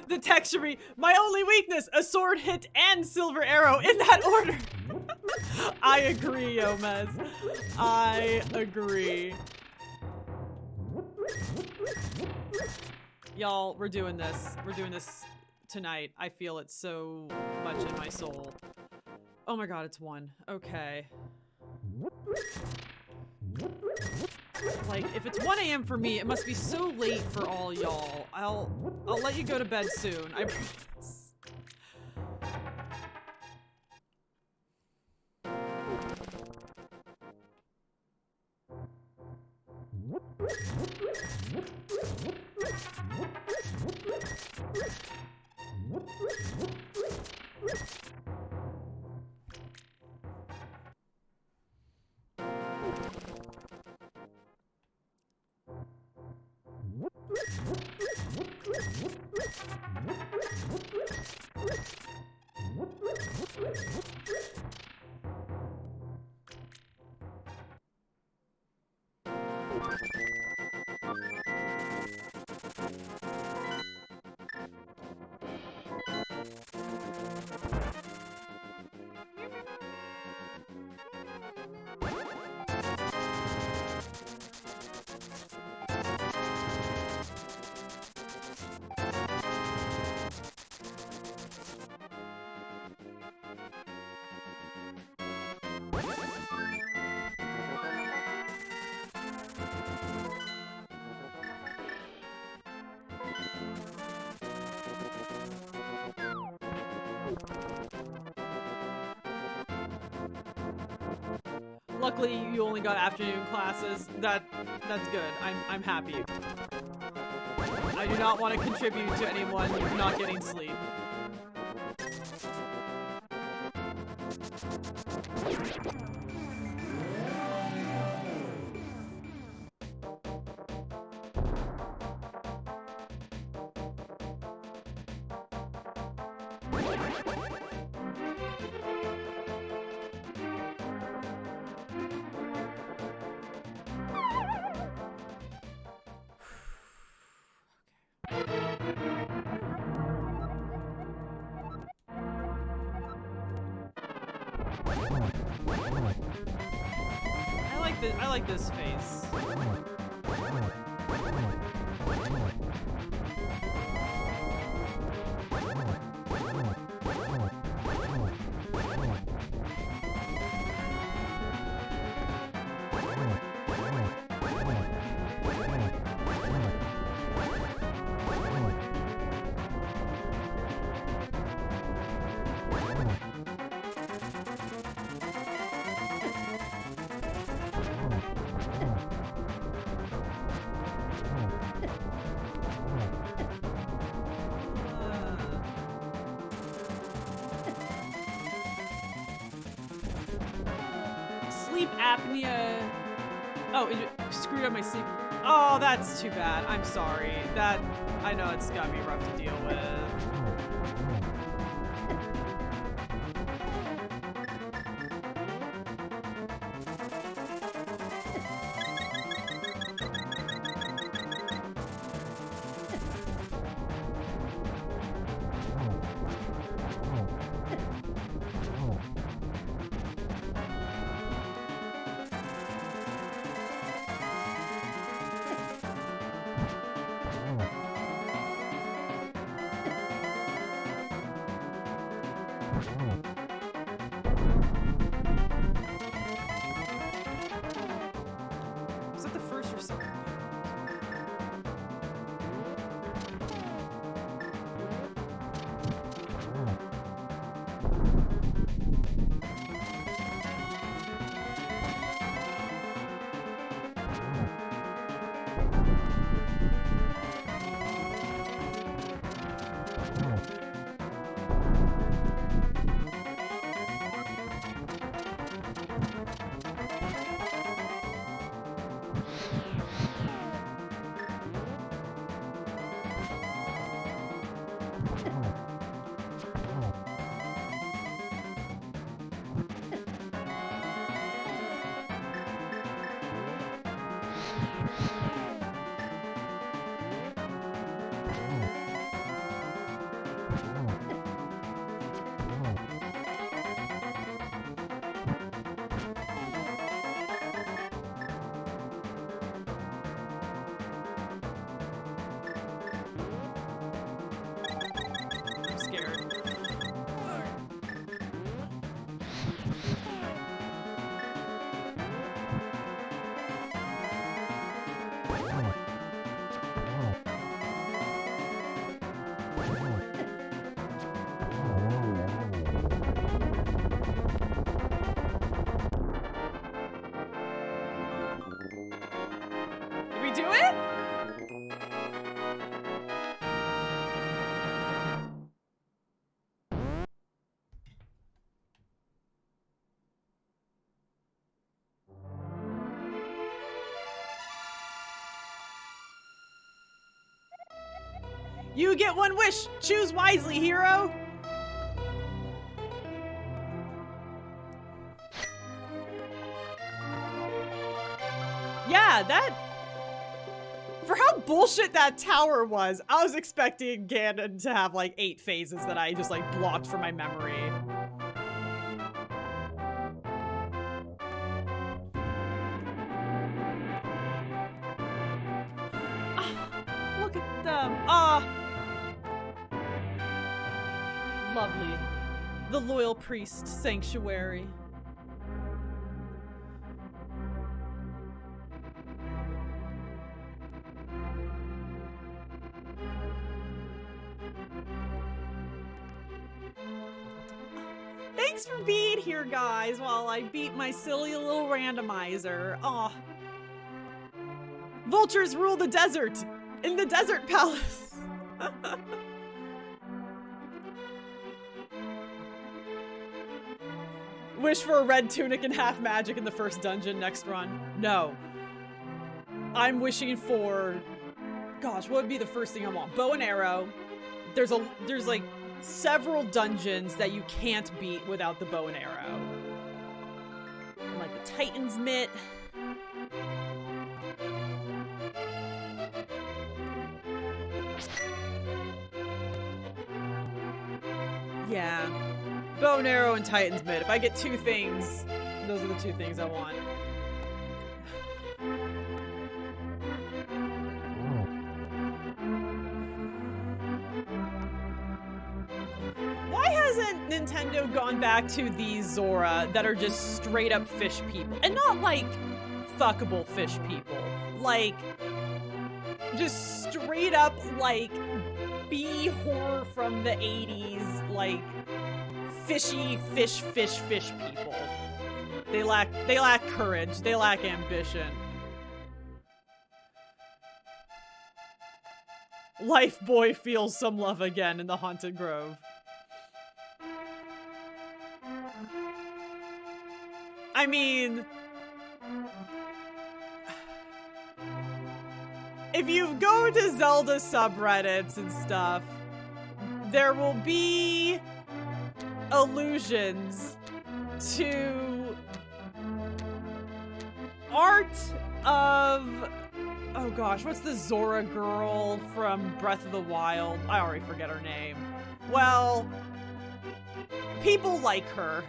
The texture, my only weakness, a sword hit and silver arrow in that order. I agree, Yomez. I agree. Y'all, we're doing this. We're doing this tonight. I feel it so much in my soul. Oh my god, it's 1. Okay. Like, if it's 1 a.m. for me, it must be so late for all y'all. I'll let you go to bed soon. I promise. Luckily, you only got afternoon classes. That's good. I'm happy. I do not want to contribute to anyone not getting sleep. I like this face. apnea. Oh, it screwed up my sleep. Oh, that's too bad. I'm sorry. That, I know it's gotta be rough to deal with. Was that the first or second? I'm scared. Did we do it? You get one wish. Choose wisely, hero. Yeah, that... For how bullshit that tower was, I was expecting Ganon to have like 8 phases that I just like blocked from my memory. Ah, look at them. Ah. Lovely. The Loyal Priest Sanctuary. Thanks for being here, guys, while I beat my silly little randomizer. Aw. Vultures rule the desert! In the desert palace! Wish for a red tunic and half magic in the first dungeon next run. No. I'm wishing for... Gosh, what would be the first thing I want? Bow and arrow. There's like several dungeons that you can't beat without the bow and arrow. And like the Titan's Mitt. Yeah. Bow and arrow and Titan's Mitt. If I get 2 things, those are the 2 things I want. Why hasn't Nintendo gone back to these Zora that are just straight up fish people? And not like fuckable fish people. Like, just straight up like B horror from the 80s, like fishy fish people. They lack courage. They lack ambition. Life Boy feels some love again in the Haunted Grove. I mean, If you go to Zelda subreddits and stuff, there will be allusions to art of, oh gosh, what's the Zora girl from Breath of the Wild? I already forget her name. Well, people like her.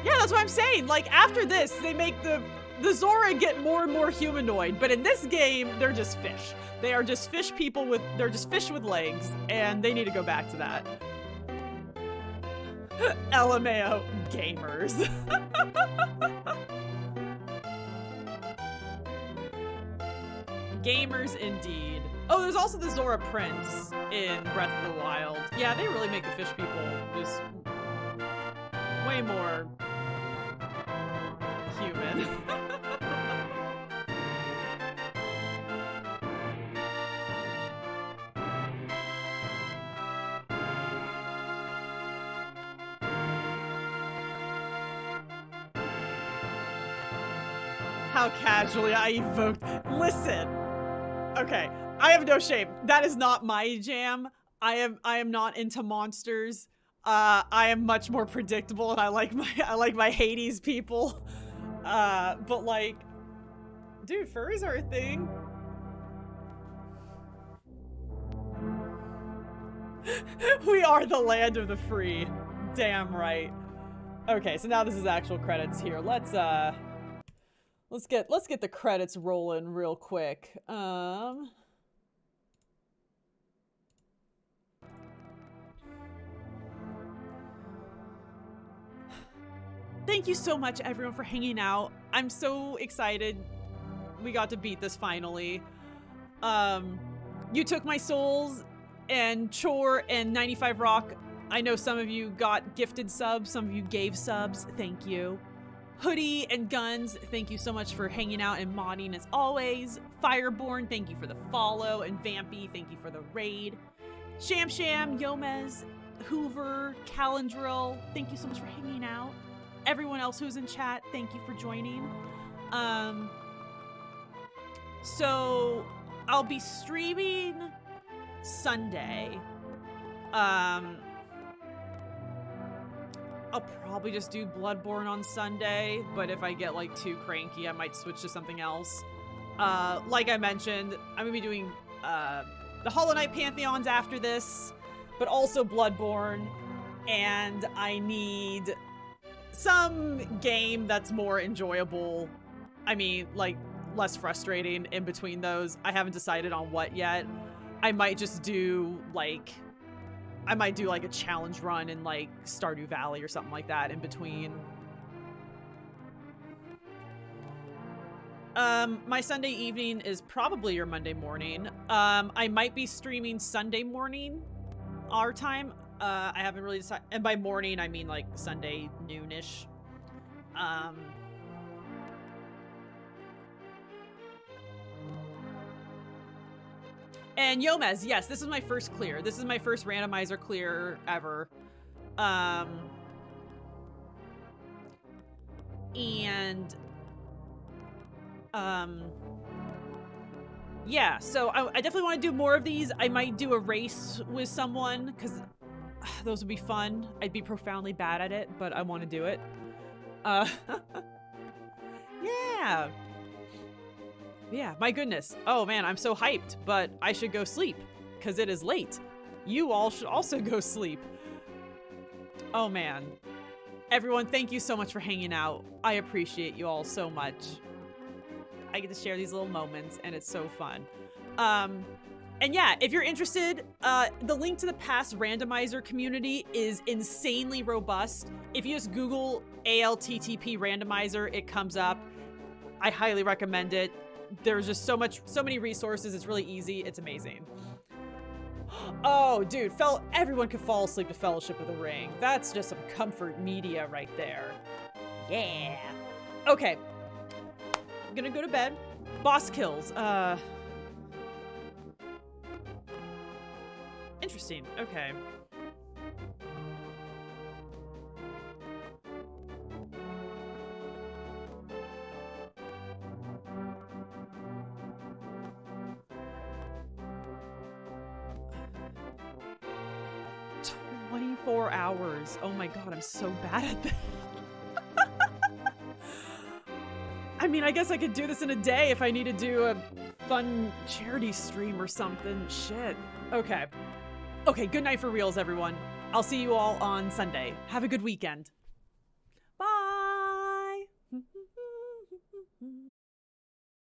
Yeah, that's what I'm saying. Like, after this, they make the Zora get more and more humanoid. But in this game, they're just fish. They are just fish people with, they're just fish with legs. And they need to go back to that. LMAO, gamers. Gamers indeed. Oh, there's also the Zora Prince in Breath of the Wild. Yeah, they really make the fish people just way more human. How casually I evoked. Listen. Okay, I have no shame. That is not my jam. I am not into monsters. I am much more predictable, and I like my Hades people. But like, dude, furries are a thing. We are the land of the free. Damn right. Okay, so now this is actual credits here. Let's get the credits rolling real quick. Thank you so much, everyone, for hanging out. I'm so excited we got to beat this finally. You took my souls, and Chore and 95 Rock. I know some of you got gifted subs, some of you gave subs. Thank you. Hoodie and Guns, thank you so much for hanging out and modding as always. Fireborn, thank you for the follow. And Vampy, thank you for the raid. Sham Sham, Yomez, Hoover, Calendril, thank you so much for hanging out. Everyone else who's in chat, thank you for joining. So I'll be streaming Sunday. I'll probably just do Bloodborne on Sunday, but if I get like too cranky, I might switch to something else. Like I mentioned, I'm gonna be doing the Hollow Knight Pantheons after this, but also Bloodborne, and I need some game that's more enjoyable. I mean, like, less frustrating in between those. I haven't decided on what yet. I might just do, like, a challenge run in, like, Stardew Valley or something like that in between. My Sunday evening is probably your Monday morning. I might be streaming Sunday morning, our time. I haven't really decided. And by morning, I mean, like, Sunday noonish. And Yomez, yes, this is my first clear. This is my first randomizer clear ever. Yeah, so I definitely want to do more of these. I might do a race with someone, because those would be fun. I'd be profoundly bad at it, but I want to do it. Yeah. Yeah, my goodness. Oh man, I'm so hyped, but I should go sleep because it is late. You all should also go sleep. Oh man. Everyone, thank you so much for hanging out. I appreciate you all so much. I get to share these little moments and it's so fun. And yeah, if you're interested, the link to the past randomizer community is insanely robust. If you just Google ALTTP Randomizer, it comes up. I highly recommend it. There's just so many resources. It's really easy. It's amazing. Oh, dude, everyone could fall asleep to Fellowship of the Ring. That's just some comfort media right there. Yeah. Okay. I'm gonna go to bed. Boss kills. Interesting. Okay. "24 hours. Oh my god, I'm so bad at this. I mean, I guess I could do this in a day if I need to do a fun charity stream or something. Shit. Okay. Okay, good night for reals, everyone. I'll see you all on Sunday. Have a good weekend. Bye!